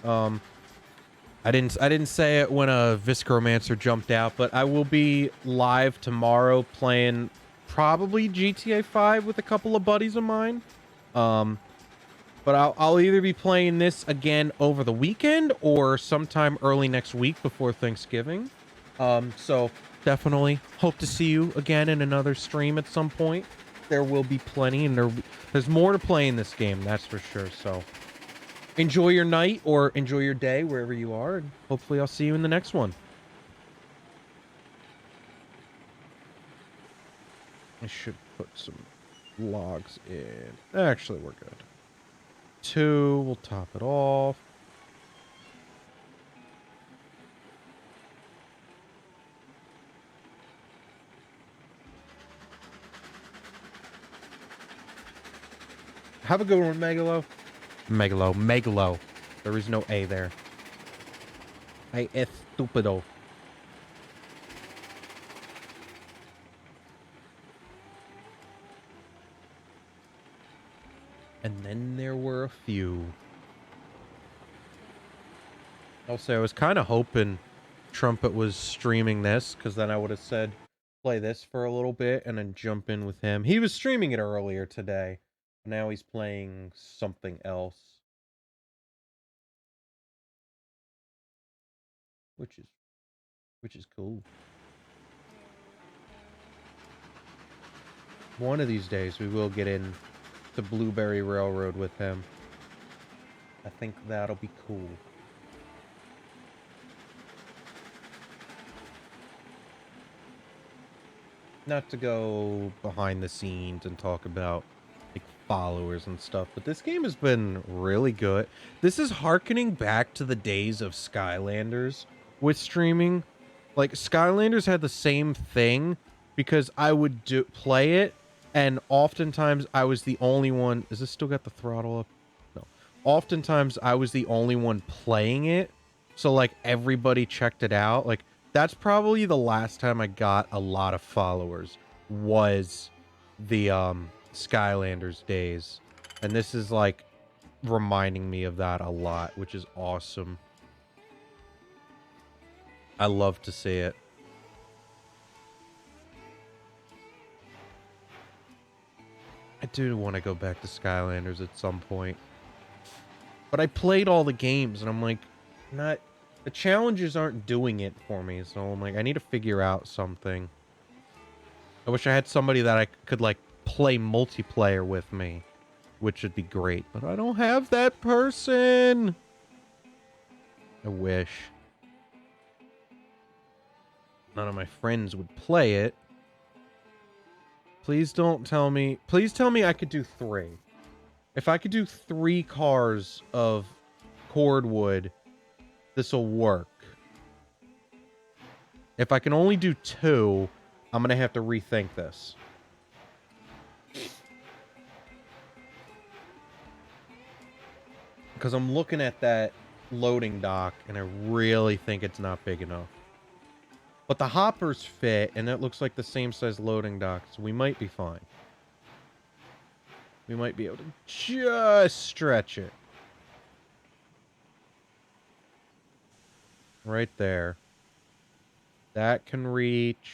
I didn't say it when a Viscromancer jumped out, but I will be live tomorrow playing probably GTA 5 with a couple of buddies of mine. But I'll either be playing this again over the weekend or sometime early next week before Thanksgiving. So definitely hope to see you again in another stream at some point. There will be plenty, and there's more to play in this game, that's for sure. So enjoy your night or enjoy your day wherever you are, and hopefully I'll see you in the next one. I should put some logs in. Actually, we're good. 2, we'll top it off. Have a good one, Megalo. Megalo. There is no A there. Hey, estupido. And then there were a few. I'll say I was kind of hoping Trumpet was streaming this, because then I would have said play this for a little bit and then jump in with him. He was streaming it earlier today. Now he's playing something else. Which is cool. One of these days we will get in the Blueberry Railroad with him. I think that'll be cool. Not to go behind the scenes and talk about like followers and stuff, but this game has been really good. This is hearkening back to the days of Skylanders with streaming. Like Skylanders had the same thing because I would play it, and oftentimes I was the only one. Is this still got the throttle up? No. Oftentimes I was the only one playing it, so like everybody checked it out. Like that's probably the last time I got a lot of followers was the Skylanders days. And this is like reminding me of that a lot, which is awesome. I love to see it. I do want to go back to Skylanders at some point. But I played all the games and I'm like, the challenges aren't doing it for me. So I'm like, I need to figure out something. I wish I had somebody that I could like play multiplayer with me, which would be great, but I don't have that person. I wish. None of my friends would play it. Please don't tell me. Please tell me I could do 3. If I could do 3 cars of cordwood, this will work. If I can only do 2, I'm going to have to rethink this. Because I'm looking at that loading dock, and I really think it's not big enough. But the hoppers fit, and it looks like the same size loading dock, so we might be fine. We might be able to just stretch it. Right there. That can reach...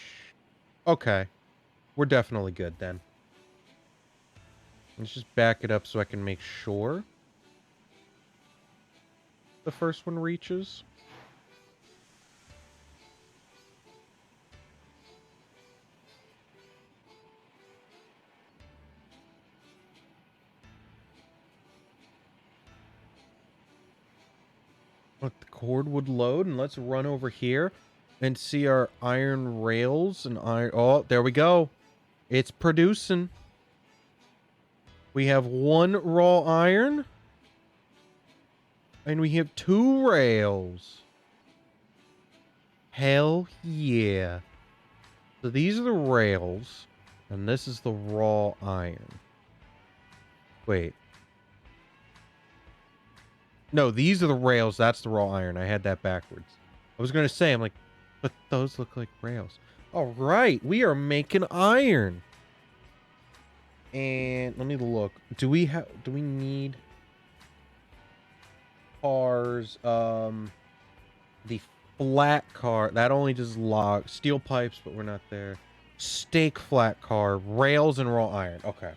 Okay. We're definitely good then. Let's just back it up so I can make sure the first one reaches. Let the cordwood load, and let's run over here and see our iron rails and iron. Oh, there we go. It's producing. We have 1 raw iron, and we have 2 rails. Hell yeah. So these are the rails, and this is the raw iron. Wait. No, these are the rails. That's the raw iron. I had that backwards. I was going to say, I'm like, but those look like rails. All right. We are making iron. And let me look. Do we need cars? The flat car, that only does log, steel pipes, but we're not there. Stake flat car, rails and raw iron. Okay.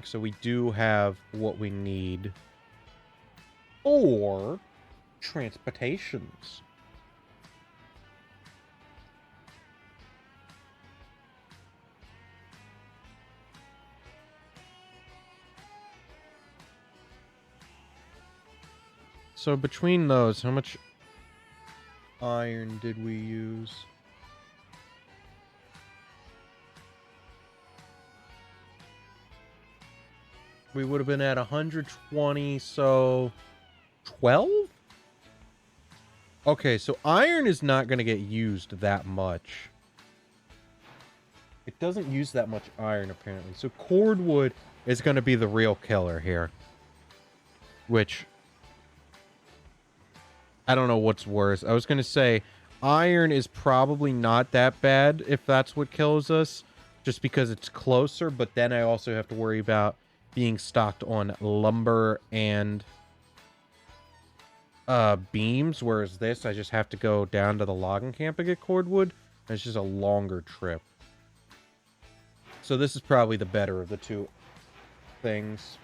So we do have what we need for transportations. So between those, how much iron did we use? We would have been at 120, so 12? Okay, so iron is not going to get used that much. It doesn't use that much iron, apparently. So cordwood is going to be the real killer here. Which, I don't know what's worse. I was going to say, iron is probably not that bad if that's what kills us. Just because it's closer, but then I also have to worry about being stocked on lumber and beams, whereas this, I just have to go down to the logging camp and get cordwood. And it's just a longer trip. So this is probably the better of the two things.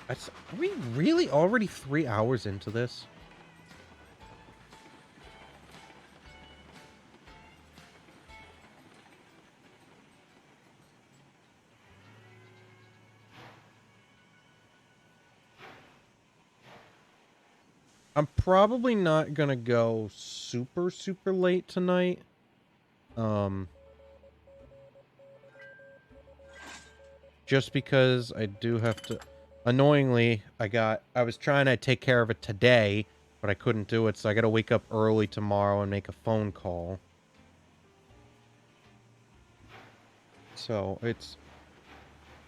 Are we really already 3 hours into this? I'm probably not gonna go super late tonight. Just because I do have to... Annoyingly, I was trying to take care of it today, but I couldn't do it, so I gotta wake up early tomorrow and make a phone call. So, it's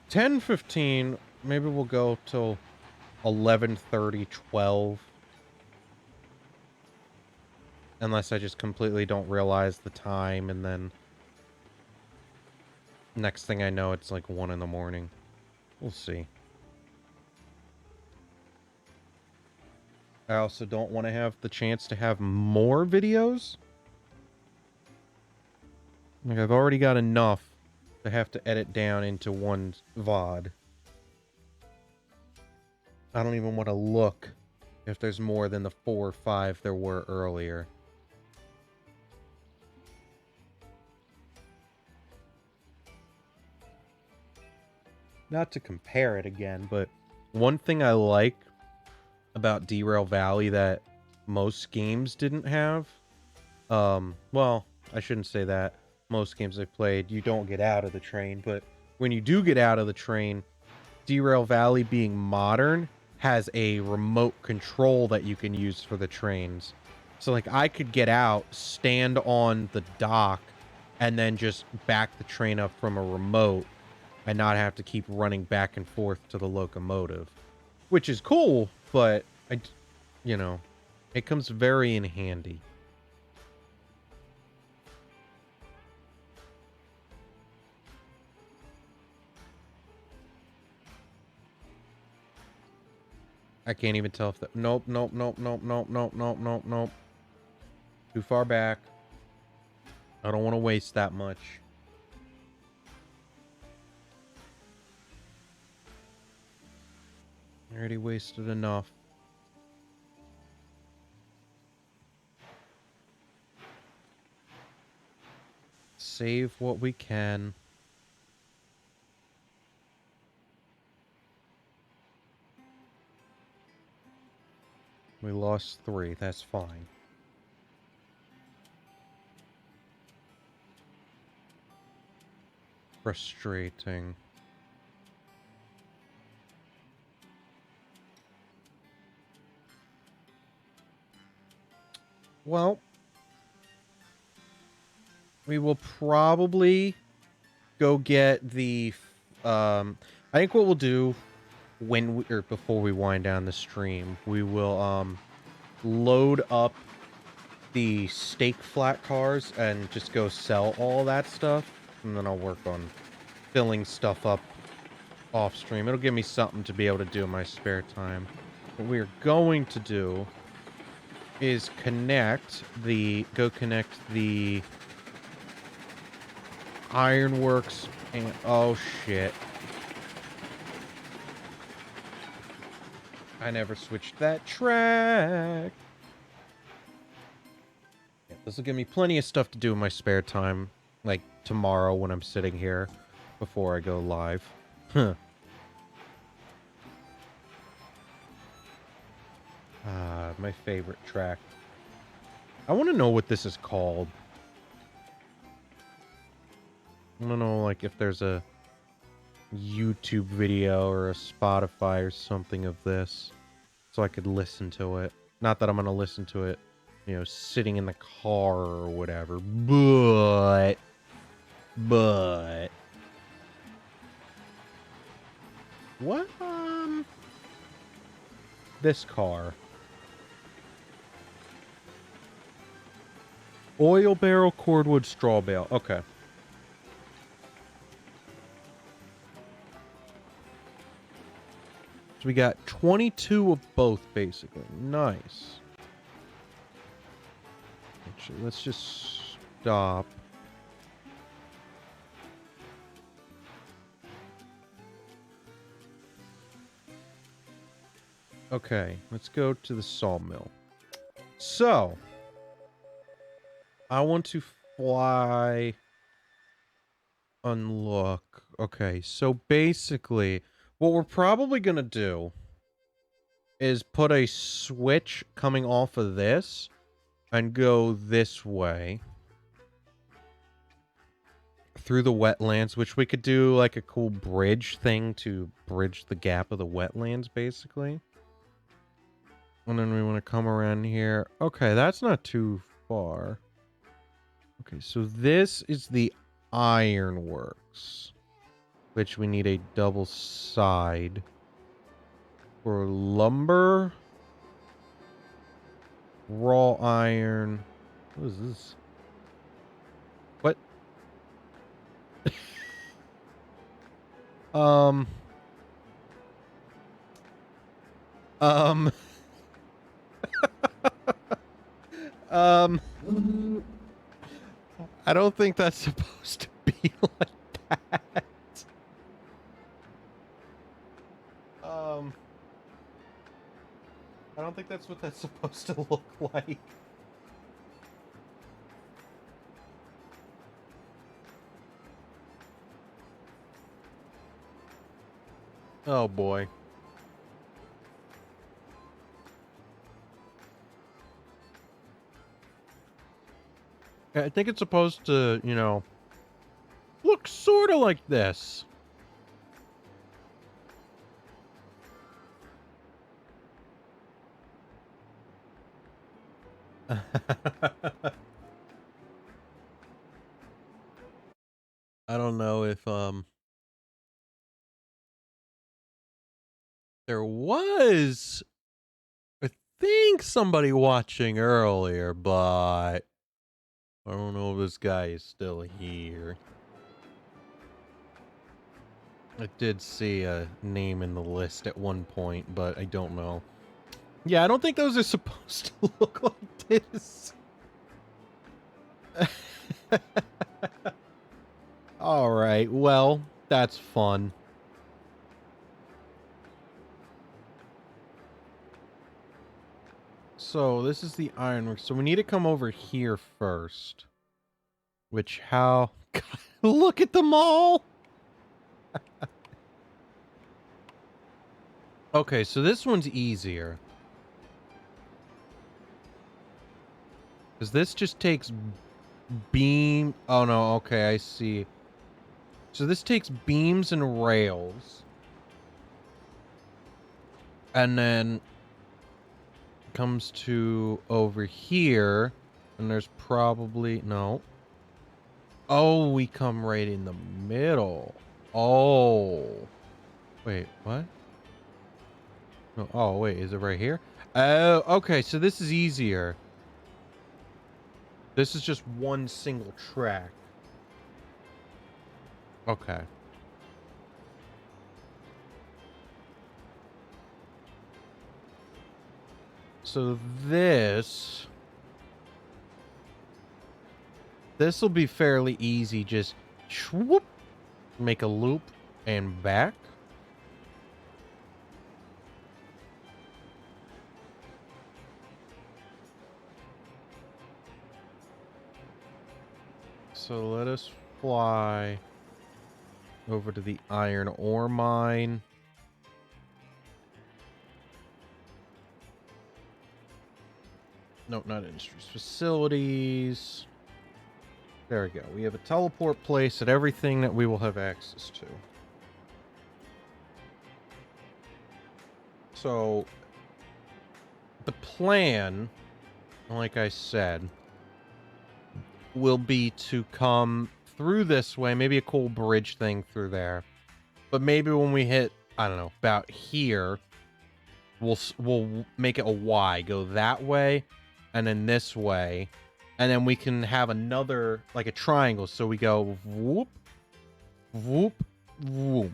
10:15. Maybe we'll go till 11:30, 12. Unless I just completely don't realize the time, and then next thing I know, it's like 1 in the morning. We'll see. I also don't want to have the chance to have more videos. Like, I've already got enough to have to edit down into one VOD. I don't even want to look if there's more than the 4 or 5 there were earlier. Not to compare it again, but one thing I like about Derail Valley that most games didn't have, well, I shouldn't say that. Most games I played, you don't get out of the train, but when you do get out of the train, Derail Valley, being modern, has a remote control that you can use for the trains. So, like, I could get out, stand on the dock, and then just back the train up from a remote and not have to keep running back and forth to the locomotive. Which is cool, but, you know, it comes very in handy. I can't even tell if that... Nope. Too far back. I don't want to waste that much. I already wasted enough. Save what we can. We lost 3. That's fine. Frustrating. Well, we will probably go get the I think what we'll do when we, or before we wind down the stream, we will load up the steak flat cars and just go sell all that stuff, and then I'll work on filling stuff up off stream. It'll give me something to be able to do in my spare time. What we're going to do is connect the ironworks and oh shit. I never switched that track. Yeah, this will give me plenty of stuff to do in my spare time, like tomorrow when I'm sitting here before I go live. Huh. My favorite track. I want to know what this is called. I don't know, like, if there's a YouTube video or a Spotify or something of this, so I could listen to it. Not that I'm gonna listen to it, you know, sitting in the car or whatever, but... What, this car. Oil barrel, cordwood, straw bale. Okay. So we got 22 of both, basically. Nice. Actually, let's just stop. Okay, let's go to the sawmill. So, I want to fly... Unlock. Okay, so basically... What we're probably going to do is put a switch coming off of this and go this way through the wetlands, which we could do like a cool bridge thing to bridge the gap of the wetlands, basically. And then we want to come around here. Okay, that's not too far. Okay, so this is the ironworks, which we need a double side for lumber, raw iron. What is this? What? Um, I don't think that's supposed to be like that. I don't think that's what that's supposed to look like. Oh boy. I think it's supposed to, you know, look sort of like this. I don't know if there was, I think, somebody watching earlier, but I don't know if this guy is still here. I did see a name in the list at one point, but I don't know. Yeah, I don't think those are supposed to look like this. All right, well, that's fun. So this is the ironworks. So we need to come over here first. Which how? God, look at them all. Okay, so this one's easier. Because this just takes beam. Oh no, okay, I see. So this takes beams and rails. And then comes to over here. And there's probably no. Oh, we come right in the middle. Oh. Wait, what? No, oh, wait, is it right here? Oh, okay, so this is easier. This is just one single track. Okay. So this will be fairly easy. Just swoop, make a loop and back. So let us fly over to the iron ore mine. Nope, not industries. Facilities. There we go. We have a teleport place at everything that we will have access to. So, the plan, like I said, will be to come through this way. Maybe a cool bridge thing through there. But maybe when we hit, I don't know, about here, we'll make it a Y. Go that way, and then this way. And then we can have another, like a triangle. So we go whoop, whoop, whoop.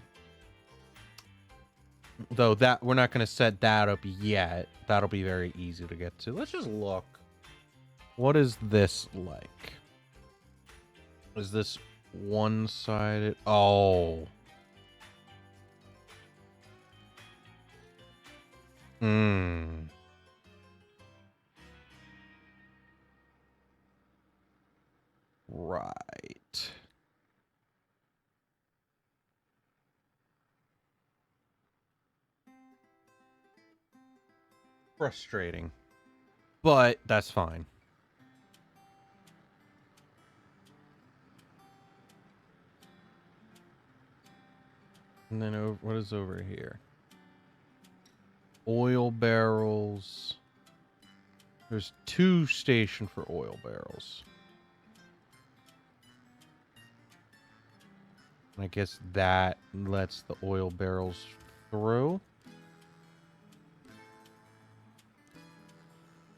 Though that we're not going to set that up yet. That'll be very easy to get to. Let's just look. What is this like? Is this one-sided? Oh. Hmm. Right. Frustrating. But that's fine. And then over, what is over here? Oil barrels. There's 2 stations for oil barrels. I guess that lets the oil barrels through.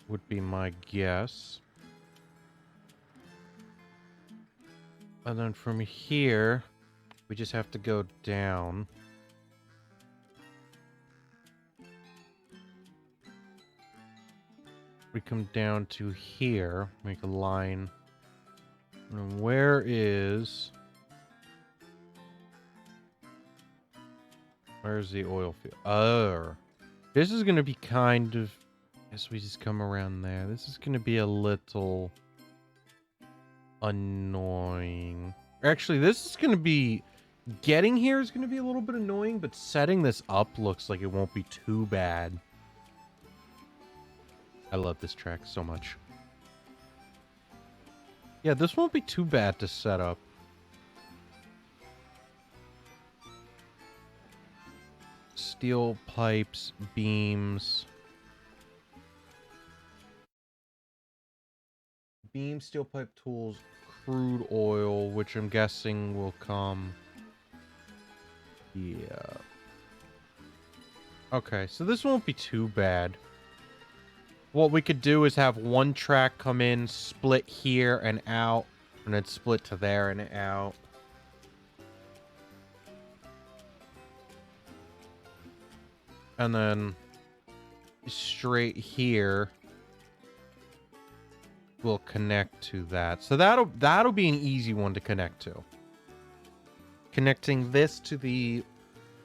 Would be my guess. And then from here, we just have to go down. We come down to here, make a line. And where is... Where's the oil field? Oh. This is going to be kind of... I guess we just come around there. This is going to be a little... annoying. Actually, this is going to be... Getting here is going to be a little bit annoying, but setting this up looks like it won't be too bad. I love this track so much. Yeah, this won't be too bad to set up. Steel pipes, beams. Beam, steel pipe tools, crude oil, which I'm guessing will come... Yeah. Okay, so this won't be too bad. What we could do is have one track come in, split here and out, and then split to there and out. And then straight here will connect to that. So that'll be an easy one to connect to. Connecting this to the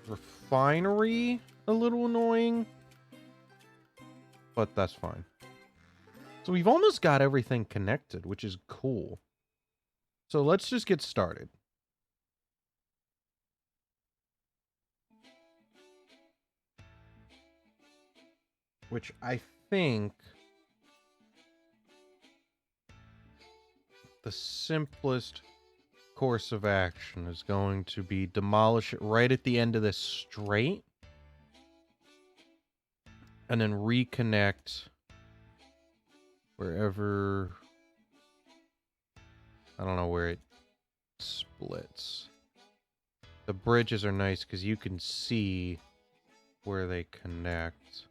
refinery, a little annoying. But that's fine. So we've almost got everything connected, which is cool. So let's just get started. Which I think the simplest course of action is going to be demolish it right at the end of this straight. And then reconnect wherever... I don't know where it splits. The bridges are nice because you can see where they connect.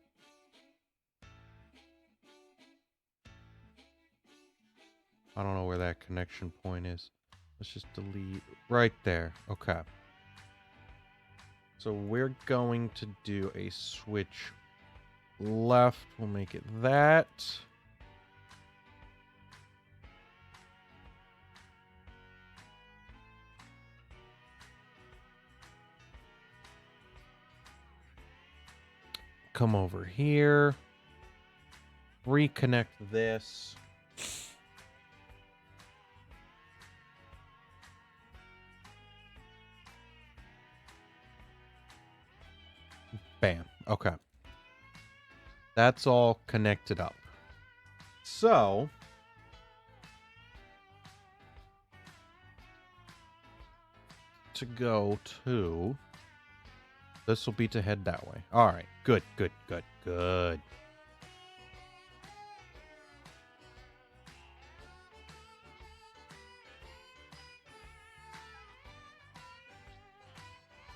I don't know where that connection point is. Let's just delete right there. Okay. So we're going to do a switch left. We'll make it that. Come over here. Reconnect this. Bam. Okay. That's all connected up. So, to go to... This will be to head that way. All right. Good, good, good, good.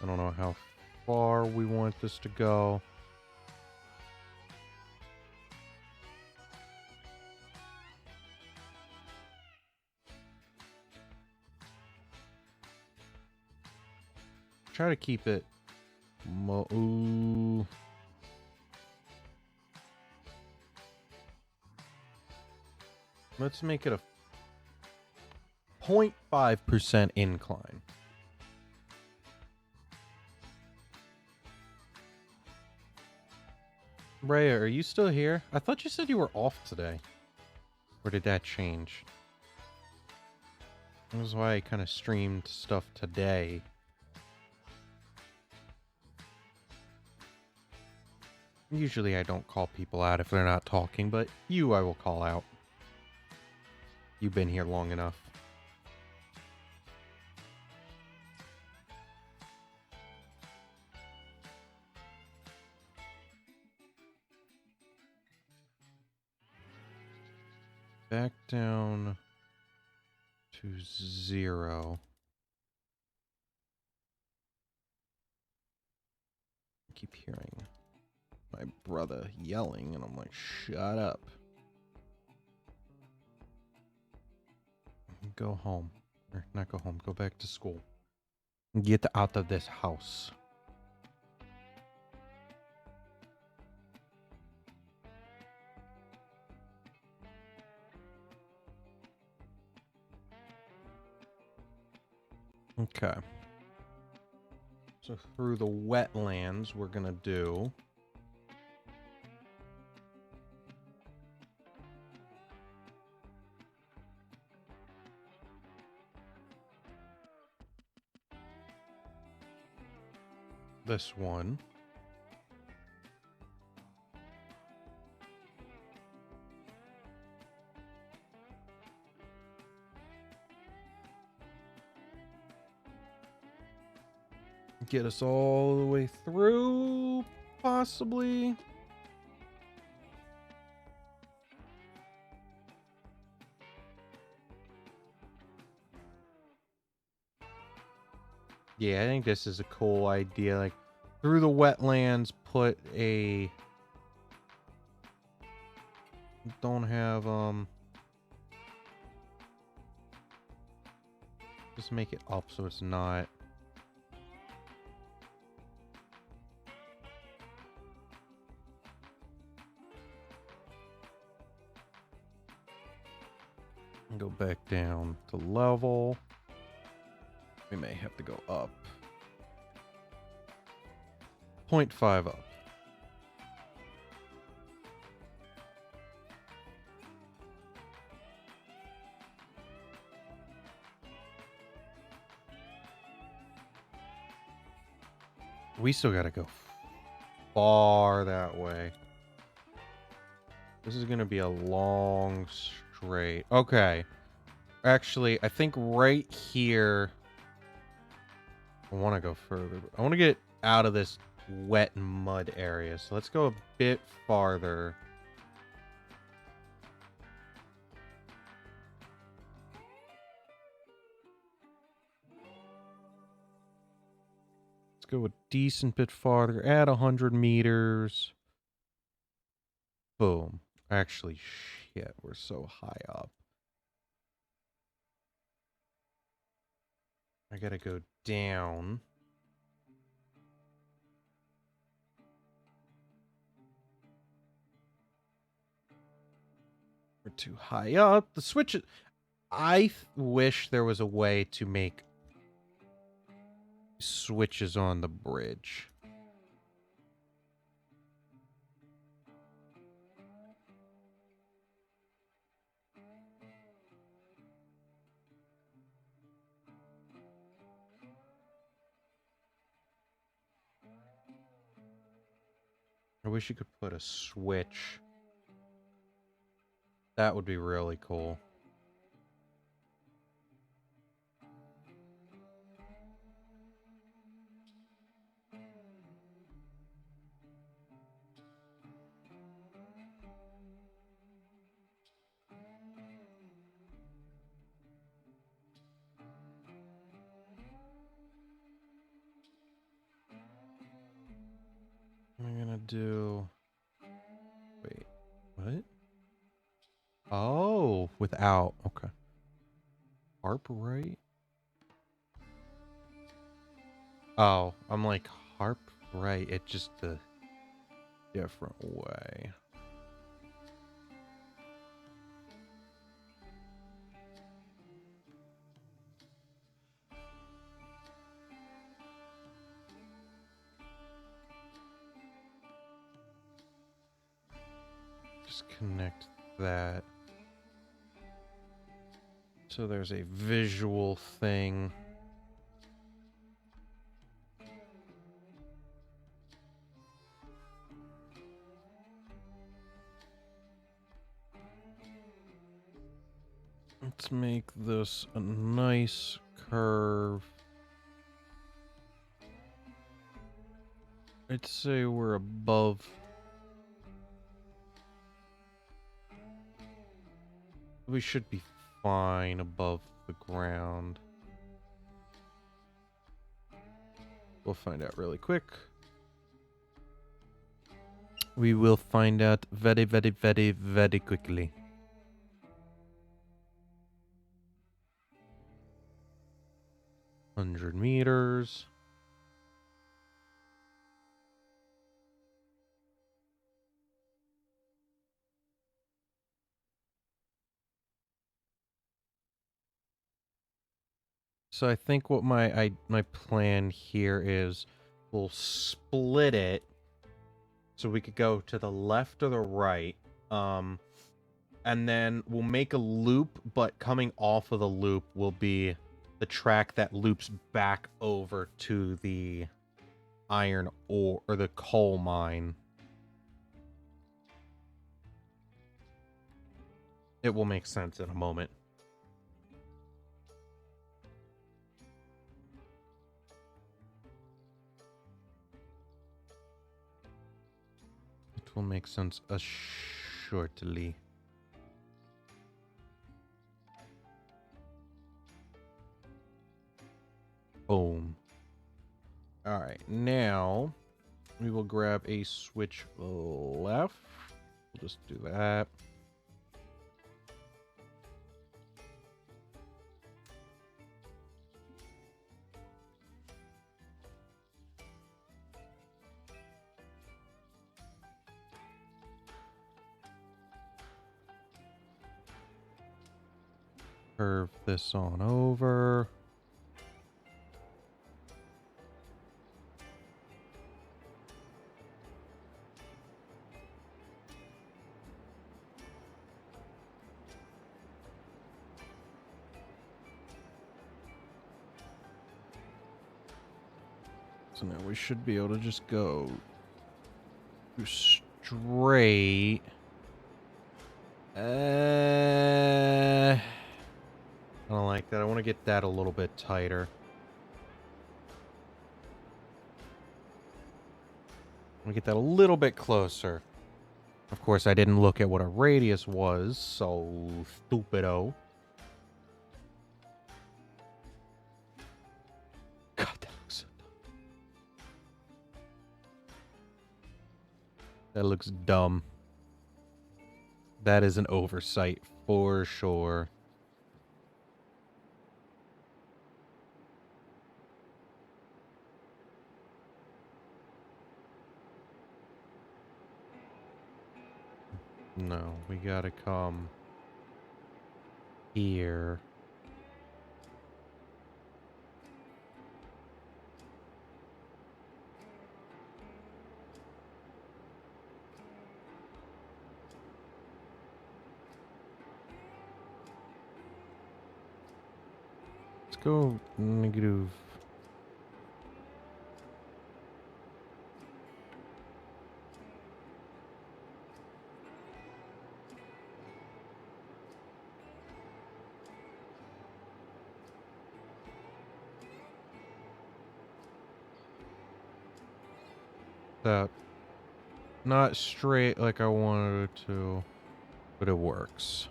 I don't know how far we want this to go. Try to keep it... Ooh. Let's make it a 0.5% incline. Rhea, are you still here? I thought you said you were off today. Or did that change? That was why I kind of streamed stuff today. Usually I don't call people out if they're not talking, but you I will call out. You've been here long enough. Back down to 0. I keep hearing my brother yelling, and I'm like, shut up. Go home. Or not go home, go back to school. Get out of this house. Okay. So through the wetlands, we're gonna do... this one. Get us all the way through, possibly. Yeah, I think this is a cool idea. Like, through the wetlands, put a... Don't have, just make it up so it's not... Go back down to level. We may have to go up. 0.5 up. We still gotta go far that way. This is gonna be a long straight. Okay. Actually, I think right here... I want to go further. I want to get out of this wet mud area. So let's go a bit farther. Let's go a decent bit farther. Add 100 meters. Boom. Actually, shit. We're so high up. I gotta go down. We're too high up. The switch... I wish there was a way to make switches on the bridge. I wish you could put a switch. That would be really cool. I'm gonna do... Wait, what? Oh, without. Okay. Harp right? Oh, I'm like, harp right. It's just a different way. Just connect that. So there's a visual thing. Let's make this a nice curve. I'd say we're above. We should be fine above the ground. We'll find out really quick. We will find out very, very, very, very quickly. $100 meters. So I think what my plan here is we'll split it so we could go to the left or the right. And then we'll make a loop, but coming off of the loop will be the track that loops back over to the iron ore or the coal mine. It will make sense in a moment. It will make sense shortly. Boom. All right, now we will grab a switch left. We'll just do that. Curve this on over. So now we should be able to just go straight. I don't like that. I want to get that a little bit tighter. I want to get that a little bit closer. Of course, I didn't look at what a radius was, so stupido. God, that looks so dumb. That looks dumb. That is an oversight for sure. No, we gotta come here. Let's go negative. That. Not straight like I wanted it to, but it works.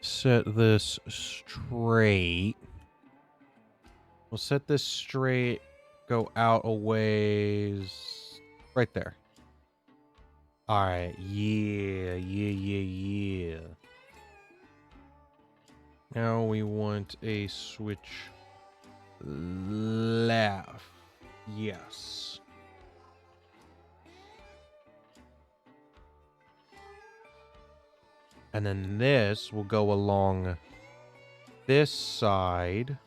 Set this straight. We'll set this straight, go out a ways, right there. All right, yeah. Now we want a switch left. Yes. And then this will go along this side.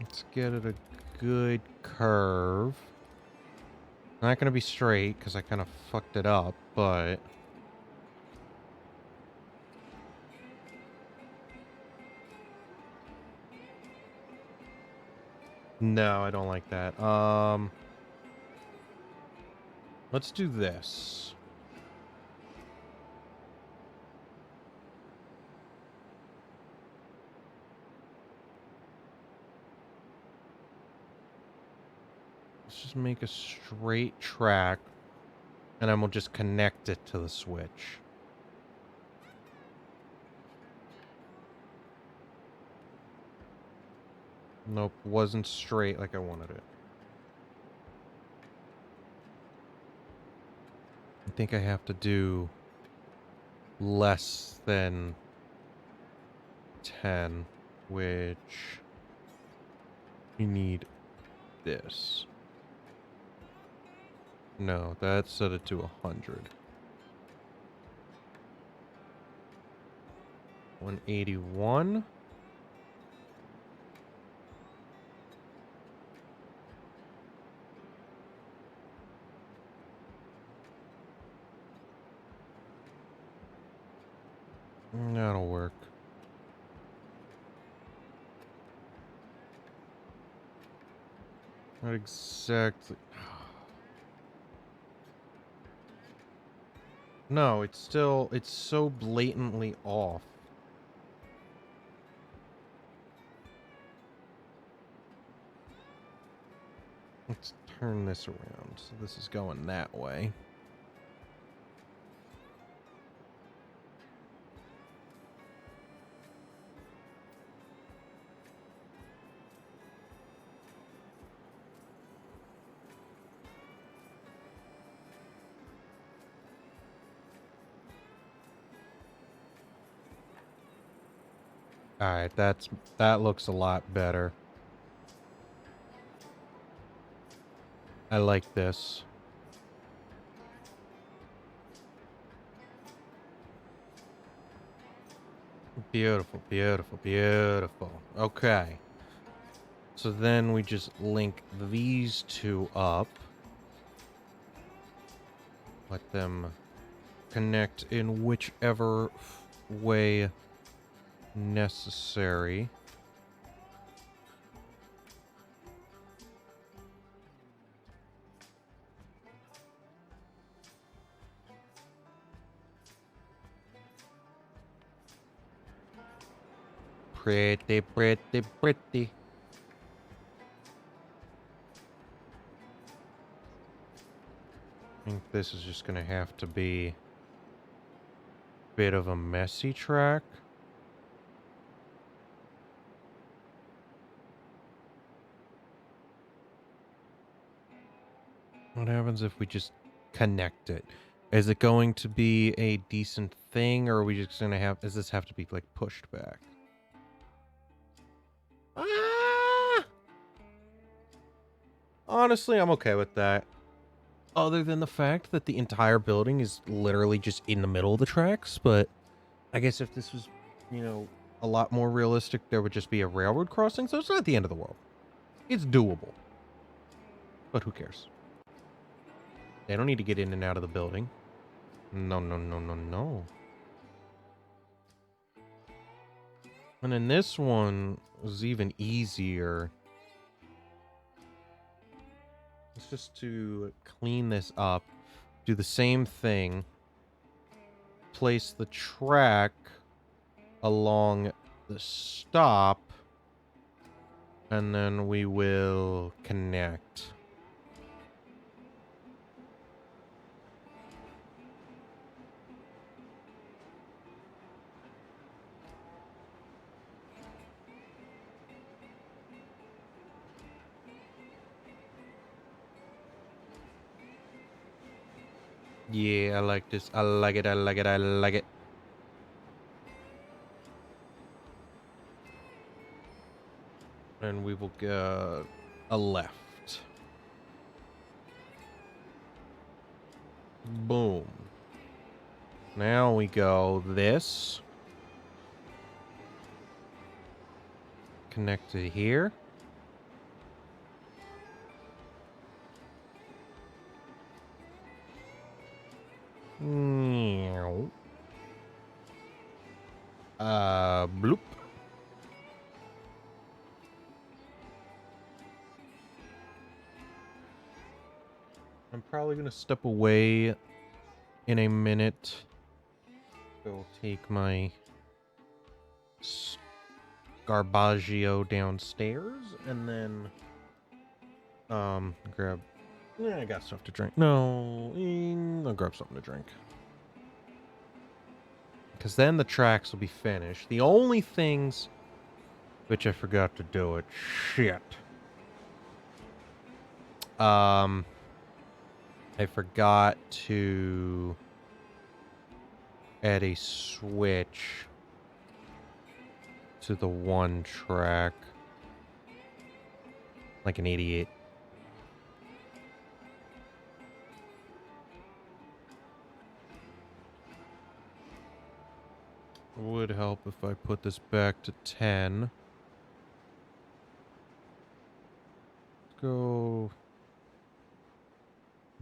Let's get it a good curve. Not gonna be straight because I kind of fucked it up, but no, I don't like that. Let's do this. Let's just make a straight track, and then we'll just connect it to the switch. Nope, wasn't straight like I wanted it. I think I have to do less than 10, which we need this. No, that's set it to 100. 181. That'll work. Not exactly. No, it's so blatantly off. Let's turn this around. So this is going that way. Alright, that looks a lot better. I like this. Beautiful, beautiful, beautiful. Okay. So then we just link these two up. Let them connect in whichever way necessary. Pretty, pretty, pretty. I think this is just gonna have to be a bit of a messy track. What happens if we just connect it? Is it going to be a decent thing, or are we just gonna have, does this have to be like pushed back? Ah! Honestly, I'm okay with that. Other than the fact that the entire building is literally just in the middle of the tracks, but I guess if this was, you know, a lot more realistic, there would just be a railroad crossing, so it's not the end of the world. It's doable. But who cares? They don't need to get in and out of the building. No, no, no, no, no. And then this one was even easier. It's just to clean this up, do the same thing, place the track along the stop, and then we will connect. Yeah, I like this. I like it. I like it. I like it. And we will go a left. Boom. Now we go this. Connected here. Meow. Bloop. I'm probably gonna step away in a minute. Go take my Garbaggio downstairs and then grab. Yeah, I got stuff to drink. No, I'll grab something to drink. Because then the tracks will be finished. The only things which I forgot to do it. Shit. I forgot to add a switch to the one track. Like an 88. Would help if I put this back to 10. Let's go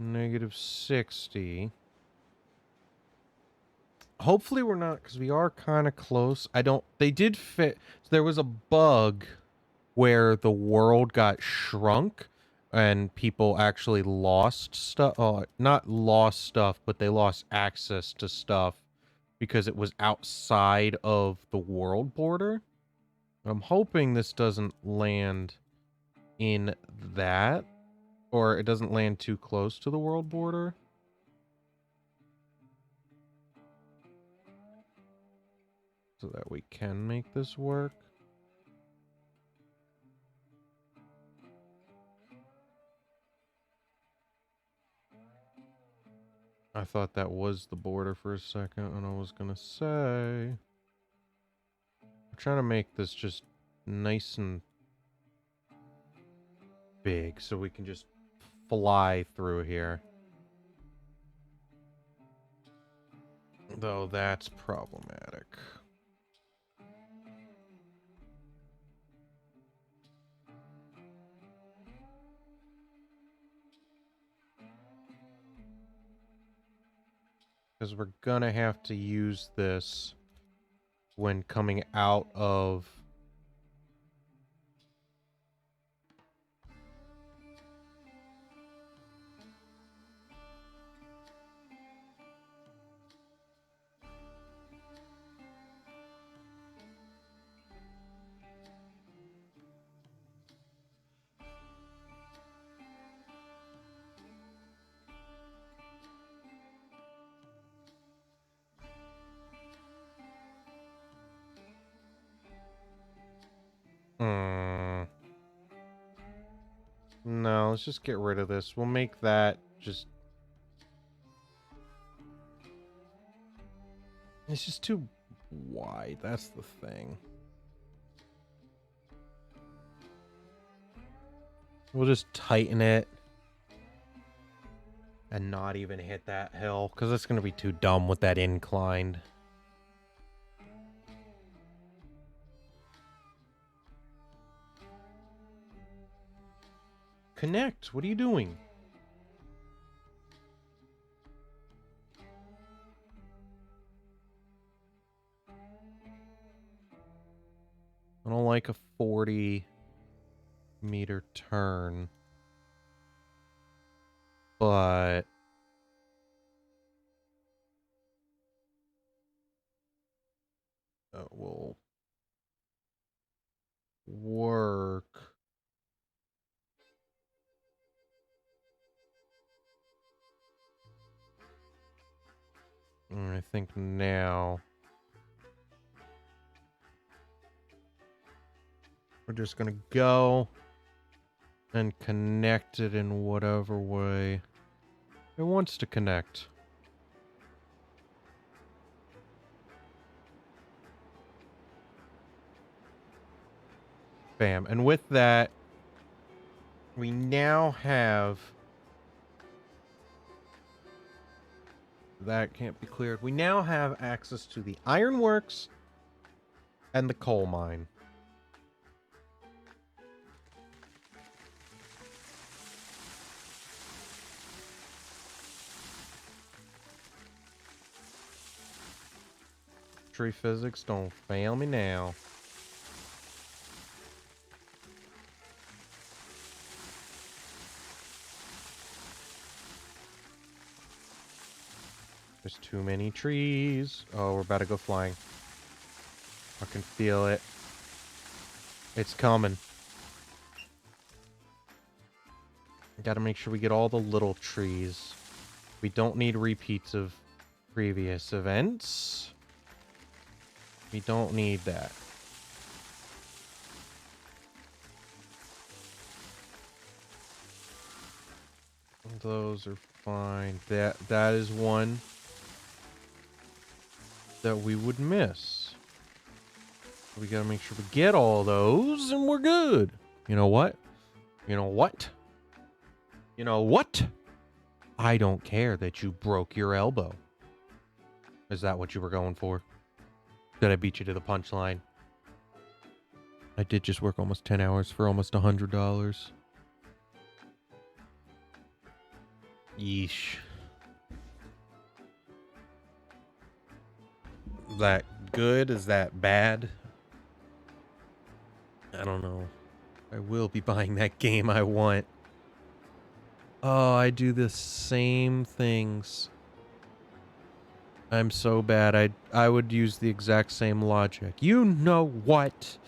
-60. Hopefully we're not, because we are kind of close. They did fit. So there was a bug where the world got shrunk and people actually lost stuff. Not lost stuff, but they lost access to stuff because it was outside of the world border. I'm hoping this doesn't land in that, or it doesn't land too close to the world border. So that we can make this work. I thought that was the border for a second, and I was gonna say, trying to make this just nice and big so we can just fly through here. Though that's problematic. Because we're gonna have to use this when coming out of... No, let's just get rid of this. We'll make that just... It's just too wide. That's the thing. We'll just tighten it. And not even hit that hill. Because it's going to be too dumb with that inclined. Connect. What are you doing? I don't like a 40-meter turn. But... it will work. And I think now we're just gonna go and connect it in whatever way it wants to connect. Bam. And with that, we now have... that can't be cleared. We now have access to the ironworks and the coal mine. Tree physics, don't fail me now. There's too many trees. Oh, we're about to go flying. I can feel it. It's coming. Gotta make sure we get all the little trees. We don't need repeats of previous events. We don't need that. Those are fine. That is one that we would miss. We gotta make sure we get all those and we're good. You know what? You know what? You know what? I don't care that you broke your elbow. Is that what you were going for? Did I beat you to the punchline? I did just work almost 10 hours for almost $100. Yeesh. Is that good? Is that bad? I don't know. I will be buying that game I want. Oh, I do the same things. I'm so bad. I would use the exact same logic. You know what?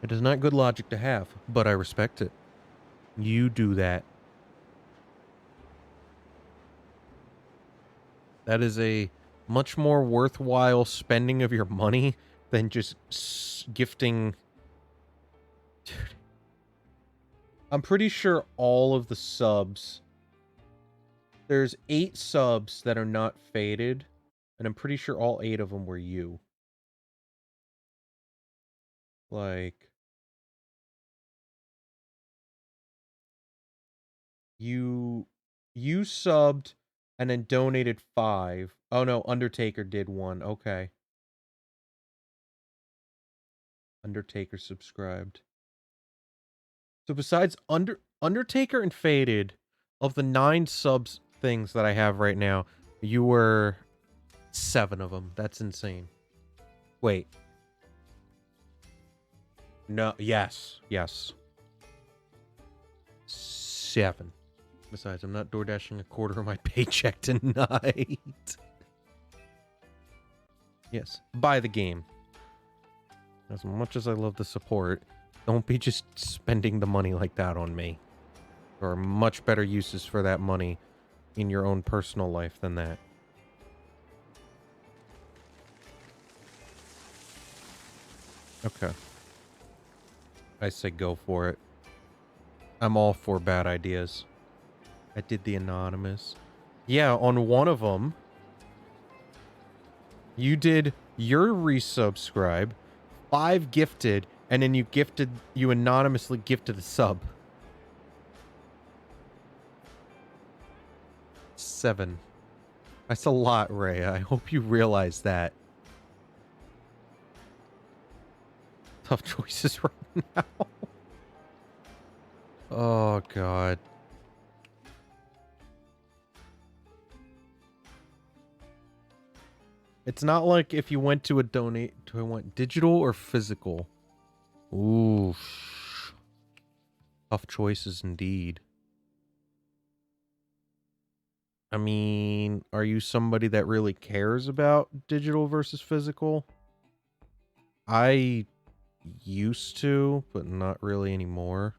It is not good logic to have, but I respect it. You do that. That is a much more worthwhile spending of your money than just gifting. Dude. I'm pretty sure all of the subs... There's 8 subs that are not faded, and I'm pretty sure all 8 of them were you. like you subbed and then donated 5. Oh no, Undertaker did 1. Okay. Undertaker subscribed. So besides Undertaker and Faded, of the 9 subs things that I have right now, you were 7 of them. That's insane. Wait. No, yes. 7. Besides, I'm not door dashing a quarter of my paycheck tonight. Yes, buy the game. As much as I love the support, don't be just spending the money like that on me. There are much better uses for that money in your own personal life than that. Okay. I say go for it. I'm all for bad ideas. I did the anonymous. Yeah, on one of them, you did your resubscribe, 5 gifted, and then you anonymously gifted a sub. 7. That's a lot, Ray. I hope you realize that. Tough choices right now. Oh, God. It's not like if you went to a donate... Do I want digital or physical? Ooh. Tough choices indeed. I mean, are you somebody that really cares about digital versus physical? I used to, but not really anymore.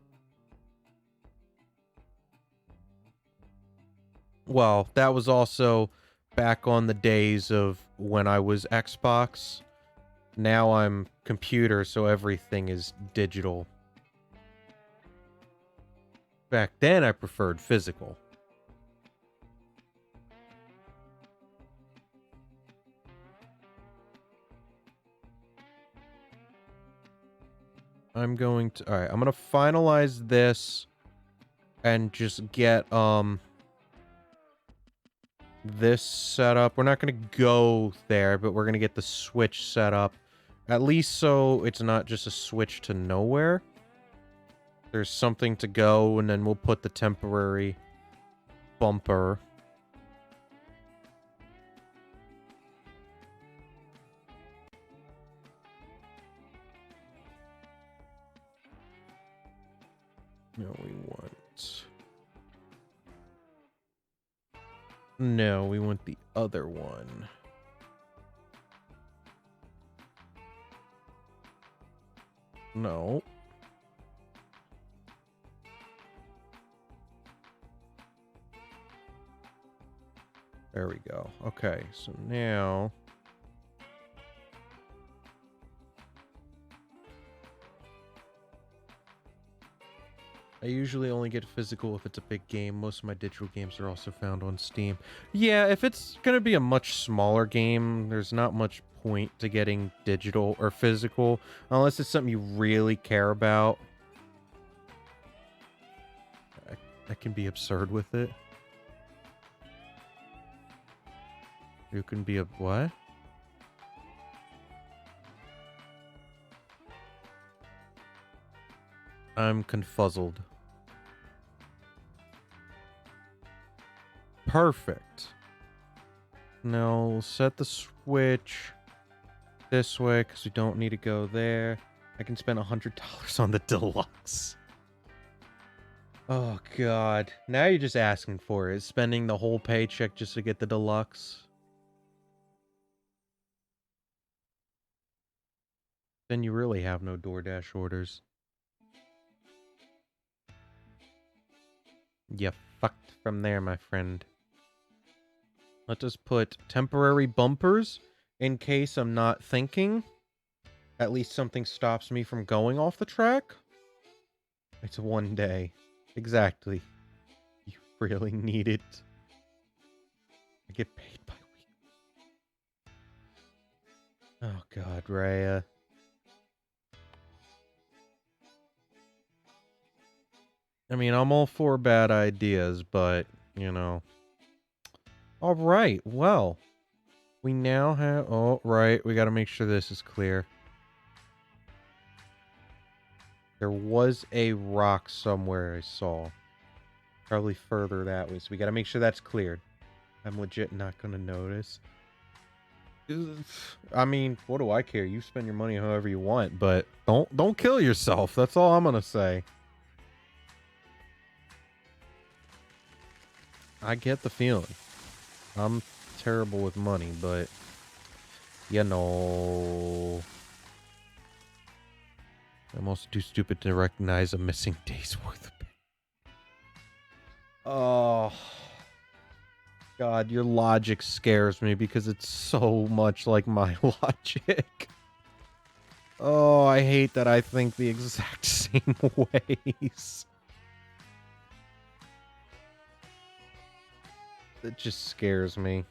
Well, that was also back on the days of when I was Xbox. Now I'm computer, so everything is digital. Back then, I preferred physical. I'm going to... Alright, I'm going to finalize this and just get, this set up. We're not going to go there, but we're going to get the Switch set up. At least so it's not just a switch to nowhere. There's something to go, and then we'll put the temporary bumper. No, we want... No, we want the other one. No. There we go. Okay, so now... I usually only get physical if it's a big game. Most of my digital games are also found on Steam. Yeah, if it's going to be a much smaller game, there's not much point to getting digital or physical, unless it's something you really care about. I can be absurd with it. You can be a what? I'm confuzzled. Perfect. Now we'll set the Switch this way because we don't need to go there. I can spend $100 on the deluxe. Oh, God. Now you're just asking for it. Spending the whole paycheck just to get the deluxe. Then you really have no DoorDash orders. You fucked from there, my friend. Let's just put temporary bumpers in case I'm not thinking. At least something stops me from going off the track. It's one day. Exactly. You really need it. I get paid by week. Oh, God, Rhea. I mean, I'm all for bad ideas, but, you know. All right, well, we now have... Oh, right, we got to make sure this is clear. There was a rock somewhere I saw. Probably further that way, so we got to make sure that's cleared. I'm legit not going to notice. I mean, what do I care? You spend your money however you want, but don't kill yourself. That's all I'm going to say. I get the feeling. I'm terrible with money, but you know, I'm also too stupid to recognize a missing day's worth of pay. Oh, God, your logic scares me because it's so much like my logic. Oh, I hate that I think the exact same ways. It just scares me.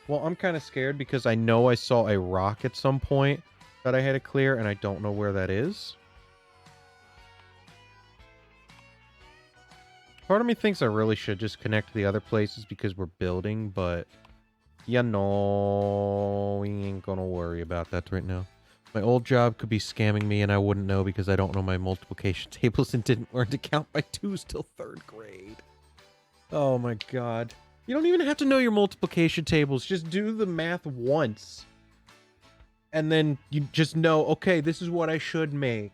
Well, I'm kind of scared because I know I saw a rock at some point that I had to clear, and I don't know where that is. Part of me thinks I really should just connect to the other places because we're building, but you know, we ain't gonna worry about that right now. My old job could be scamming me and I wouldn't know because I don't know my multiplication tables and didn't learn to count by twos till 3rd grade. Oh my God. You don't even have to know your multiplication tables. Just do the math once. And then you just know, okay, this is what I should make.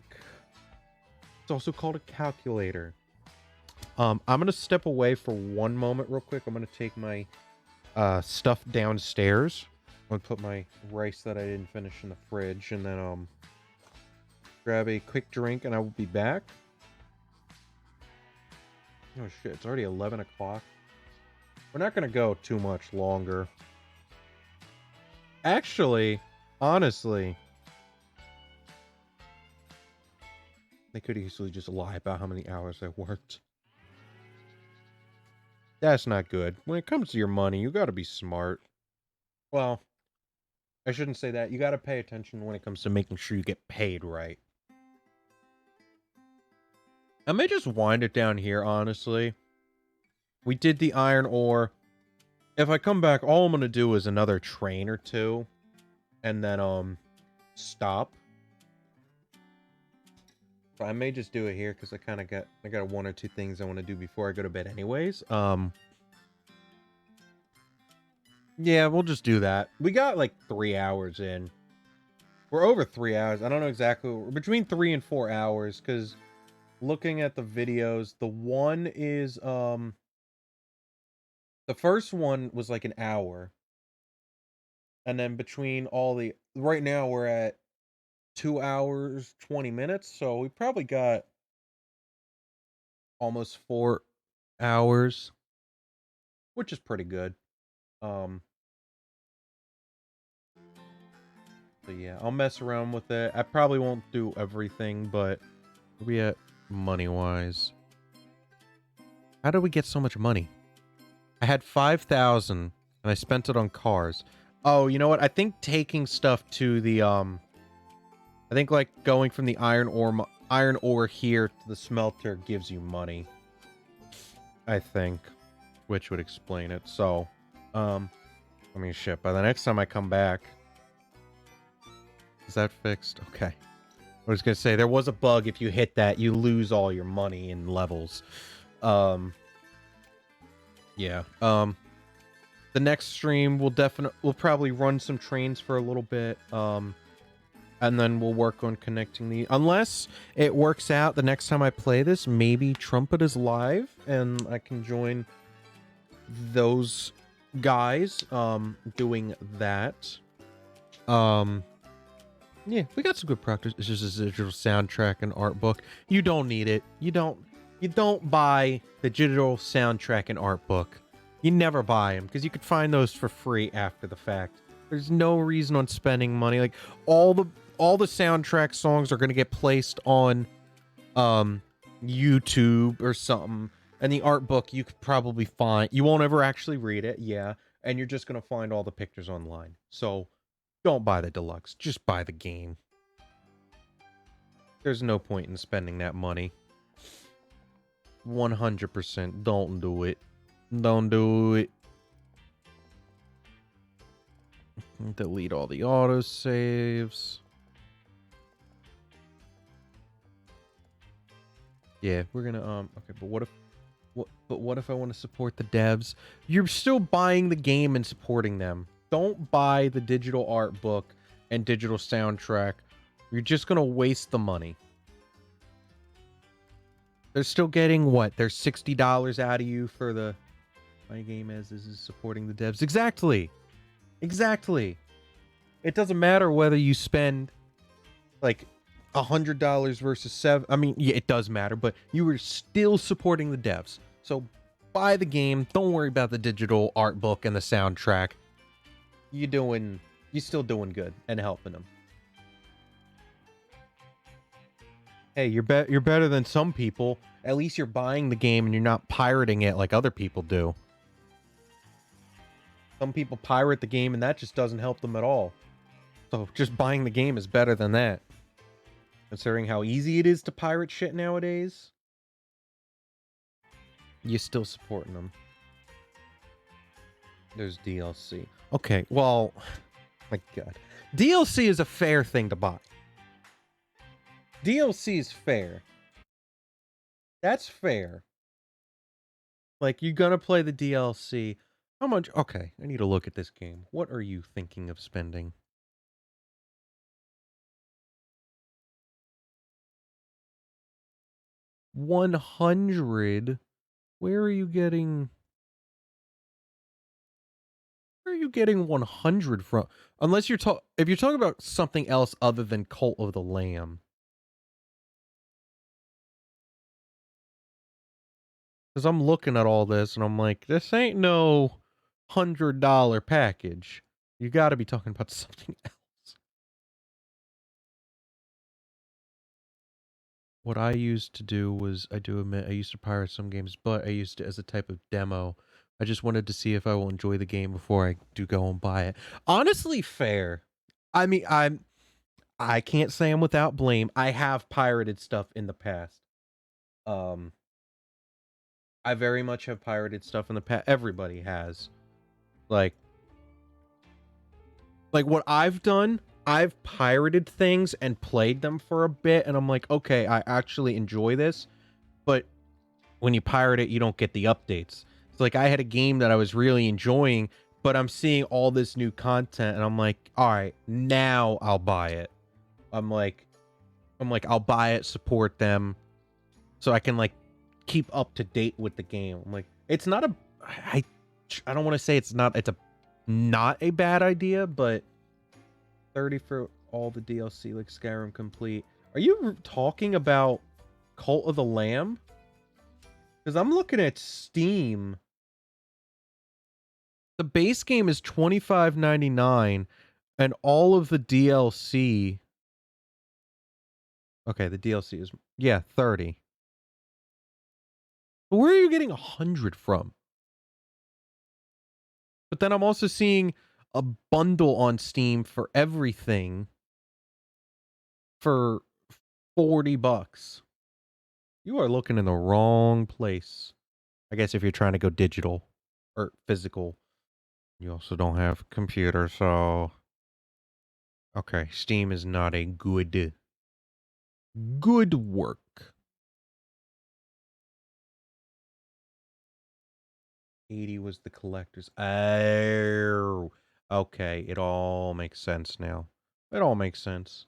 It's also called a calculator. I'm going to step away for one moment real quick. I'm going to take my stuff downstairs. I'm going to put my rice that I didn't finish in the fridge. And then grab a quick drink and I will be back. Oh shit, it's already 11 o'clock. We're not going to go too much longer. Actually, honestly, they could easily just lie about how many hours I worked. That's not good. When it comes to your money, you got to be smart. Well, I shouldn't say that. You got to pay attention when it comes to making sure you get paid right. I may just wind it down here, honestly. We did the iron ore. If I come back, all I'm going to do is another train or two. And then, stop. But I may just do it here because I got 1 or 2 things I want to do before I go to bed anyways. Yeah, we'll just do that. We got like 3 hours in. We're over 3 hours. I don't know exactly. We're between 3 and 4 hours because looking at the videos, the one is, the first one was like an hour. And then between all the, right now we're at 2 hours, 20 minutes. So we probably got almost 4 hours, which is pretty good. So yeah, I'll mess around with it. I probably won't do everything, but where we at money-wise? How did we get so much money? I had 5,000 and I spent it on cars. Oh, you know what? I think taking stuff to the, I think like going from the iron ore here to the smelter gives you money. I think, which would explain it. So, I mean, shit, by the next time I come back, is that fixed? Okay. I was gonna say, there was a bug. If you hit that, you lose all your money in levels. Yeah. The next stream we'll probably run some trains for a little bit. And then we'll work on connecting the, unless it works out the next time I play this, maybe Trumpet is live and I can join those guys doing that. Yeah, we got some good practice. It's just a digital soundtrack and art book. You don't need it. You don't buy the digital soundtrack and art book. You never buy them because you could find those for free after the fact. There's no reason on spending money. Like all the soundtrack songs are going to get placed on YouTube or something. And the art book you could probably find. You won't ever actually read it, yeah. And you're just going to find all the pictures online. So don't buy the deluxe. Just buy the game. There's no point in spending that money. 100%. Don't do it. Don't do it. Delete all the autosaves. Yeah, we're gonna okay, but what if I want to support the devs? You're still buying the game and supporting them. Don't buy the digital art book and digital soundtrack. You're just gonna waste the money. They're still getting what? They're $60 out of you for the my game as this is supporting the devs. Exactly. Exactly. It doesn't matter whether you spend like $100 versus $7. I mean, yeah, it does matter, but you were still supporting the devs. So buy the game. Don't worry about the digital art book and the soundtrack. You're still doing good and helping them. Hey, you're better than some people. At least you're buying the game and you're not pirating it like other people do. Some people pirate the game and that just doesn't help them at all. So just buying the game is better than that. Considering how easy it is to pirate shit nowadays, you're still supporting them. There's DLC. Okay, well, my God. DLC is a fair thing to buy. DLC is fair. That's fair. Like, you're gonna play the DLC. How much? Okay, I need to look at this game. What are you thinking of spending? $100? Where are you getting 100 from? Unless if you're talking about something else other than Cult of the Lamb. Because I'm looking at all this and I'm like, this ain't no $100 package. You got to be talking about something else. What I used to do was, I do admit, I used to pirate some games, but I used it as a type of demo. I just wanted to see if I will enjoy the game before I do go and buy it. Honestly, fair. I mean, I can't say I'm without blame. I have pirated stuff in the past. I very much have pirated stuff in the past. Everybody has. Like what I've done, I've pirated things and played them for a bit, and I'm like, okay, I actually enjoy this. But when you pirate it, you don't get the updates. It's like I had a game that I was really enjoying, but I'm seeing all this new content, and I'm like, all right, now I'll buy it. I'm like, I'll buy it, support them, so I can like keep up to date with the game. I'm like, it's not a, I don't want to say it's not a bad idea, but 30 for all the DLC like Skyrim complete. Are you talking about Cult of the Lamb? Because I'm looking at Steam. The base game is $25.99 and all of the DLC. Okay, the DLC is, yeah, 30. But where are you getting 100 from? But then I'm also seeing a bundle on Steam for everything for $40. You are looking in the wrong place. I guess if you're trying to go digital or physical. You also don't have a computer, so okay, Steam is not a good work. $80 was the collector's. Oh, okay, it all makes sense now. It all makes sense.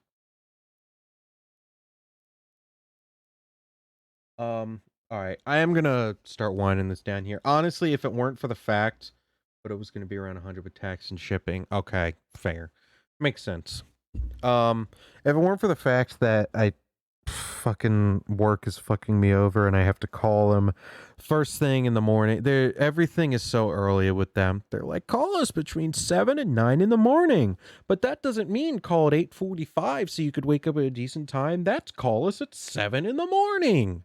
All right, I am gonna start winding this down here. Honestly, if it weren't for the fact, but it was gonna be around 100 with tax and shipping. Okay, fair, makes sense. If it weren't for the fact that I fucking work is fucking me over and I have to call them first thing in the morning. Everything is so early with them. They're like, call us between 7 and 9 in the morning. But that doesn't mean call at 8:45 so you could wake up at a decent time. That's call us at 7 in the morning.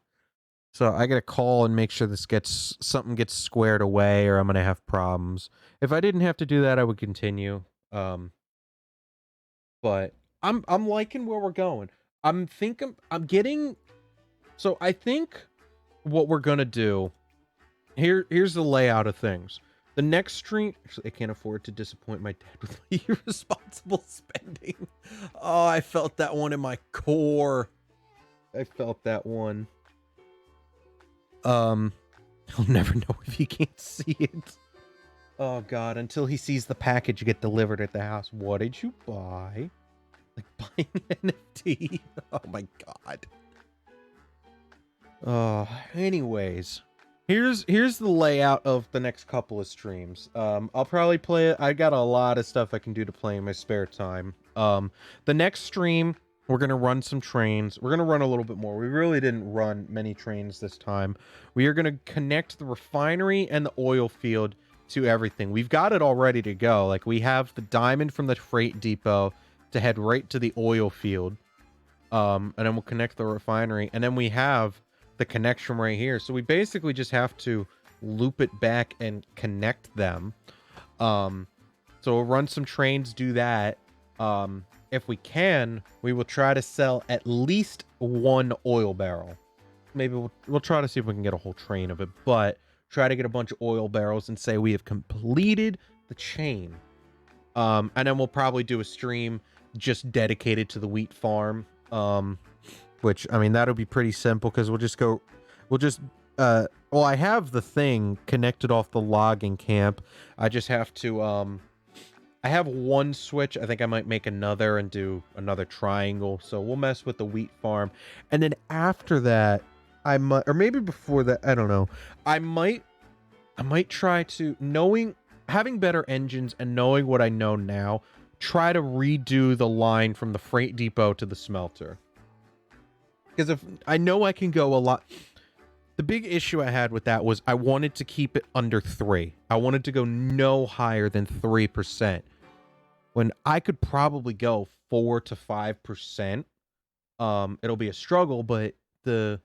So I gotta call and make sure something gets squared away or I'm gonna have problems. If I didn't have to do that, I would continue. But I'm liking where we're going. I'm getting, so I think what we're gonna do here's the layout of things. The next stream, actually, I can't afford to disappoint my dad with irresponsible spending. Oh, I felt that one in my core. I felt that one. He'll never know if he can't see it. Oh God, until he sees the package get delivered at the house. What did you buy? Like buying an NFT. Oh my God. Anyways. Here's the layout of the next couple of streams. I'll probably play it. I got a lot of stuff I can do to play in my spare time. The next stream, we're gonna run some trains. We're gonna run a little bit more. We really didn't run many trains this time. We are gonna connect the refinery and the oil field to everything. We've got it all ready to go. Like, we have the diamond from the freight depot to head right to the oil field. And then we'll connect the refinery, and then we have the connection right here. So we basically just have to loop it back and connect them. So we'll run some trains, do that. If we can, we will try to sell at least one oil barrel. Maybe we'll try to see if we can get a whole train of it, but try to get a bunch of oil barrels and say we have completed the chain. And then we'll probably do a stream just dedicated to the wheat farm. Which, I mean, that'll be pretty simple because well, I have the thing connected off the logging camp. I just have to, I have one switch. I think I might make another and do another triangle. So we'll mess with the wheat farm. And then after that, I might, or maybe before that, I don't know. I might try to, having better engines and knowing what I know now, try to redo the line from the freight depot to the smelter. Because if I know I can go a lot, the big issue I had with that was I wanted to keep it under 3. I wanted to go no higher than 3%. When I could probably go 4 to 5%. It'll be a struggle, but the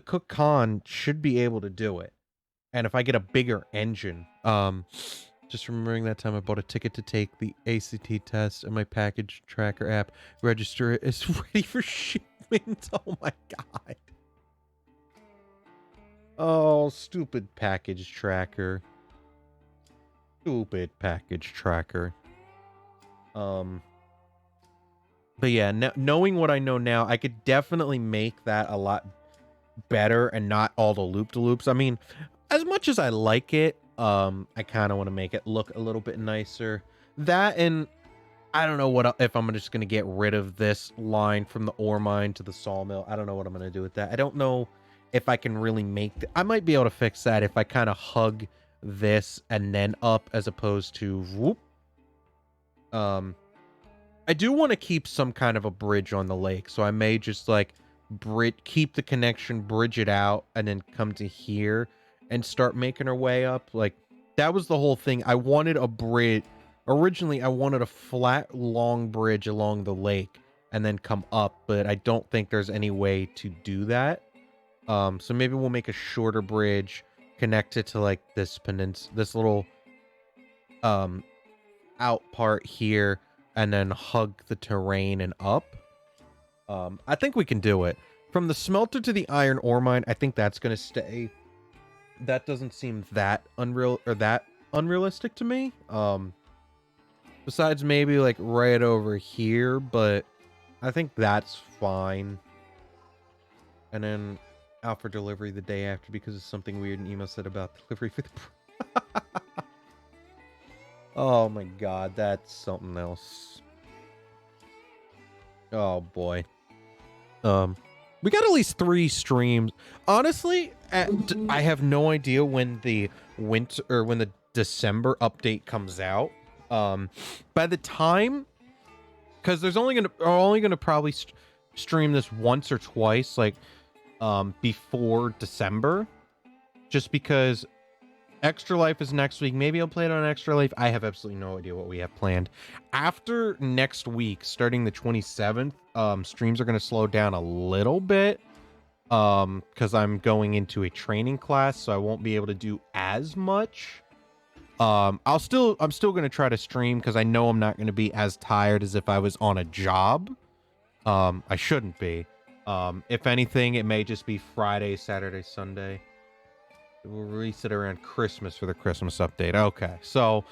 Cook Khan should be able to do it. And if I get a bigger engine, just remembering that time I bought a ticket to take the ACT test, and my package tracker app register is ready for shipment. Oh my God. Oh, stupid package tracker. Stupid package tracker. But yeah, knowing what I know now, I could definitely make that a lot better and not all the loop-de-loops. I mean, as much as I like it, I kind of want to make it look a little bit nicer. That, and I don't know what if I'm just going to get rid of this line from the ore mine to the sawmill. I don't know what I'm going to do with that. I don't know if I can really make I might be able to fix that if I kind of hug this and then up as opposed to whoop. I do want to keep some kind of a bridge on the lake, so I may just like keep the connection, bridge it out, and then come to here and start making our way up. Like, that was the whole thing. I wanted a bridge. Originally, I wanted a flat, long bridge along the lake and then come up, but I don't think there's any way to do that. So maybe we'll make a shorter bridge, connect it to like this this little out part here, and then hug the terrain and up. I think we can do it. From the smelter to the iron ore mine, I think that's going to stay. That doesn't seem that unrealistic to me. Besides maybe like right over here, but I think that's fine. And then out for delivery the day after because of something weird an email said about delivery for the Oh my God, that's something else. Oh boy. We got at least 3 streams. Honestly, I have no idea when the winter or when the December update comes out. By the time, because we're only gonna probably stream this once or twice, like before December, just because Extra Life is next week. Maybe I'll play it on Extra Life. I have absolutely no idea what we have planned. After next week, starting the 27th, streams are going to slow down a little bit because I'm going into a training class, so I won't be able to do as much. I'm still going to try to stream because I know I'm not going to be as tired as if I was on a job. I shouldn't be. If anything, it may just be Friday, Saturday, Sunday. We'll release it around Christmas for the Christmas update. Okay, so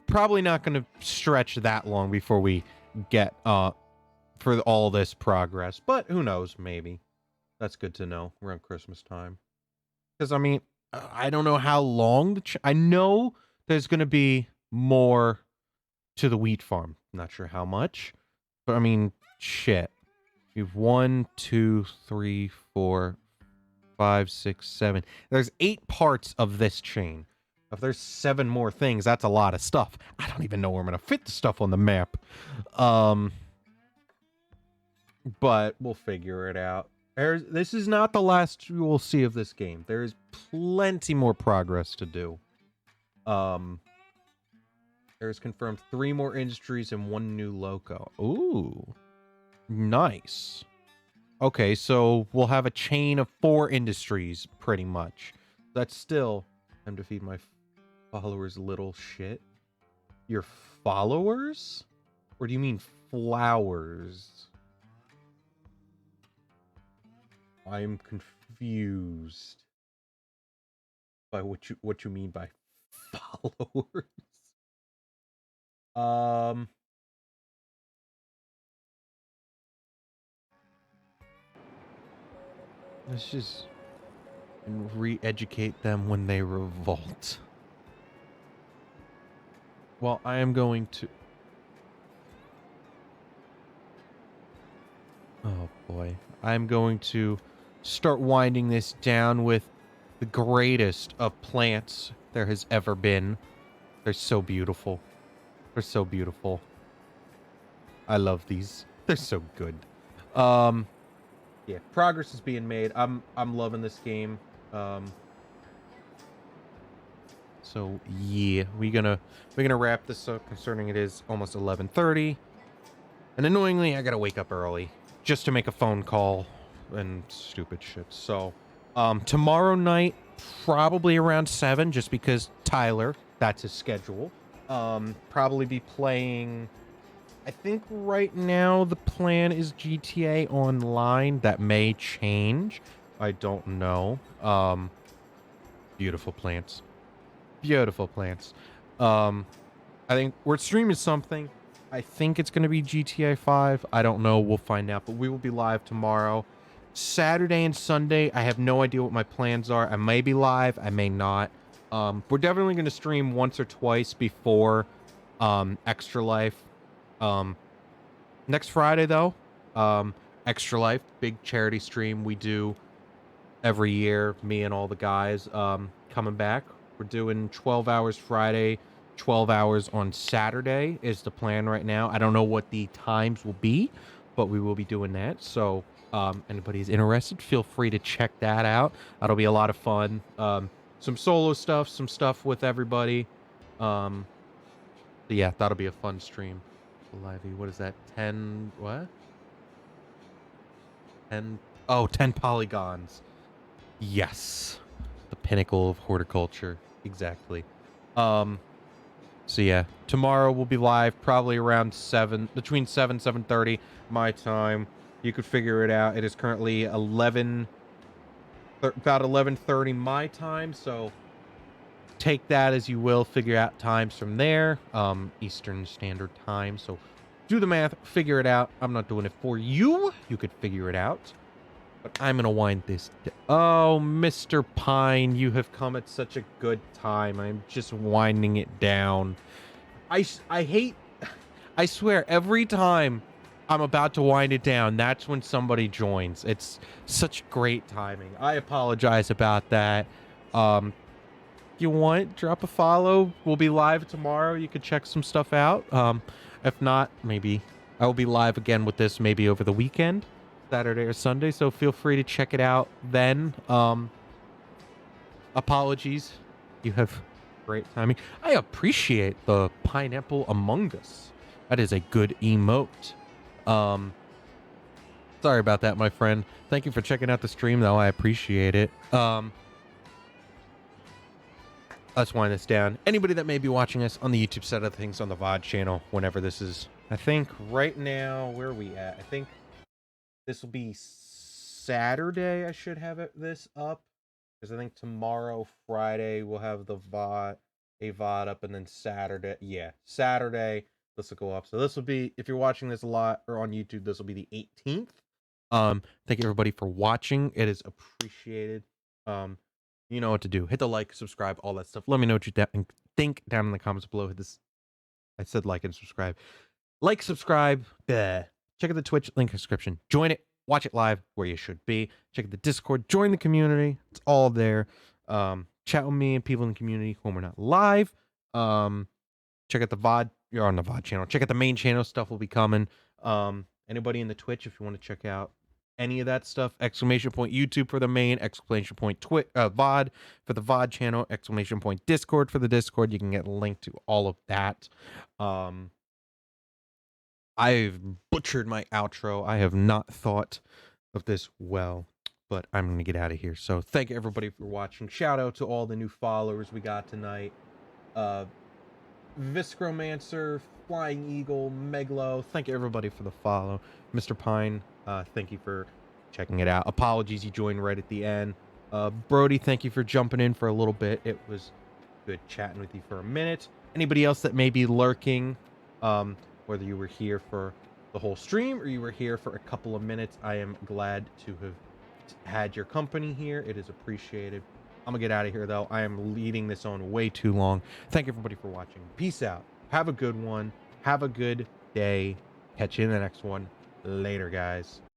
probably not gonna stretch that long before we get for all this progress. But who knows? Maybe that's good to know around Christmas time. Because I mean, I don't know how long I know there's gonna be more to the wheat farm. Not sure how much, but I mean, shit. We've 1, 2, 3, 4, 5, 6, 7. There's 8 parts of this chain. If there's 7 more things, that's a lot of stuff. I don't even know where I'm gonna fit the stuff on the map. But we'll figure it out. This is not the last you will see of this game. There is plenty more progress to do. There's confirmed 3 more industries and 1 new loco. Ooh. Nice. Okay, so we'll have a chain of 4 industries, pretty much. That's still time to feed my followers little shit. Your followers? Or do you mean flowers? I'm confused by what you mean by followers. Let's just re-educate them when they revolt. Well, I am going to... Oh boy. I'm going to start winding this down with the greatest of plants there has ever been. They're so beautiful. They're so beautiful. I love these. They're so good. Yeah, progress is being made. I'm loving this game. So yeah, we're gonna wrap this up concerning it is almost 11:30. And annoyingly, I gotta wake up early just to make a phone call and stupid shit. So tomorrow night, probably around 7, just because Tyler, that's his schedule. Probably be playing. I think right now the plan is GTA Online. That may change. I don't know. Beautiful plants. Beautiful plants. I think we're streaming something. I think it's going to be GTA 5. I don't know. We'll find out. But we will be live tomorrow. Saturday and Sunday, I have no idea what my plans are. I may be live. I may not. We're definitely going to stream once or twice before Extra Life. Next Friday, though, Extra Life, big charity stream we do every year. Me and all the guys coming back. We're doing 12 hours Friday, 12 hours on Saturday is the plan right now. I don't know what the times will be, but we will be doing that. So anybody's interested, feel free to check that out. That'll be a lot of fun. Some solo stuff, some stuff with everybody. So yeah, that'll be a fun stream. Livey, what is that? 10 what? 10 10 polygons. Yes. The pinnacle of horticulture. Exactly. So yeah, tomorrow we'll be live probably around 7, between 7:30 my time. You could figure it out. It is currently about 11:30 my time, so take that as you will. Figure out times from there. Eastern Standard Time. So do the math, figure it out. I'm not doing it for you. You could figure it out. But I'm gonna wind this. Oh, Mr. Pine, you have come at such a good time. I'm just winding it down. I hate. I swear, every time I'm about to wind it down, that's when somebody joins. It's such great timing. I apologize about that. You want, drop a follow. We'll be live tomorrow. You could check some stuff out. If not, maybe I will be live again with this maybe over the weekend, Saturday or Sunday. So feel free to check it out then. Apologies. You have great timing. I appreciate the pineapple Among Us. That is a good emote. Sorry about that, my friend. Thank you for checking out the stream, though. I appreciate it. Let's wind this down. Anybody that may be watching us on the YouTube side of things on the VOD channel, whenever this is, I think right now, where are we at? I think This will be Saturday. I should have this up because I think tomorrow, Friday, we'll have the VOD up, and then Saturday this will go up. So this will be, if you're watching this a lot or on YouTube, this will be the 18th. Thank you everybody for watching. It is appreciated. You know what to do. Hit the like, subscribe, all that stuff. Let me know what you think down in the comments below. Hit this. I said like and subscribe. Like, subscribe. Check out the Twitch link in the description. Join it. Watch it live where you should be. Check out the Discord. Join the community. It's all there. Chat with me and people in the community when we're not live. Check out the VOD. You're on the VOD channel. Check out the main channel. Stuff will be coming. Anybody in the Twitch, if you want to check out any of that stuff, exclamation point YouTube for the main, exclamation point VOD for the VOD channel, exclamation point Discord for the Discord. You can get a link to all of that. I've butchered my outro. I have not thought of this well, but I'm going to get out of here. So thank you everybody for watching. Shout out to all the new followers we got tonight. Viscromancer, Flying Eagle, Meglo. Thank you everybody for the follow. Mr. Pine, thank you for checking it out. Apologies you joined right at the end. Brody, thank you for jumping in for a little bit. It was good chatting with you for a minute. Anybody else that may be lurking, whether you were here for the whole stream or you were here for a couple of minutes, I am glad to have had your company here. It is appreciated. I'm gonna get out of here though. I am leading this on way too long. Thank you everybody for watching. Peace out. Have a good one. Have a good day. Catch you in the next one. Later, guys.